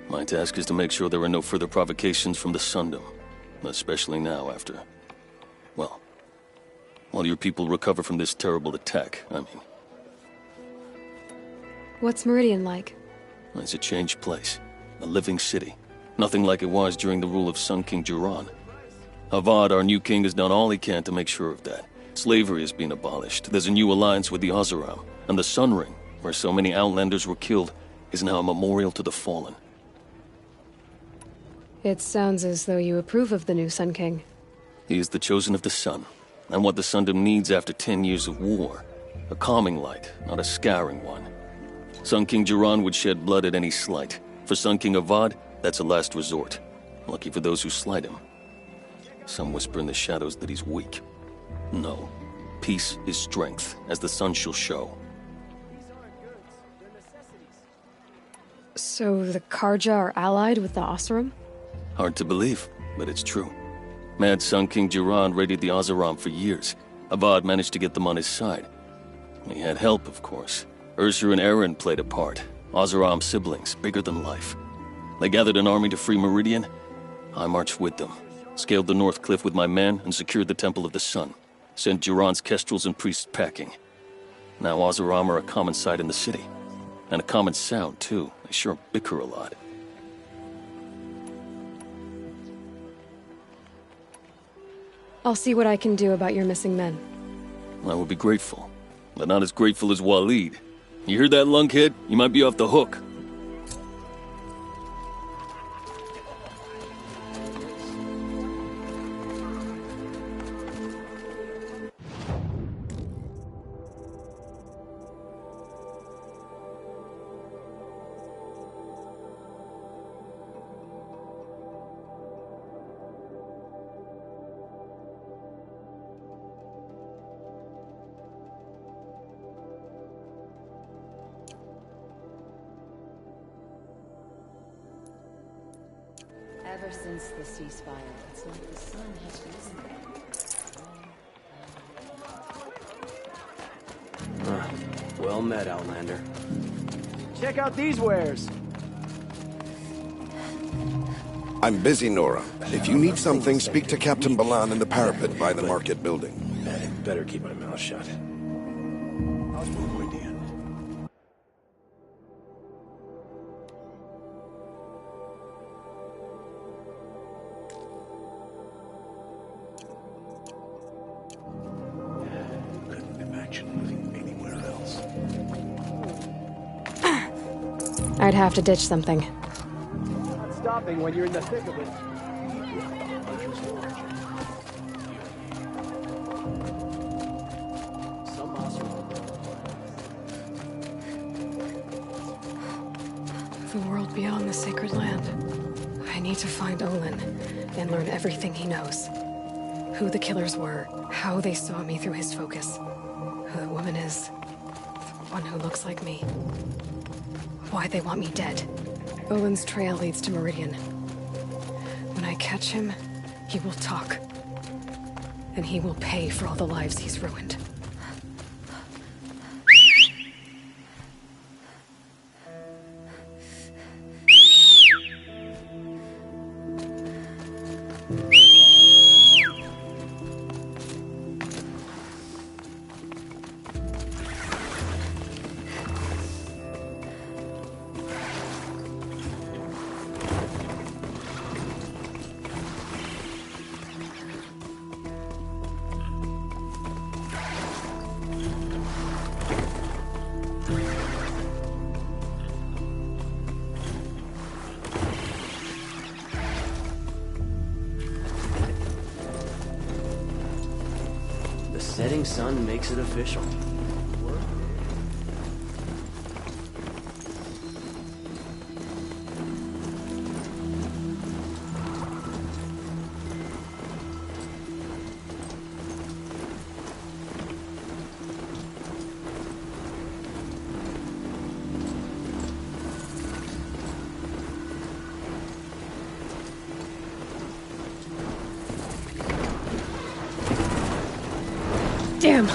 My task is to make sure there are no further provocations from the Sundom, especially now after... well, while your people recover from this terrible attack, I mean. What's Meridian like? It's a changed place. A living city. Nothing like it was during the rule of Sun King Jiran. Avad, our new king, has done all he can to make sure of that. Slavery has been abolished. There's a new alliance with the Oseram, and the Sun Ring, where so many Outlanders were killed, is now a memorial to the fallen. It sounds as though you approve of the new Sun King. He is the chosen of the Sun, and what the Sundom needs after 10 years of war. A calming light, not a scouring one. Sun King Jiran would shed blood at any slight. For Sun King Avad, that's a last resort. Lucky for those who slight him. Some whisper in the shadows that he's weak. No. Peace is strength, as the sun shall show. So the Karja are allied with the Oseram? Hard to believe, but it's true. Mad Sun King Jiran raided the Oseram for years. Avad managed to get them on his side. He had help, of course. Ursur and Eren played a part. Oseram siblings, bigger than life. They gathered an army to free Meridian. I marched with them. Scaled the North Cliff with my men and secured the Temple of the Sun. Sent Jiran's kestrels and priests packing. Now Oseram are a common sight in the city. And a common sound, too. They sure bicker a lot. I'll see what I can do about your missing men. I would be grateful. But not as grateful as Waleed. You heard that, lunkhead? You might be off the hook. Ever since the ceasefire, it's like the sun has risen. Well met, Outlander. Check out these wares. I'm busy, Nora. If you need something, speak to Captain Balan in the parapet by the market building. Better keep my mouth shut. How's Muy Bien? Couldn't imagine living anywhere else. I'd have to ditch something. Not stopping when you're in the thick of it. The world beyond the sacred land. I need to find Olin. and learn everything he knows. Who the killers were, how they saw me through his focus, who the woman is, the one who looks like me, why they want me dead. Owen's trail leads to Meridian. When I catch him, he will talk. And he will pay for all the lives he's ruined. Setting sun makes it official. Damn!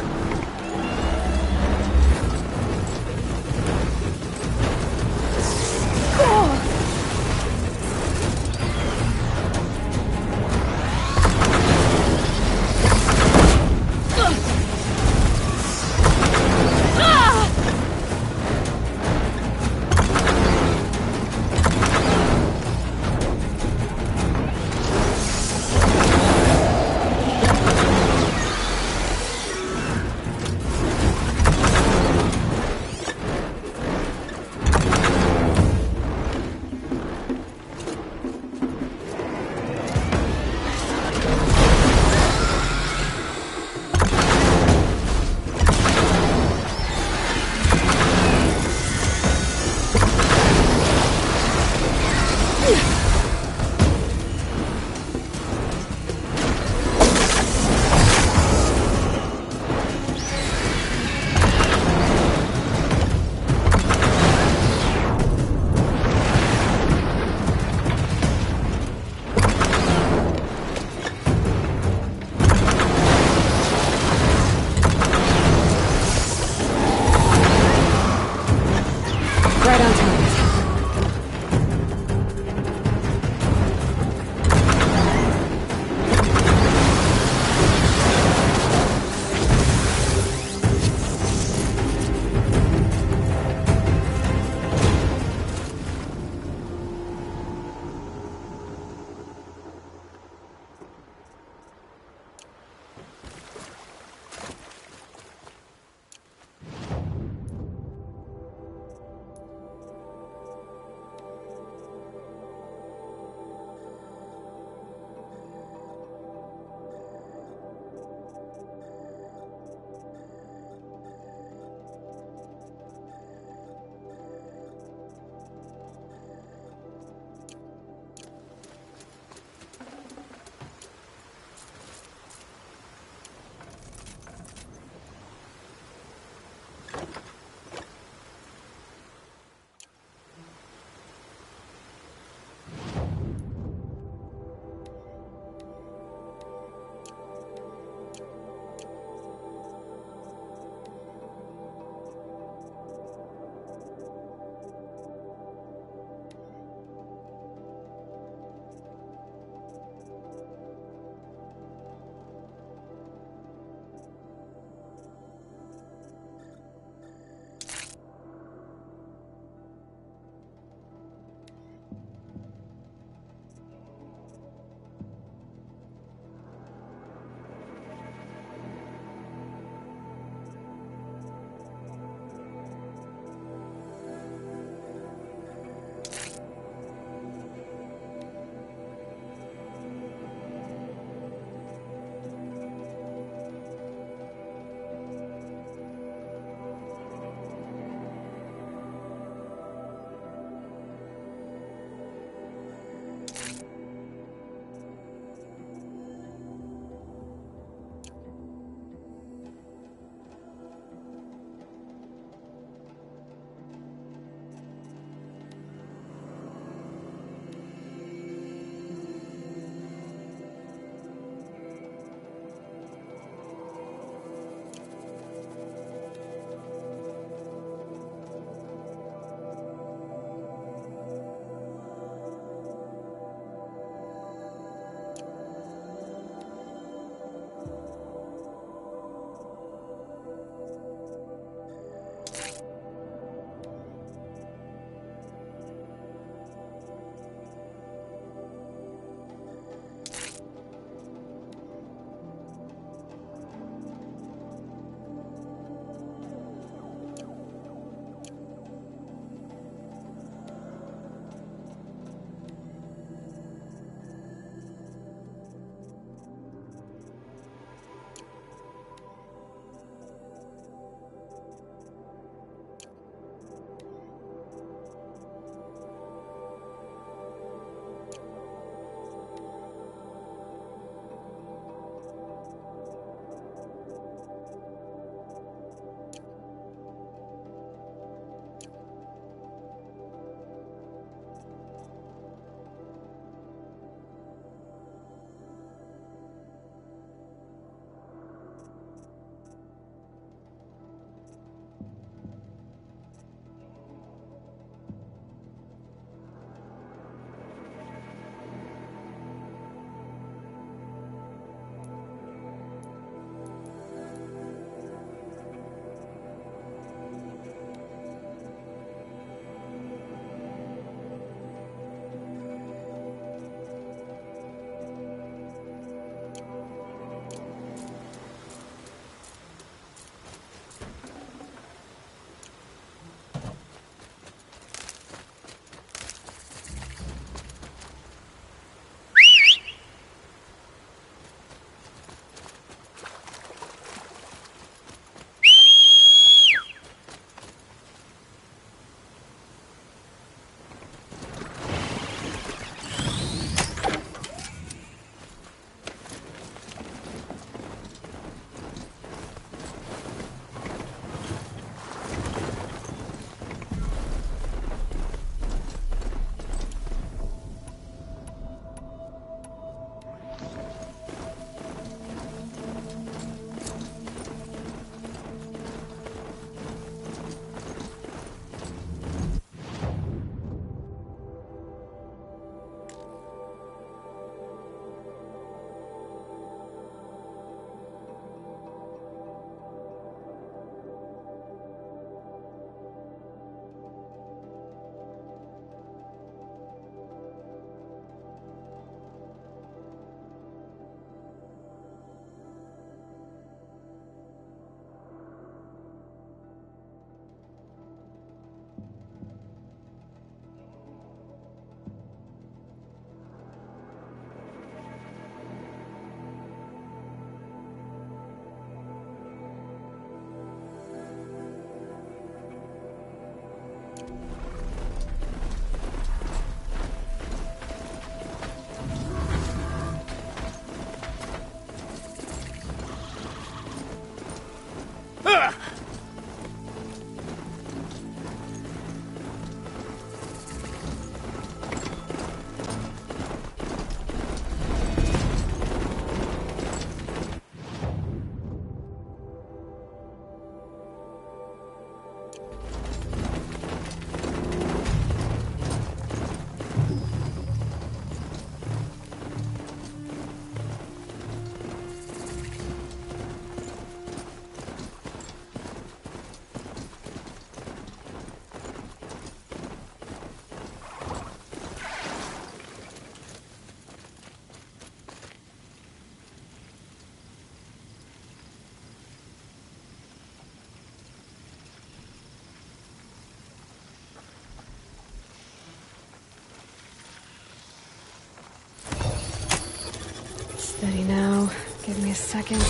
Steady now. Give me a second.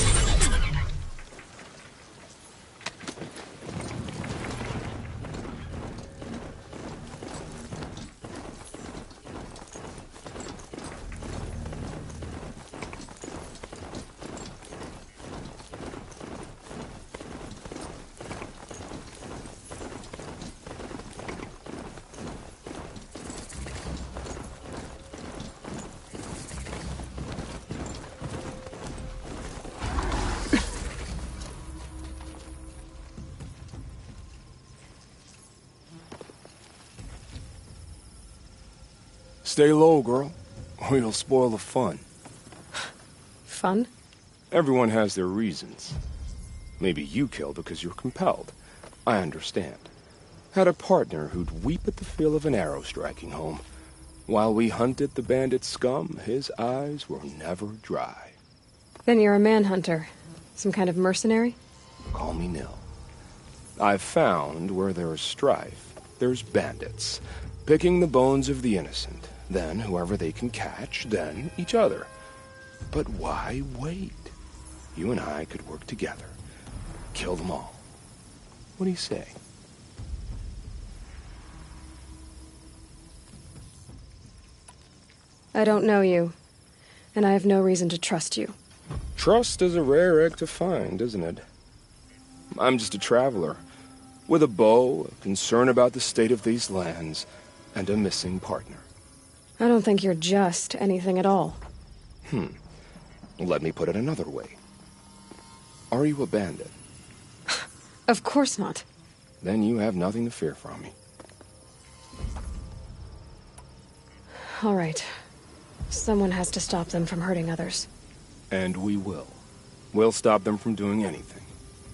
Stay low, girl, or you'll spoil the fun. Fun? Everyone has their reasons. Maybe you kill because you're compelled. I understand. Had a partner who'd weep at the feel of an arrow striking home. While we hunted the bandit scum, his eyes were never dry. Then you're a manhunter. Some kind of mercenary? Call me Nil. I've found where there's strife, there's bandits, picking the bones of the innocent. Then whoever they can catch, then each other. But why wait? You and I could work together. Kill them all. What do you say? I don't know you, and I have no reason to trust you. Trust is a rare egg to find, isn't it? I'm just a traveler, with a bow, a concern about the state of these lands, and a missing partner. I don't think you're just anything at all. Let me put it another way. Are you a bandit? Of course not. Then you have nothing to fear from me. All right. Someone has to stop them from hurting others. And we will. We'll stop them from doing anything.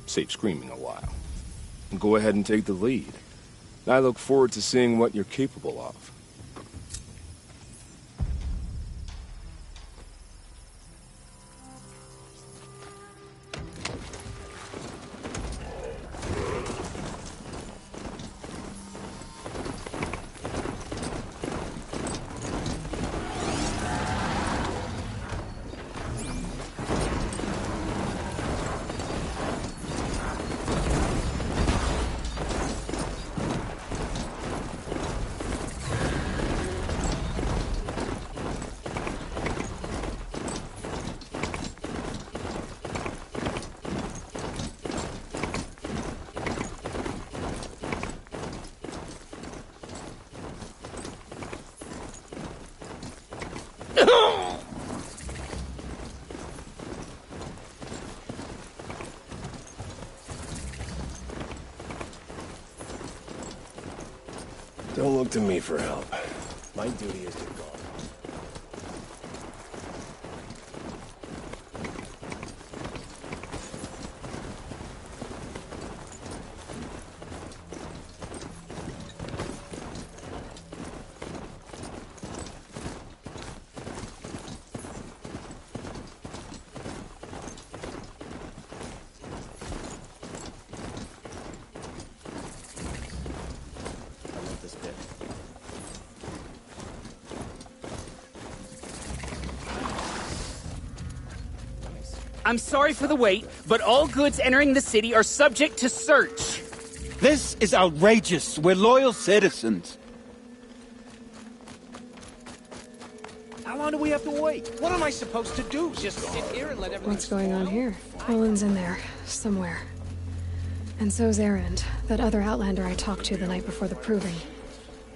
Save screaming a while. Go ahead and take the lead. I look forward to seeing what you're capable of. Don't look to me for help. My duty is to guard. I'm sorry for the wait, but all goods entering the city are subject to search. This is outrageous. We're loyal citizens. How long do we have to wait? What am I supposed to do? Just sit here and let everyone... What's going on here? Olin's in there, somewhere. And so's Erend, that other Outlander I talked to the night before the proving.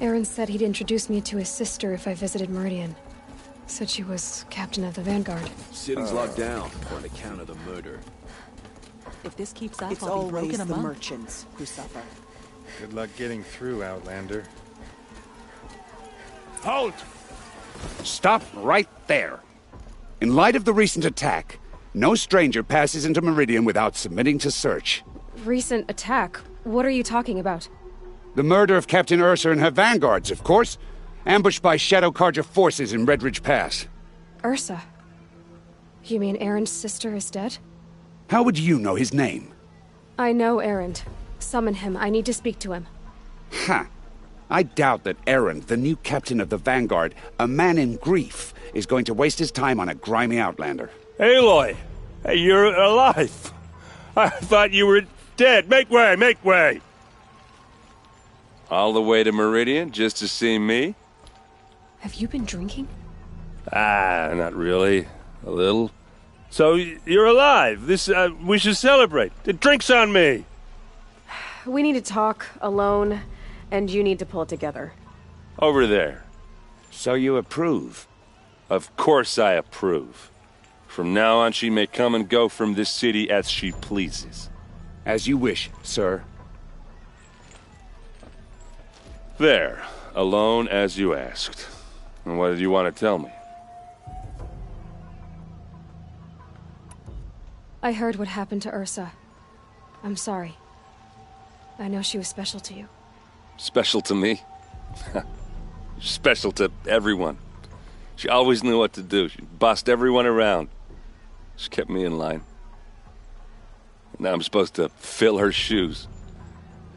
Erend said he'd introduce me to his sister if I visited Meridian. Said she was captain of the Vanguard. City's locked down on account of the murder. If this keeps up, It's I'll be always broken the among. merchants who suffer. Good luck getting through, Outlander. Halt! Stop right there. In light of the recent attack, no stranger passes into Meridian without submitting to search. Recent attack? What are you talking about? The murder of Captain Ursa and her vanguards, of course. Ambushed by Shadow Carja forces in Red Ridge Pass. Ursa? You mean Erend's sister is dead? How would you know his name? I know Erend. Summon him. I need to speak to him. Ha! I doubt that Erend, the new captain of the Vanguard, a man in grief, is going to waste his time on a grimy outlander. Aloy! Hey, you're alive! I thought you were dead. Make way, make way! All the way to Meridian just to see me? Have you been drinking? Ah, not really. A little. So, you're alive. We should celebrate. The drink's on me. We need to talk alone, and you need to pull it together. Over there. So you approve? Of course I approve. From now on, she may come and go from this city as she pleases. As you wish, sir. There. Alone as you asked. And what did you want to tell me? I heard what happened to Ursa. I'm sorry. I know she was special to you. Special to me? Special to everyone. She always knew what to do. She bossed everyone around. She kept me in line. Now I'm supposed to fill her shoes.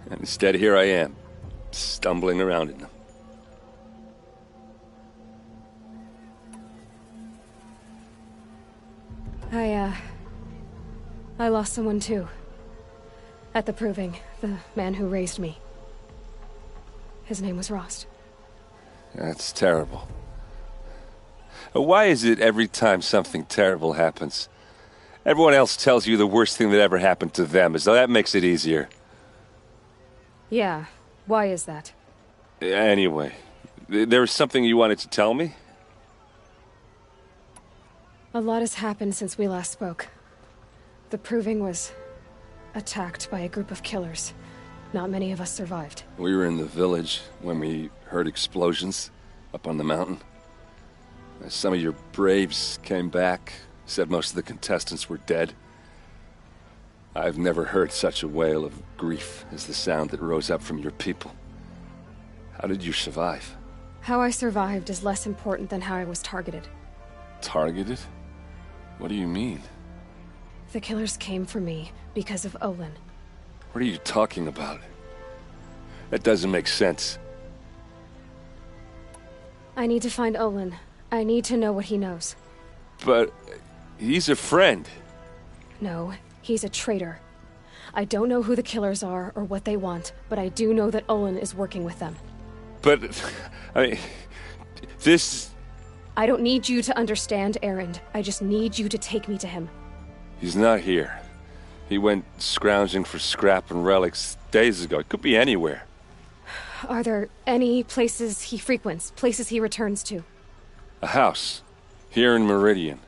And instead, here I am, stumbling around in them. I lost someone too. At the Proving, the man who raised me. His name was Rost. That's terrible. Why is it every time something terrible happens, everyone else tells you the worst thing that ever happened to them, as though that makes it easier? Yeah, why is that? Anyway, there was something you wanted to tell me? A lot has happened since we last spoke. The Proving was attacked by a group of killers. Not many of us survived. We were in the village when we heard explosions up on the mountain. Some of your braves came back, said most of the contestants were dead. I've never heard such a wail of grief as the sound that rose up from your people. How did you survive? How I survived is less important than how I was targeted. Targeted? What do you mean? The killers came for me because of Olin. What are you talking about? That doesn't make sense. I need to find Olin. I need to know what he knows. But he's a friend. No, he's a traitor. I don't know who the killers are or what they want, but I do know that Olin is working with them. But, I mean, this... I don't need you to understand, Erend. I just need you to take me to him. He's not here. He went scrounging for scrap and relics days ago. It could be anywhere. Are there any places he frequents, places he returns to? A house. Here in Meridian.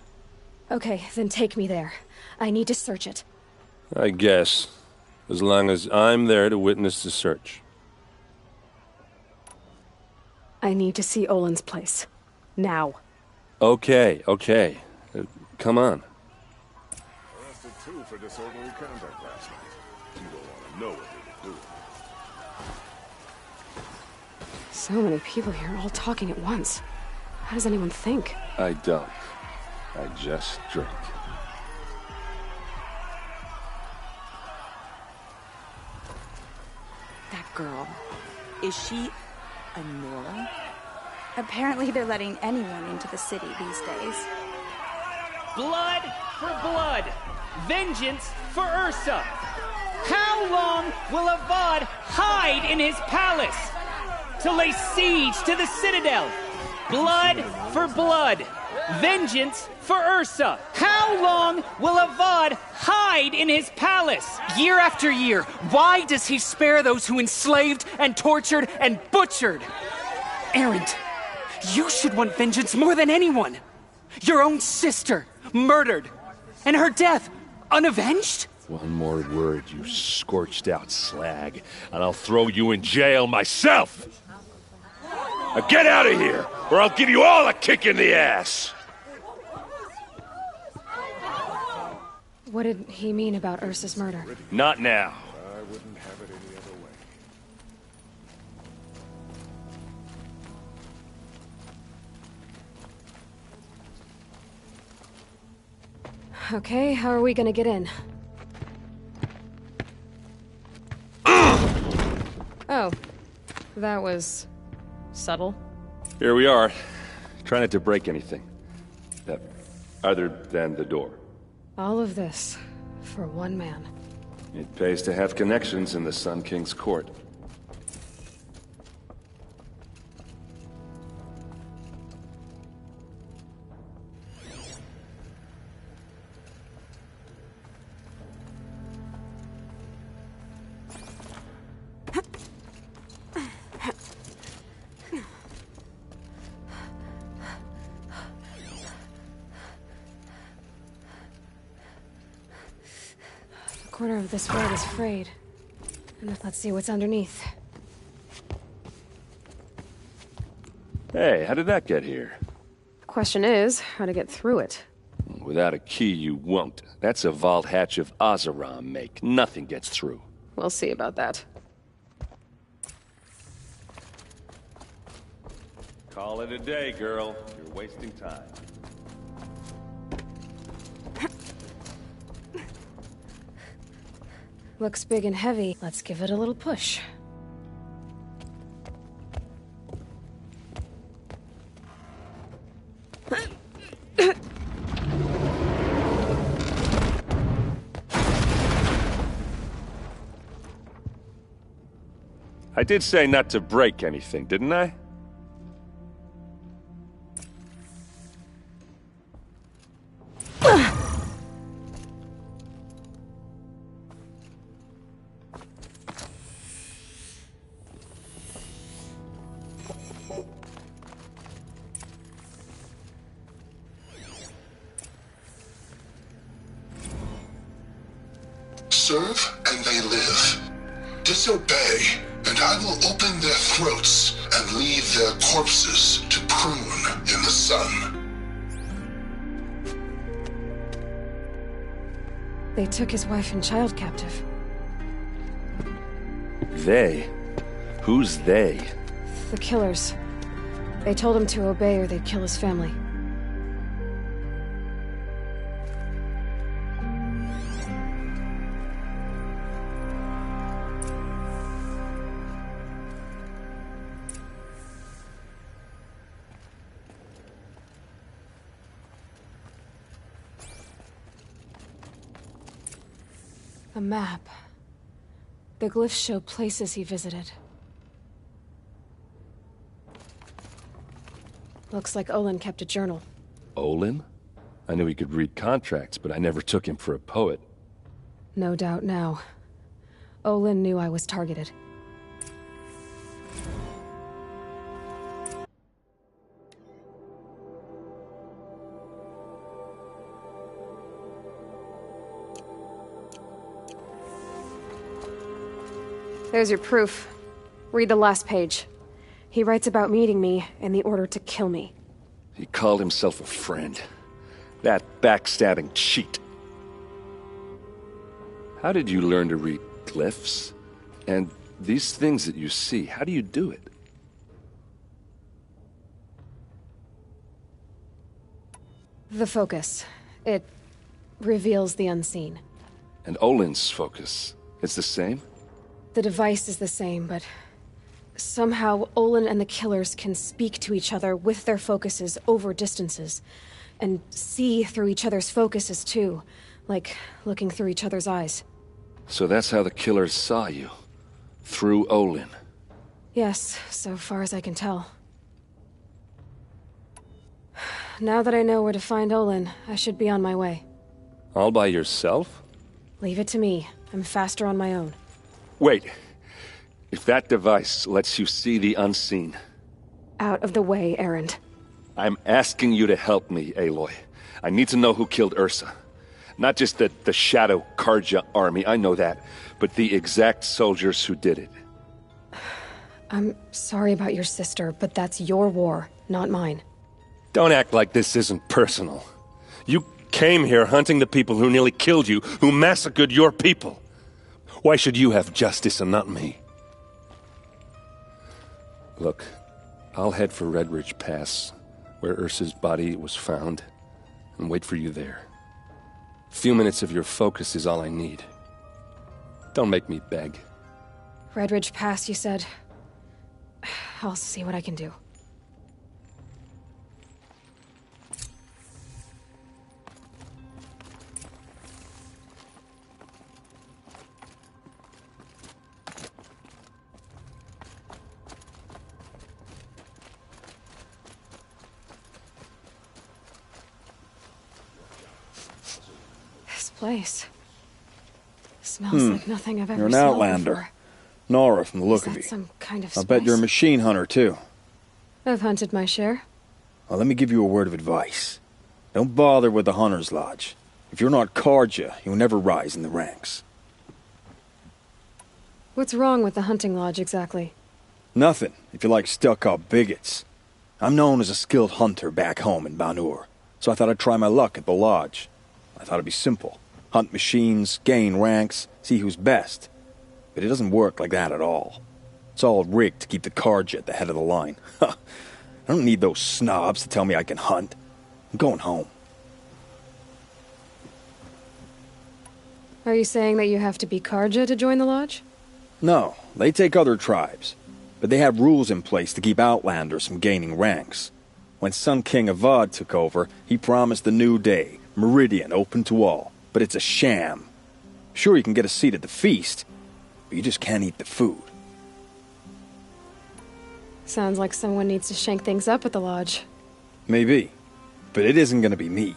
Okay, then take me there. I need to search it. I guess. As long as I'm there to witness the search. I need to see Olin's place. Now. Okay. Come on. Arrested two for disorderly conduct last night. You don't want to know what they were doing. So many people here, all talking at once. How does anyone think? I don't. I just drink. That girl. Is she a Nora? Apparently they're letting anyone into the city these days. Blood for blood. Vengeance for Ursa. How long will Avad hide in his palace? To lay siege to the citadel. Blood for blood. Vengeance for Ursa. How long will Avad hide in his palace? Year after year, why does he spare those who enslaved and tortured and butchered? Erend, you should want vengeance more than anyone. Your own sister, murdered. And her death, unavenged? One more word, you scorched out slag, and I'll throw you in jail myself! Now get out of here, or I'll give you all a kick in the ass! What did he mean about Ursa's murder? Not now. I wouldn't have it any other way. Okay, how are we gonna get in? Oh. That was... subtle. Here we are. Try not to break anything. Other than the door. All of this for one man. It pays to have connections in the Sun King's court. The corner of this road is frayed. And let's see what's underneath. Hey, how did that get here? Question is, how to get through it. Without a key, you won't. That's a vault hatch of Oseram make. Nothing gets through. We'll see about that. Call it a day, girl. You're wasting time. Looks big and heavy. Let's give it a little push. I did say not to break anything, didn't I? Serve and they live. Disobey, and I will open their throats and leave their corpses to prune in the sun. They took his wife and child captive. They? Who's they? The killers. They told him to obey or they'd kill his family. A map. The glyphs show places he visited. Looks like Olin kept a journal. Olin? I knew he could read contracts, but I never took him for a poet. No doubt now. Olin knew I was targeted. There's your proof. Read the last page. He writes about meeting me and the order to kill me. He called himself a friend. That backstabbing cheat. How did you learn to read glyphs? And these things that you see, how do you do it? The focus. It reveals the unseen. And Olin's focus, it's the same? The device is the same, but somehow Olin and the killers can speak to each other with their focuses over distances, and see through each other's focuses too, like looking through each other's eyes. So that's how the killers saw you? Through Olin? Yes, so far as I can tell. Now that I know where to find Olin, I should be on my way. All by yourself? Leave it to me. I'm faster on my own. Wait. If that device lets you see the unseen... Out of the way, Erend. I'm asking you to help me, Aloy. I need to know who killed Ursa. Not just the Shadow Karja army, I know that, but the exact soldiers who did it. I'm sorry about your sister, but that's your war, not mine. Don't act like this isn't personal. You came here hunting the people who nearly killed you, who massacred your people. Why should you have justice and not me? Look, I'll head for Red Ridge Pass, where Ursa's body was found, and wait for you there. A few minutes of your focus is all I need. Don't make me beg. Red Ridge Pass, you said? I'll see what I can do. This place smells like nothing I've ever You're an smelled outlander. before. Nora, from the look Is of that you. some kind of I bet you're a spice? machine hunter, too. I've hunted my share. Well, let me give you a word of advice. Don't bother with the Hunter's Lodge. If you're not Karja, you'll never rise in the ranks. What's wrong with the hunting lodge exactly? Nothing, if you like stuck-up bigots. I'm known as a skilled hunter back home in Banur, so I thought I'd try my luck at the lodge. I thought it'd be simple. Hunt machines, gain ranks, see who's best. But it doesn't work like that at all. It's all rigged to keep the Karja at the head of the line. I don't need those snobs to tell me I can hunt. I'm going home. Are you saying that you have to be Karja to join the lodge? No, they take other tribes. But they have rules in place to keep outlanders from gaining ranks. When Sun King Avad took over, he promised a new day, Meridian open to all. But it's a sham. Sure, you can get a seat at the feast, but you just can't eat the food. Sounds like someone needs to shank things up at the lodge. Maybe. But it isn't gonna be me.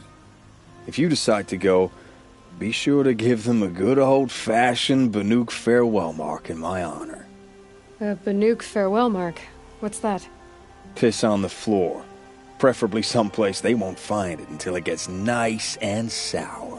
If you decide to go, be sure to give them a good old-fashioned Banuk farewell mark in my honor. A Banuk farewell mark. What's that? Piss on the floor. Preferably someplace they won't find it until it gets nice and sour.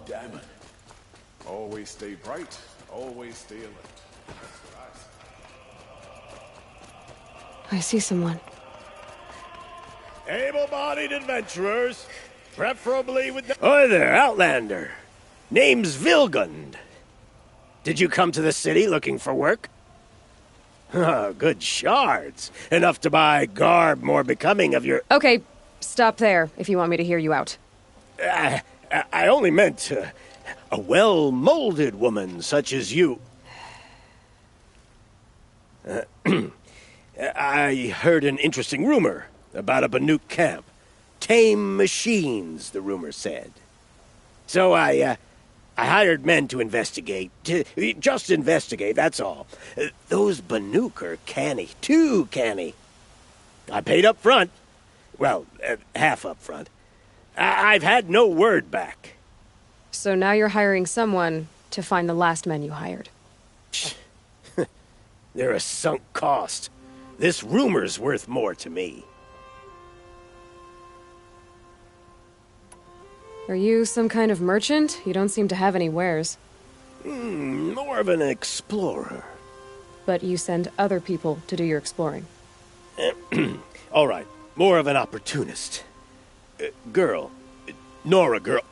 Damn it. Always stay bright, always stay alert. That's what I say. I see someone. Able-bodied adventurers, preferably with the... Hi there, Outlander. Name's Vilgund. Did you come to the city looking for work? Good shards. Enough to buy garb more becoming of your... Okay, stop there if you want me to hear you out. I only meant a well-molded woman such as you. I heard an interesting rumor about a Banuk camp. Tame machines, the rumor said. So I hired men to investigate. Just investigate, that's all. Those Banuk are canny, too canny. I paid up front. Well, half up front. I've had no word back. So now you're hiring someone to find the last men you hired. They're a sunk cost. This rumor's worth more to me. Are you some kind of merchant? You don't seem to have any wares. More of an explorer. But you send other people to do your exploring. All right, more of an opportunist. Girl. Nora girl.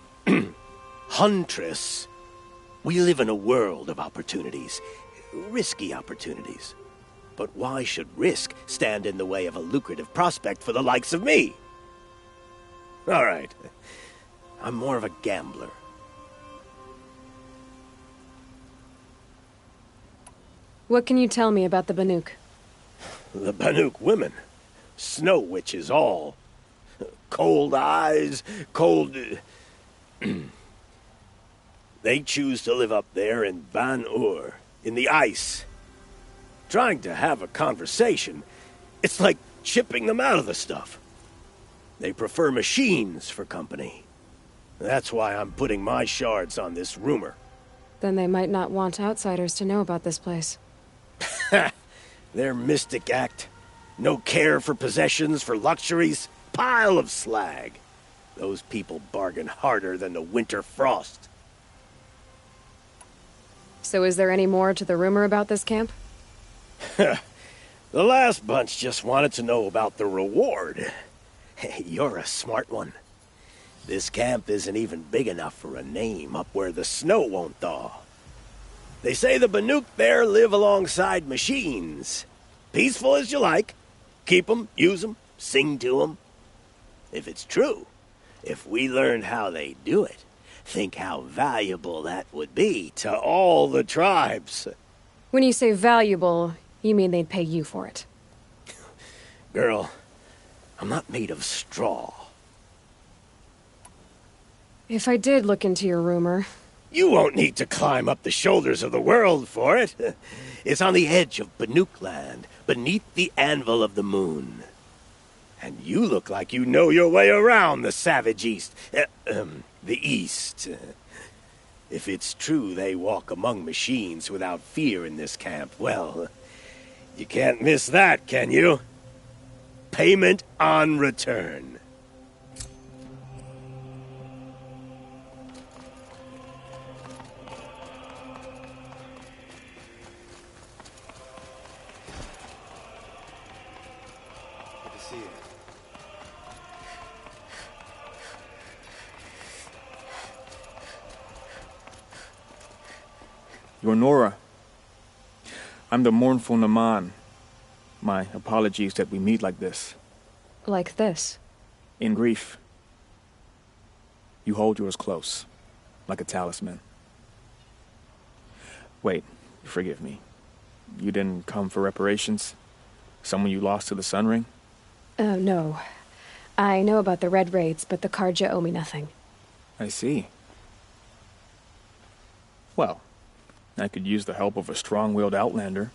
Huntress. We live in a world of opportunities. Risky opportunities. But why should risk stand in the way of a lucrative prospect for the likes of me? All right. I'm more of a gambler. What can you tell me about the Banuk? The Banuk women. Snow witches all. Cold eyes, cold... They choose to live up there in Ban-Ur, in the ice. trying to have a conversation, it's like chipping them out of the stuff. They prefer machines for company. That's why I'm putting my shards on this rumor. Then they might not want outsiders to know about this place. Their mystic act. No care for possessions, for luxuries. Pile of slag. Those people bargain harder than the winter frost. So is there any more to the rumor about this camp? The last bunch just wanted to know about the reward. You're a smart one. This camp isn't even big enough for a name up where the snow won't thaw. They say the Banuk there live alongside machines. Peaceful as you like. Keep 'em, use 'em, sing to 'em. If it's true, if we learned how they do it, think how valuable that would be to all the tribes. When you say valuable, you mean they'd pay you for it. Girl, I'm not made of straw. If I did look into your rumor... You won't need to climb up the shoulders of the world for it. It's on the edge of Banuk land, beneath the anvil of the moon. And you look like you know your way around the savage east. The east. If it's true they walk among machines without fear in this camp, well, you can't miss that, can you? Payment on return. You're Nora. I'm the mournful Naman. My apologies that we meet like this. Like this? In grief. You hold yours close, like a talisman. Wait, forgive me. You didn't come for reparations? Someone you lost to the Sun Ring? No. I know about the Red Raids, but the Karja owe me nothing. I see. Well, I could use the help of a strong-willed outlander.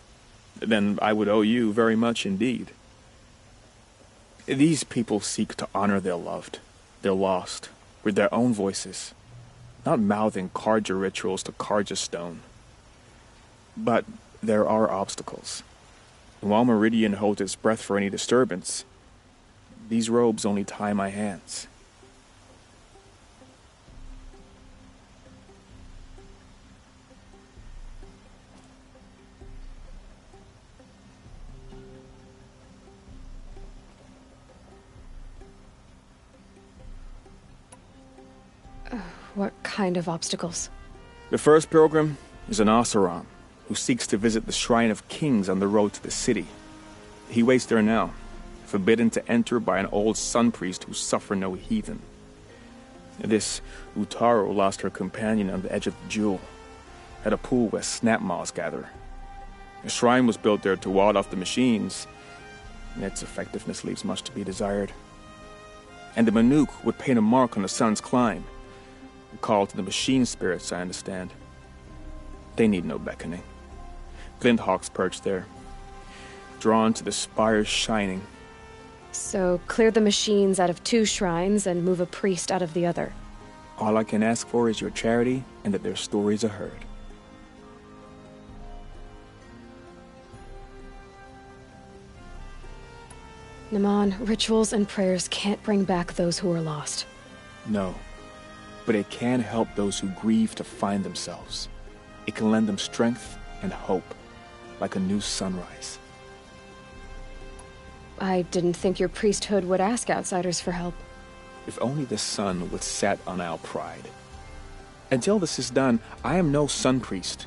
Then I would owe you very much indeed. These people seek to honor their loved, their lost, with their own voices, not mouthing Karja rituals to Karja stone. But there are obstacles. And while Meridian holds its breath for any disturbance, these robes only tie my hands. What kind of obstacles? The first pilgrim is an Oseram, who seeks to visit the Shrine of Kings on the road to the city. He waits there now, forbidden to enter by an old sun priest who suffer no heathen. This Utaru lost her companion on the edge of the Jewel, at a pool where snap moths gather. A shrine was built there to ward off the machines, and its effectiveness leaves much to be desired. And the Banuk would paint a mark on the sun's climb, a call to the machine spirits, I understand. They need no beckoning. Glinthawks perch there, drawn to the spires shining. So clear the machines out of 2 shrines and move a priest out of the other. All I can ask for is your charity and that their stories are heard. Naman, rituals and prayers can't bring back those who are lost. No, but it can help those who grieve to find themselves. It can lend them strength and hope, like a new sunrise. I didn't think your priesthood would ask outsiders for help. If only the sun would set on our pride. Until this is done, I am no sun priest.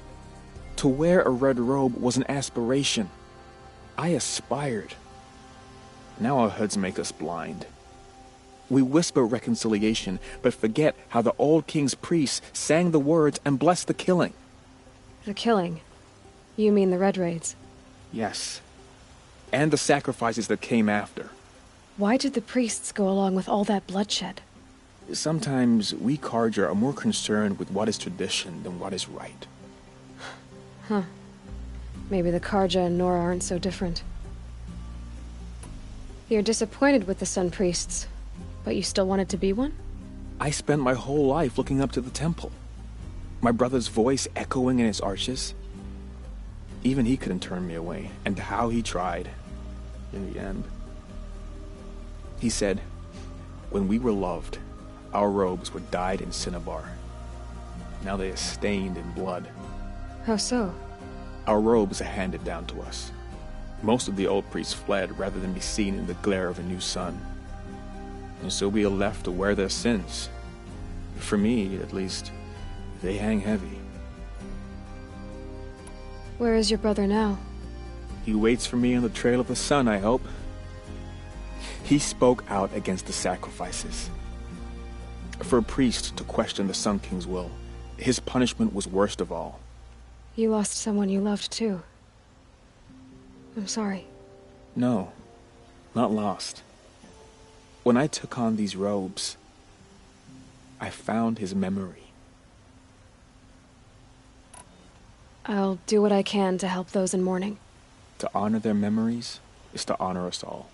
To wear a red robe was an aspiration. I aspired. Now our hoods make us blind. We whisper reconciliation, but forget how the old king's priests sang the words and blessed the killing. The killing? You mean the Red Raids? Yes. And the sacrifices that came after. Why did the priests go along with all that bloodshed? Sometimes we Karja are more concerned with what is tradition than what is right. Huh. Maybe the Karja and Nora aren't so different. You're disappointed with the Sun Priests, but you still wanted to be one? I spent my whole life looking up to the temple. My brother's voice echoing in his arches. Even he couldn't turn me away, and how he tried, in the end. He said, when we were loved, our robes were dyed in cinnabar. Now they are stained in blood. How so? Our robes are handed down to us. Most of the old priests fled rather than be seen in the glare of a new sun. And so we are left to wear their sins. For me, at least, they hang heavy. Where is your brother now? He waits for me on the trail of the sun, I hope. He spoke out against the sacrifices. For a priest to question the Sun King's will, his punishment was worst of all. You lost someone you loved too. I'm sorry. No, not lost. When I took on these robes, I found his memory. I'll do what I can to help those in mourning. To honor their memories is to honor us all.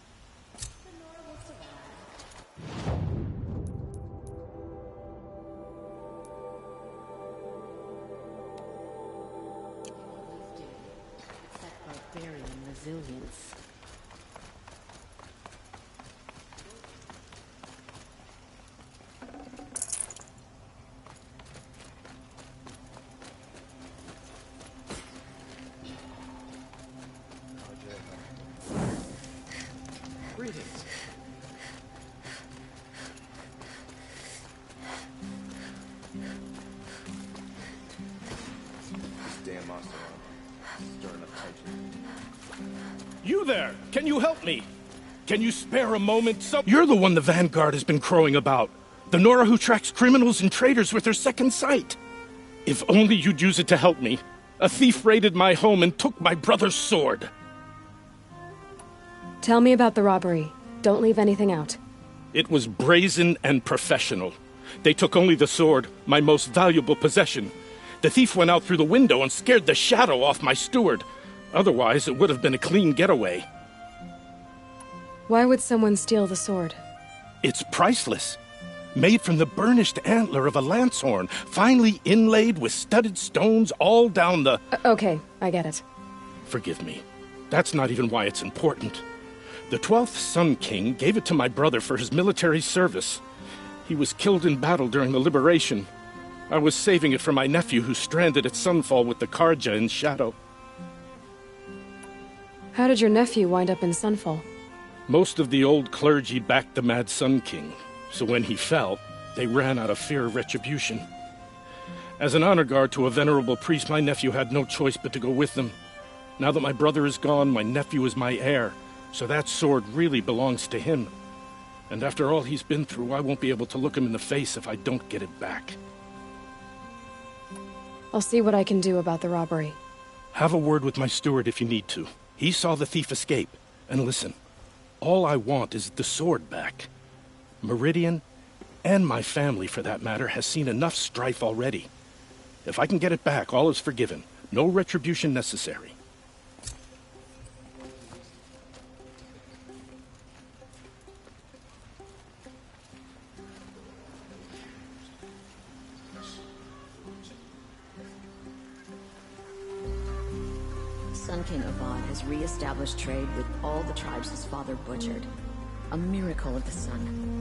Barbarian resilience. Greetings. Damn monster stirring up tension. You there! Can you help me? Can you spare a moment? You're the one the Vanguard has been crowing about. The Nora who tracks criminals and traitors with her second sight. If only you'd use it to help me. A thief raided my home and took my brother's sword. Tell me about the robbery. Don't leave anything out. It was brazen and professional. They took only the sword, my most valuable possession. The thief went out through the window and scared the shadow off my steward. Otherwise, it would have been a clean getaway. Why would someone steal the sword? It's priceless. Made from the burnished antler of a lancehorn, finely inlaid with studded stones all down the... Okay, I get it. Forgive me. That's not even why it's important. The 12th Sun King gave it to my brother for his military service. He was killed in battle during the liberation. I was saving it for my nephew who's stranded at Sunfall with the Karja in Shadow. How did your nephew wind up in Sunfall? Most of the old clergy backed the Mad Sun King, so when he fell, they ran out of fear of retribution. As an honor guard to a venerable priest, my nephew had no choice but to go with them. Now that my brother is gone, my nephew is my heir, so that sword really belongs to him. And after all he's been through, I won't be able to look him in the face if I don't get it back. I'll see what I can do about the robbery. Have a word with my steward if you need to. He saw the thief escape. And listen, all I want is the sword back. Meridian, and my family for that matter, has seen enough strife already. If I can get it back, all is forgiven. No retribution necessary. Sun King Avad has re-established trade with all the tribes his father butchered. A miracle of the sun.